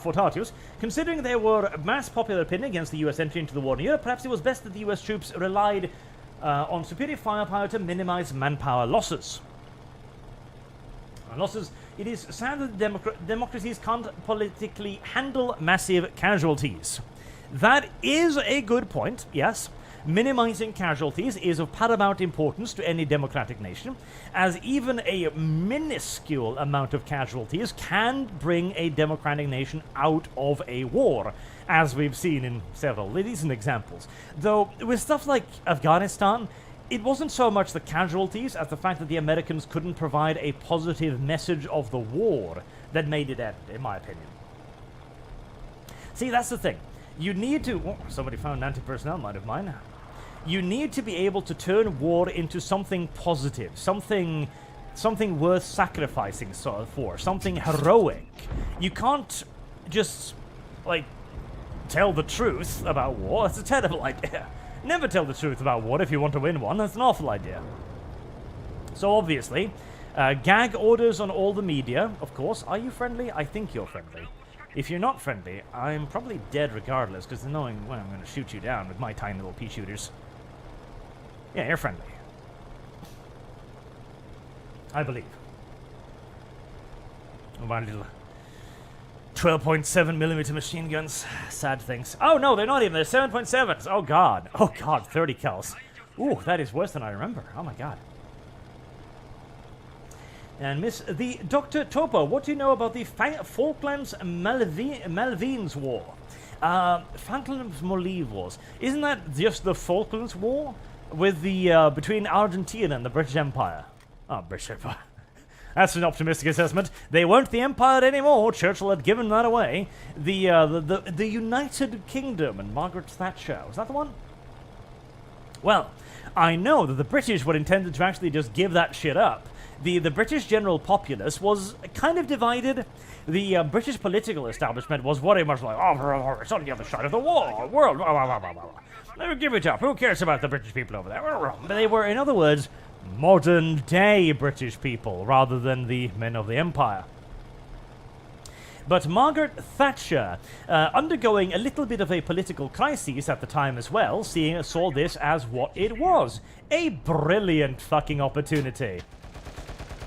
Fortatius, considering there were mass popular opinion against the US entry into the war in Europe, perhaps it was best that the US troops relied on superior firepower to minimize manpower losses. It is sad that democracies can't politically handle massive casualties. That is a good point, yes. Minimizing casualties is of paramount importance to any democratic nation, as even a minuscule amount of casualties can bring a democratic nation out of a war, as we've seen in several recent examples. Though, with stuff like Afghanistan, it wasn't so much the casualties as the fact that the Americans couldn't provide a positive message of the war that made it end, in my opinion. See, that's the thing. You need to... Oh, somebody found an anti-personnel mine of mine. You need to be able to turn war into something positive, something worth sacrificing for, something heroic. You can't just, like, tell the truth about war. That's a terrible idea. Never tell the truth about war if you want to win one. That's an awful idea. So obviously, gag orders on all the media, of course. Are you friendly? I think you're friendly. If you're not friendly, I'm probably dead regardless, because knowing when I'm going to shoot you down with my tiny little pea shooters. Yeah, you're friendly. I believe. My little 12.7mm machine guns. Sad things. Oh no, they're not even. They're 7.7s. Oh god. Oh god, 30 cals. Ooh, that is worse than I remember. Oh my god. And the Dr. Topo, what do you know about the Falklands Malvines War? Falklands Malvines Wars. Isn't that just the Falklands War with the between Argentina and the British Empire? Oh, British Empire. That's an optimistic assessment. They weren't the Empire anymore. Churchill had given that away. The United Kingdom and Margaret Thatcher. Was that the one? Well, I know that the British were intended to actually just give that shit up. The British general populace was kind of divided. The British political establishment was very much like, oh, it's on the other side of the world. Never give it up. Who cares about the British people over there? But they were, in other words, modern day British people rather than the men of the Empire. But Margaret Thatcher, undergoing a little bit of a political crisis at the time as well, saw this as what it was. A brilliant fucking opportunity.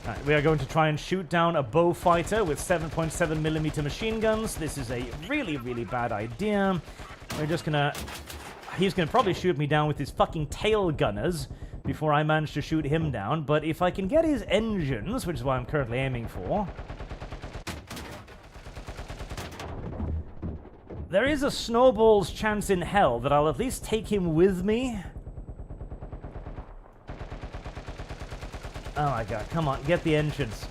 Right, we are going to try and shoot down a bow fighter with 7.7mm machine guns. This is a really, really bad idea. We're just gonna... He's gonna probably shoot me down with his fucking tail gunners before I manage to shoot him down. But if I can get his engines, which is what I'm currently aiming for... There is a snowball's chance in hell that I'll at least take him with me. Oh my god, come on, get the engines.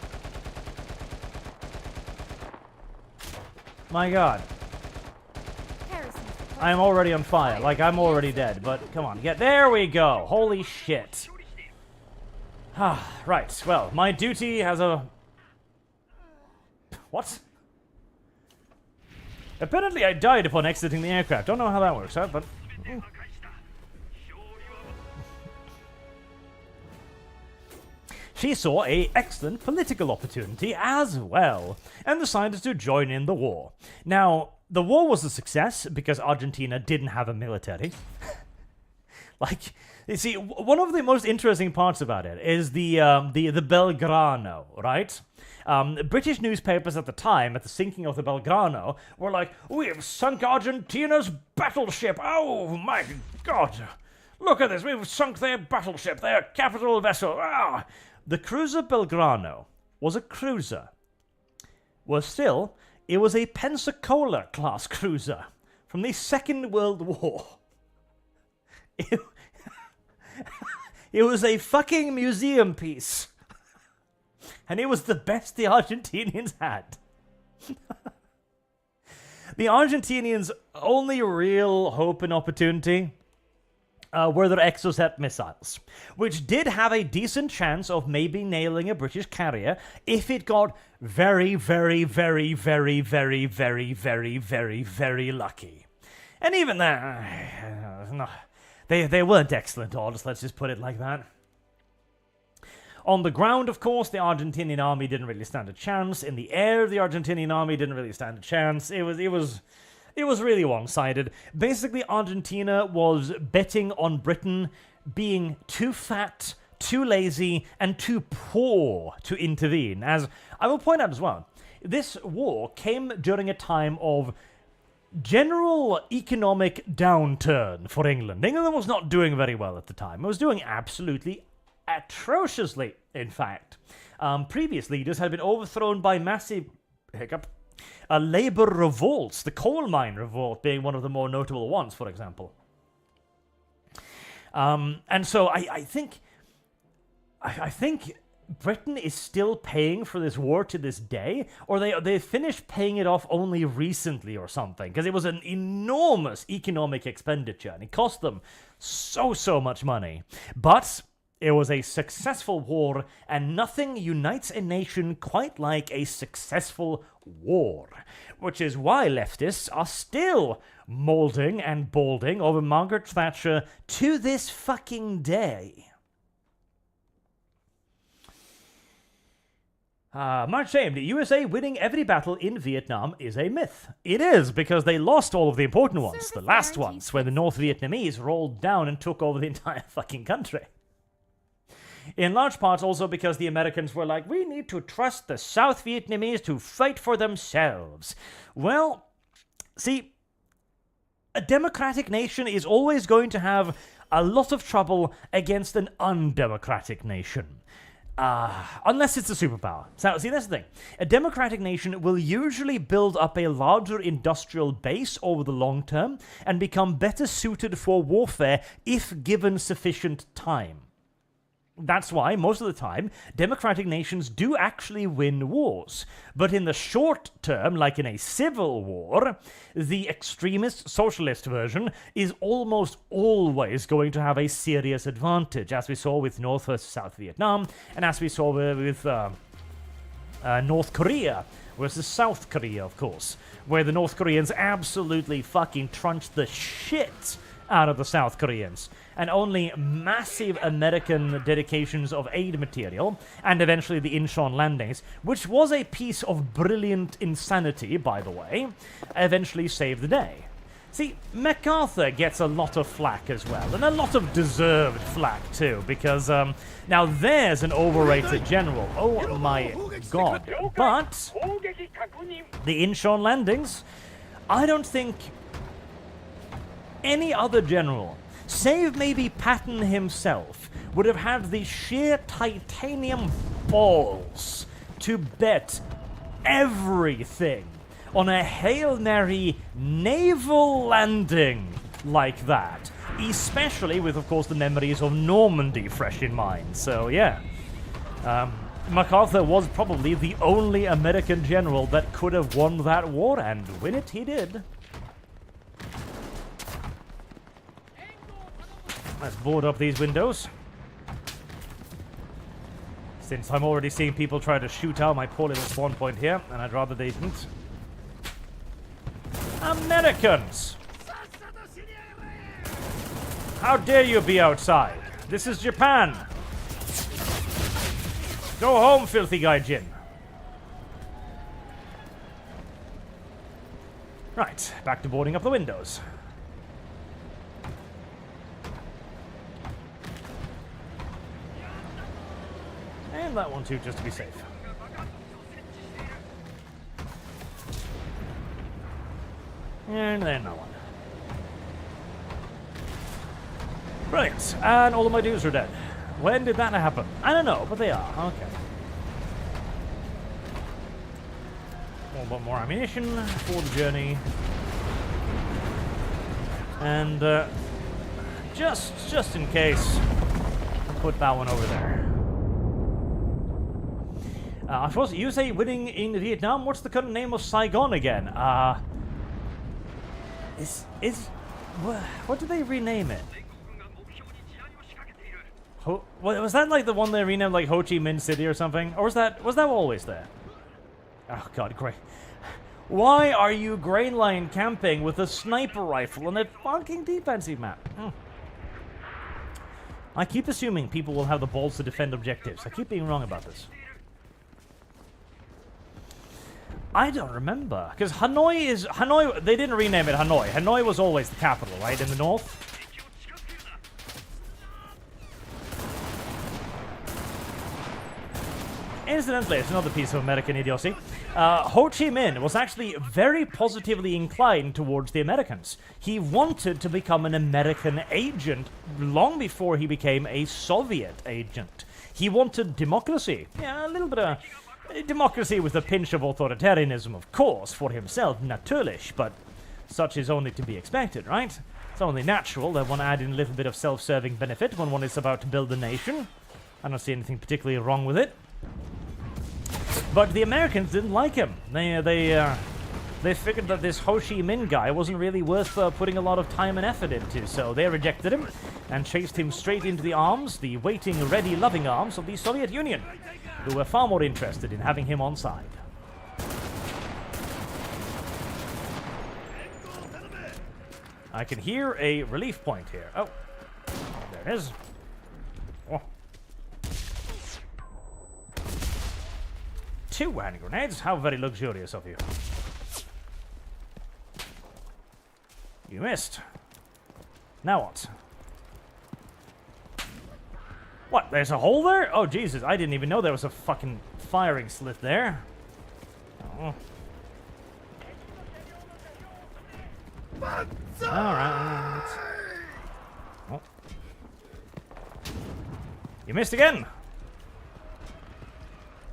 My god. I'm already on fire, like I'm already dead, but come on, there we go. Holy shit. Right, well, my duty has a... What? Apparently I died upon exiting the aircraft. Don't know how that works out, but... She saw an excellent political opportunity as well, and decided to join in the war. Now, the war was a success because Argentina didn't have a military. Like, you see, one of the most interesting parts about it is the Belgrano, right? British newspapers at the time, at the sinking of the Belgrano, were like, "We have sunk Argentina's battleship. Oh my god! Look at this. We've sunk their battleship, their capital vessel. Ah!" The cruiser Belgrano was a cruiser. Well, still, it was a Pensacola-class cruiser from the Second World War. It was a fucking museum piece. And it was the best the Argentinians had. The Argentinians' only real hope and opportunity were their Exocet missiles, which did have a decent chance of maybe nailing a British carrier if it got very, very, very, very, very, very, very, very, very lucky. And even that, no, they weren't excellent odds, let's just put it like that. On the ground, of course, the Argentinian army didn't really stand a chance. In the air, the Argentinian army didn't really stand a chance. It was really one-sided. Basically, Argentina was betting on Britain being too fat, too lazy, and too poor to intervene. As I will point out as well, this war came during a time of general economic downturn for England. England was not doing very well at the time. It was doing absolutely atrociously, in fact. Previous leaders had been overthrown by massive... Labour revolts, the coal mine revolt being one of the more notable ones, for example. And so I think Britain is still paying for this war to this day, or they finished paying it off only recently or something, because it was an enormous economic expenditure, and it cost them so much money. But it was a successful war, and nothing unites a nation quite like a successful war, which is why leftists are still molding and balding over Margaret Thatcher to this fucking day. Much shame, the USA winning every battle in Vietnam is a myth. It is, because they lost all of the important ones, the last ones, where the North Vietnamese rolled down and took over the entire fucking country. In large part also because the Americans were like, we need to trust the South Vietnamese to fight for themselves. Well, see, a democratic nation is always going to have a lot of trouble against an undemocratic nation. Unless it's a superpower. So, see, that's the thing. A democratic nation will usually build up a larger industrial base over the long term and become better suited for warfare if given sufficient time. That's why, most of the time, democratic nations do actually win wars. But in the short term, like in a civil war, the extremist socialist version is almost always going to have a serious advantage, as we saw with North versus South Vietnam, and as we saw with North Korea versus South Korea, of course, where the North Koreans absolutely fucking trunched the shit out of the South Koreans, and only massive American dedications of aid material, and eventually the Incheon landings, which was a piece of brilliant insanity, by the way, eventually saved the day. See, MacArthur gets a lot of flack as well, and a lot of deserved flack too, because, now there's an overrated general, oh my god, but the Incheon landings, I don't think any other general, save maybe Patton himself, would have had the sheer titanium balls to bet everything on a Hail Mary naval landing like that, especially with, of course, the memories of Normandy fresh in mind. So, yeah. MacArthur was probably the only American general that could have won that war, and win it he did. Let's board up these windows. Since I'm already seeing people try to shoot out my poor little spawn point here, and I'd rather they didn't. Americans! How dare you be outside? This is Japan! Go home, filthy gaijin! Right, back to boarding up the windows. And that one too, just to be safe. And then that one. Brilliant. And all of my dudes are dead. When did that happen? I don't know, but they are. Okay. A little bit more ammunition for the journey. And just in case, I'll put that one over there. I suppose you say winning in Vietnam. What's the current name of Saigon again? What did they rename it? Was that like the one they renamed like Ho Chi Minh City or something? Or was that always there? Oh god, great. Why are you grain line camping with a sniper rifle on a fucking defensive map? I keep assuming people will have the balls to defend objectives. I keep being wrong about this. I don't remember, because Hanoi, they didn't rename it Hanoi. Hanoi was always the capital, right, in the north? Incidentally, it's another piece of American idiocy. Ho Chi Minh was actually very positively inclined towards the Americans. He wanted to become an American agent long before he became a Soviet agent. He wanted democracy. Yeah, a little bit of democracy with a pinch of authoritarianism, of course, for himself, natürlich, but such is only to be expected, right? It's only natural that one add in a little bit of self-serving benefit when one is about to build a nation. I don't see anything particularly wrong with it. But the Americans didn't like him. They figured that this Ho Chi Minh guy wasn't really worth putting a lot of time and effort into, so they rejected him and chased him straight into the arms, the waiting, ready, loving arms of the Soviet Union, who were far more interested in having him on side. I can hear a relief point here. Oh, there it is. Oh. 2 hand grenades? How very luxurious of you. You missed. Now what? What? There's a hole there? Oh, Jesus. I didn't even know there was a fucking firing slit there. Oh. Alright. Oh. You missed again.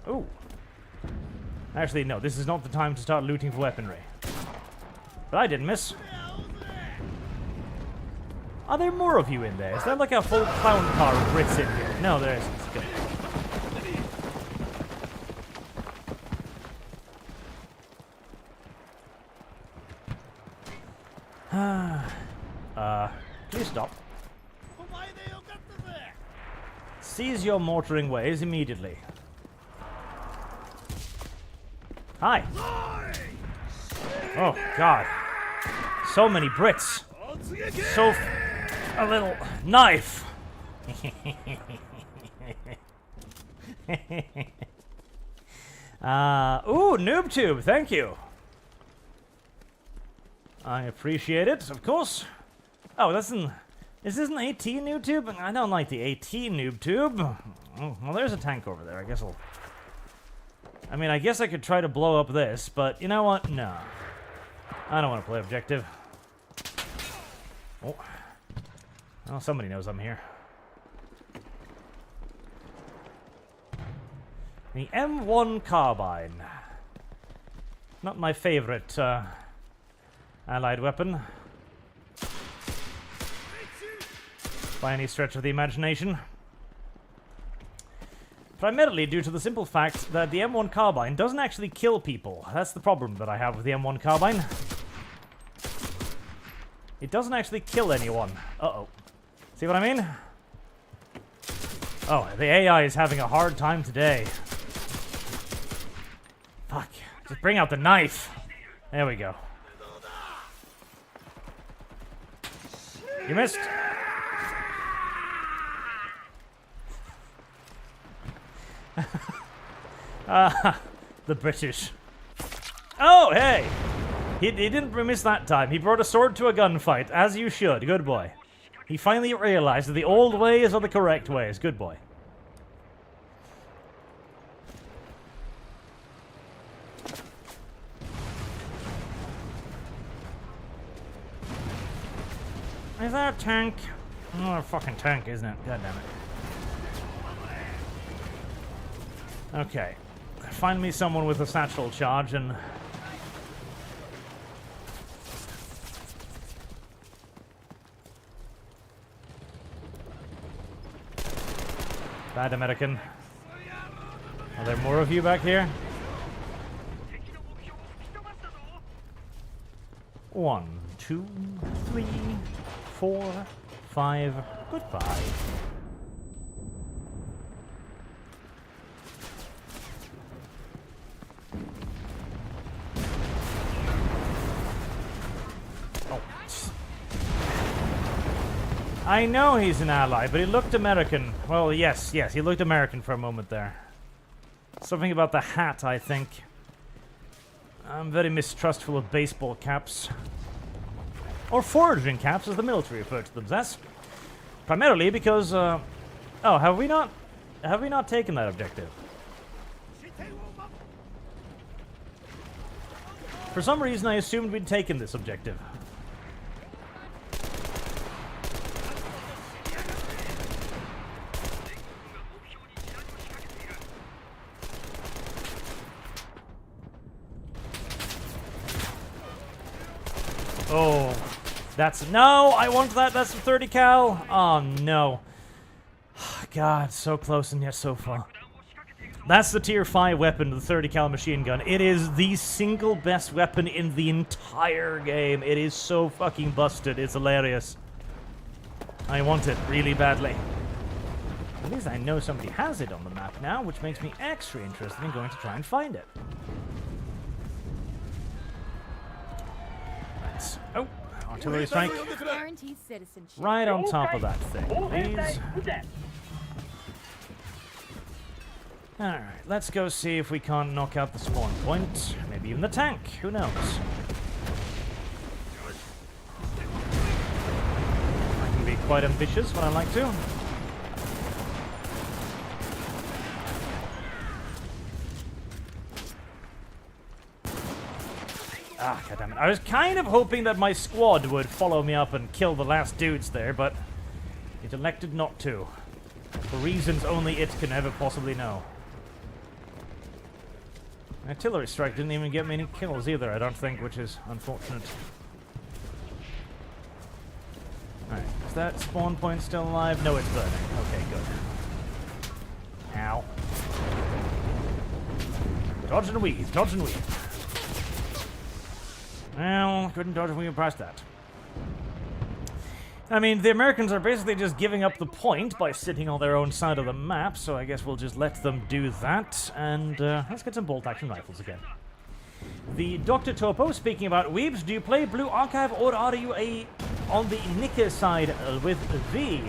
Ooh. Actually, no. This is not the time to start looting for weaponry. But I didn't miss. Are there more of you in there? Is there like a full clown car of Brits in here? No, there isn't. Good. Please stop. Cease your mortaring ways immediately. Hi. Oh, God. So many Brits. So... a little knife. Ooh, noob tube, thank you. I appreciate it, of course. Oh, is this an AT noob tube? I don't like the AT noob tube. Oh, well, there's a tank over there. I guess I could try to blow up this, but you know what? No. I don't want to play objective. Oh. Well, somebody knows I'm here. The M1 carbine. Not my favorite allied weapon. By any stretch of the imagination. Primarily due to the simple fact that the M1 carbine doesn't actually kill people. That's the problem that I have with the M1 carbine. It doesn't actually kill anyone. Uh-oh. See what I mean? Oh, the AI is having a hard time today. Fuck. Just bring out the knife. There we go. You missed. The British. Oh, hey! He didn't miss that time. He brought a sword to a gunfight, as you should. Good boy. He finally realized that the old ways are the correct ways. Good boy. Is that a tank? Oh, a fucking tank, isn't it? God damn it. Okay. Find me someone with a satchel charge and... Bad American. Are there more of you back here? 1, 2, 3, 4, 5. Goodbye. Oh. I know he's an ally, but he looked American. Well, yes, he looked American for a moment there. Something about the hat, I think. I'm very mistrustful of baseball caps. Or foraging caps, as the military refer to them as. Primarily because, oh, have we not taken that objective? For some reason, I assumed we'd taken this objective. Oh, that's... No, I want that. That's a 30 cal. Oh, no. God, so close and yet so far. That's the tier 5 weapon, the 30 cal machine gun. It is the single best weapon in the entire game. It is so fucking busted. It's hilarious. I want it really badly. At least I know somebody has it on the map now, which makes me extra interested in going to try and find it. Right. Oh, artillery strike. Guarantees citizenship. Right on top of that thing, please. Alright, let's go see if we can't knock out the spawn point. Maybe even the tank. Who knows? I can be quite ambitious when I like to. Ah, goddammit. I was kind of hoping that my squad would follow me up and kill the last dudes there, but it elected not to. For reasons only it can ever possibly know. Artillery strike didn't even get me any kills either, I don't think, which is unfortunate. Alright, is that spawn point still alive? No, it's burning. Okay, good. Ow. Dodge and weave, dodge and weave. Well, couldn't dodge and weave past that. I mean, the Americans are basically just giving up the point by sitting on their own side of the map, so I guess we'll just let them do that, and let's get some bolt-action rifles again. The Dr. Topo, speaking about weebs, do you play Blue Archive, or are you on the Nicker side with V?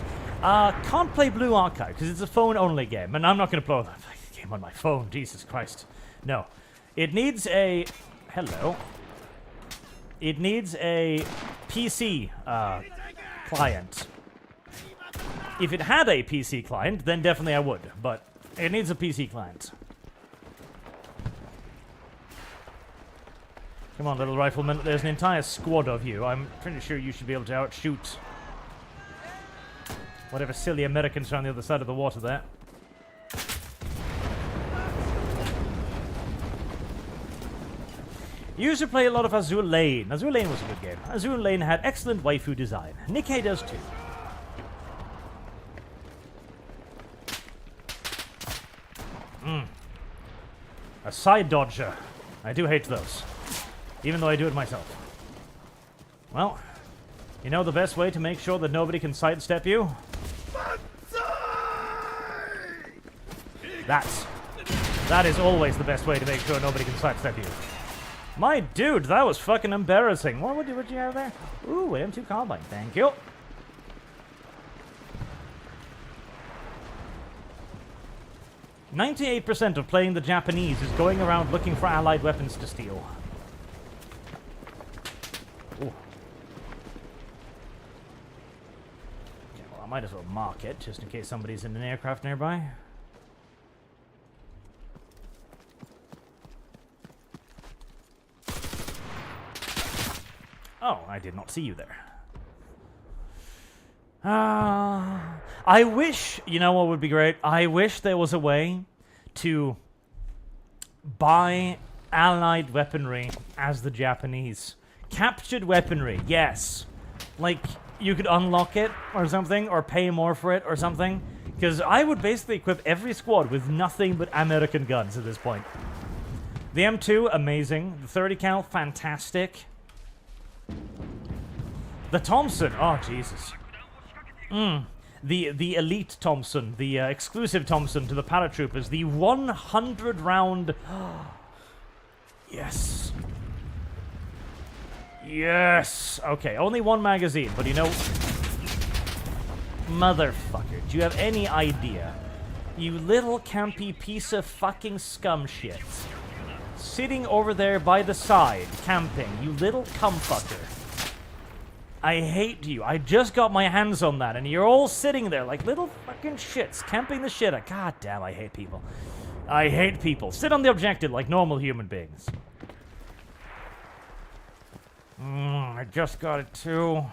Can't play Blue Archive, because it's a phone-only game, and I'm not going to play the game on my phone, Jesus Christ. No. It needs a... Hello. It needs a PC, client. If it had a PC client, then definitely I would, but it needs a PC client. Come on, little rifleman. There's an entire squad of you. I'm pretty sure you should be able to outshoot whatever silly Americans are on the other side of the water there. You used to play a lot of Azur Lane. Azur Lane was a good game. Azur Lane had excellent waifu design. Nikkei does too. A side dodger. I do hate those. Even though I do it myself. Well, you know the best way to make sure that nobody can sidestep you? That is always the best way to make sure nobody can sidestep you. My dude, that was fucking embarrassing. What would you have there? Ooh, M2 Carbine. Thank you. %98% of playing the Japanese is going around looking for allied weapons to steal. Ooh. Okay, well, I might as well mark it, just in case somebody's in an aircraft nearby. Oh, I did not see you there. I wish, you know what would be great? I wish there was a way to buy allied weaponry as the Japanese. Captured weaponry, yes. Like, you could unlock it or something, or pay more for it or something. Because I would basically equip every squad with nothing but American guns at this point. The M2, amazing. The 30 cal, fantastic. The Thompson, oh Jesus. The elite Thompson, the exclusive Thompson to the paratroopers, the 100 round. Yes. Yes. Okay, only one magazine, but you know, motherfucker, do you have any idea? You little campy piece of fucking scum shit. Sitting over there by the side, camping, you little cumfucker. I hate you. I just got my hands on that, and you're all sitting there like little fucking shits, camping the shit out. God damn, I hate people. I hate people. Sit on the objective like normal human beings. I just got it too.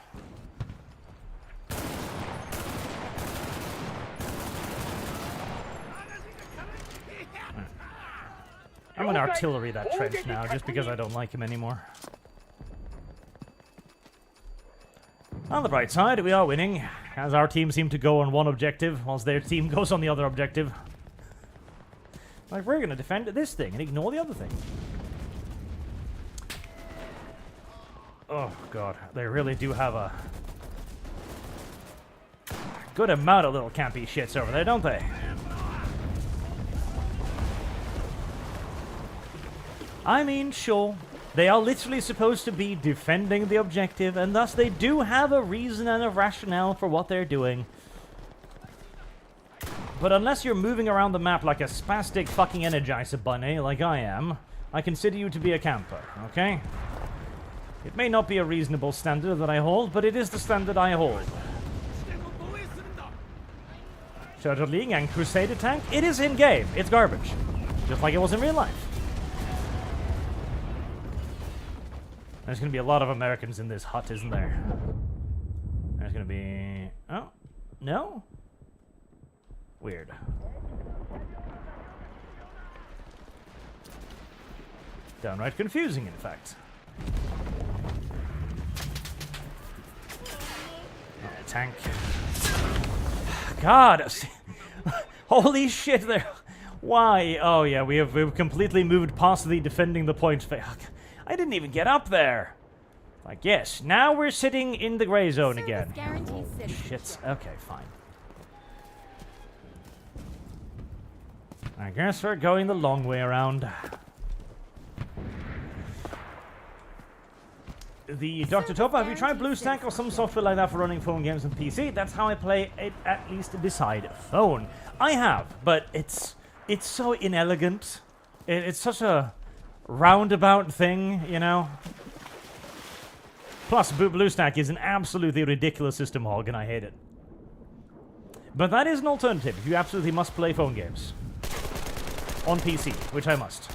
I'm gonna artillery that trench now, just because I don't like him anymore. On the bright side, we are winning. as our team seem to go on one objective, whilst their team goes on the other objective. Like, we're gonna defend this thing and ignore the other thing. Oh, God. They really do have a good amount of little campy shits over there, don't they? I mean, sure. They are literally supposed to be defending the objective, and thus they do have a reason and a rationale for what they're doing. But unless you're moving around the map like a spastic fucking Energizer bunny, like I am, I consider you to be a camper, okay? It may not be a reasonable standard that I hold, but it is the standard I hold. Schurterling and Crusader tank, it is in-game. It's garbage. Just like it was in real life. There's going to be a lot of Americans in this hut, isn't there? There's going to be... Oh, no? Weird. Downright confusing, in fact. Tank. God! Holy shit, there... Why? Oh, yeah, we've completely moved past the defending the point phase. I didn't even get up there. Like, yes, now we're sitting in the gray zone again. Oh, shit. Okay, fine. I guess we're going the long way around. The Dr. Topa, have you tried BlueStack or some software like that for running phone games on PC? That's how I play it, at least beside phone. I have, but it's so inelegant. It's such a roundabout thing, you know? Plus, BlueStack is an absolutely ridiculous system hog, and I hate it. But that is an alternative if you absolutely must play phone games. On PC, which I must.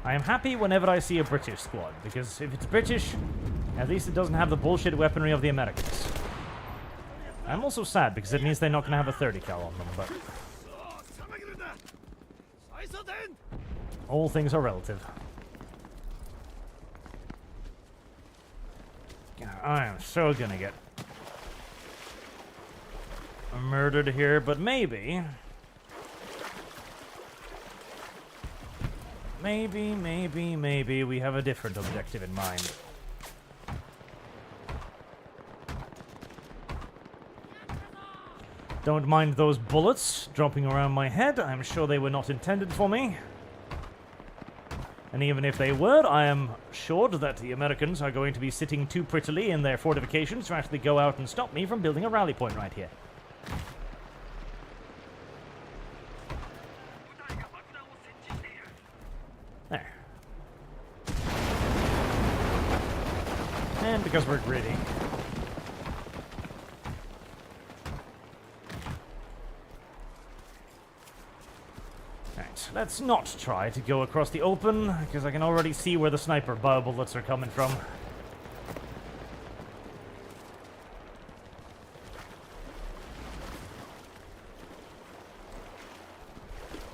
I am happy whenever I see a British squad, because if it's British, at least it doesn't have the bullshit weaponry of the Americans. I'm also sad because it means they're not going to have a 30 cal on them, but... all things are relative. I am so gonna get murdered here, but maybe we have a different objective in mind. Don't mind those bullets dropping around my head. I'm sure they were not intended for me. And even if they were, I am sure that the Americans are going to be sitting too prettily in their fortifications to actually go out and stop me from building a rally point right here. There. And because we're greedy. Let's not try to go across the open, because I can already see where the sniper bullets are coming from.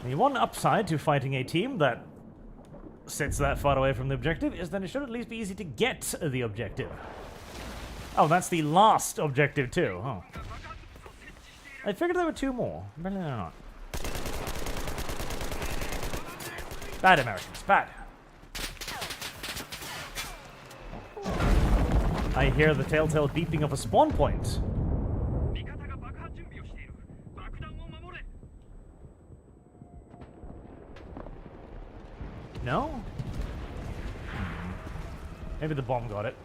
The one upside to fighting a team that sits that far away from the objective is that it should at least be easy to get the objective. Oh, that's the last objective too. Oh. I figured there were two more. Apparently they're not. Bad Americans, bad. I hear the telltale beeping of a spawn point. No? Maybe the bomb got it.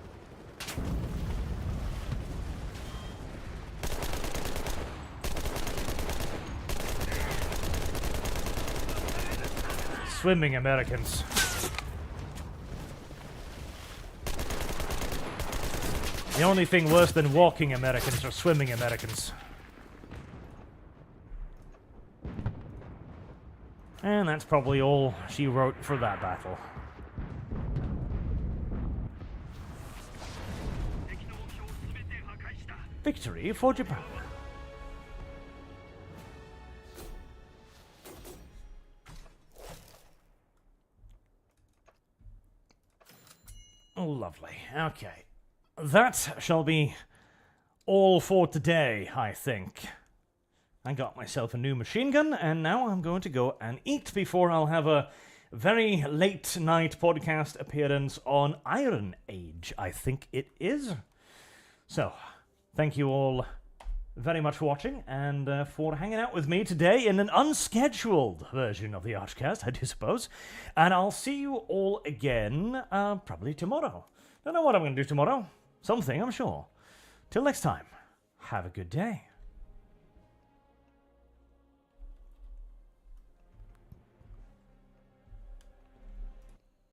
Swimming Americans. The only thing worse than walking Americans are swimming Americans. And that's probably all she wrote for that battle. Victory for Japan. Lovely. Okay. That shall be all for today, I think. I got myself a new machine gun, and now I'm going to go and eat before I'll have a very late night podcast appearance on Iron Age, I think it is. So, thank you all very much for watching and for hanging out with me today in an unscheduled version of the ArchCast, I do suppose. And I'll see you all again probably tomorrow. Don't know what I'm going to do tomorrow. Something, I'm sure. Till next time, have a good day.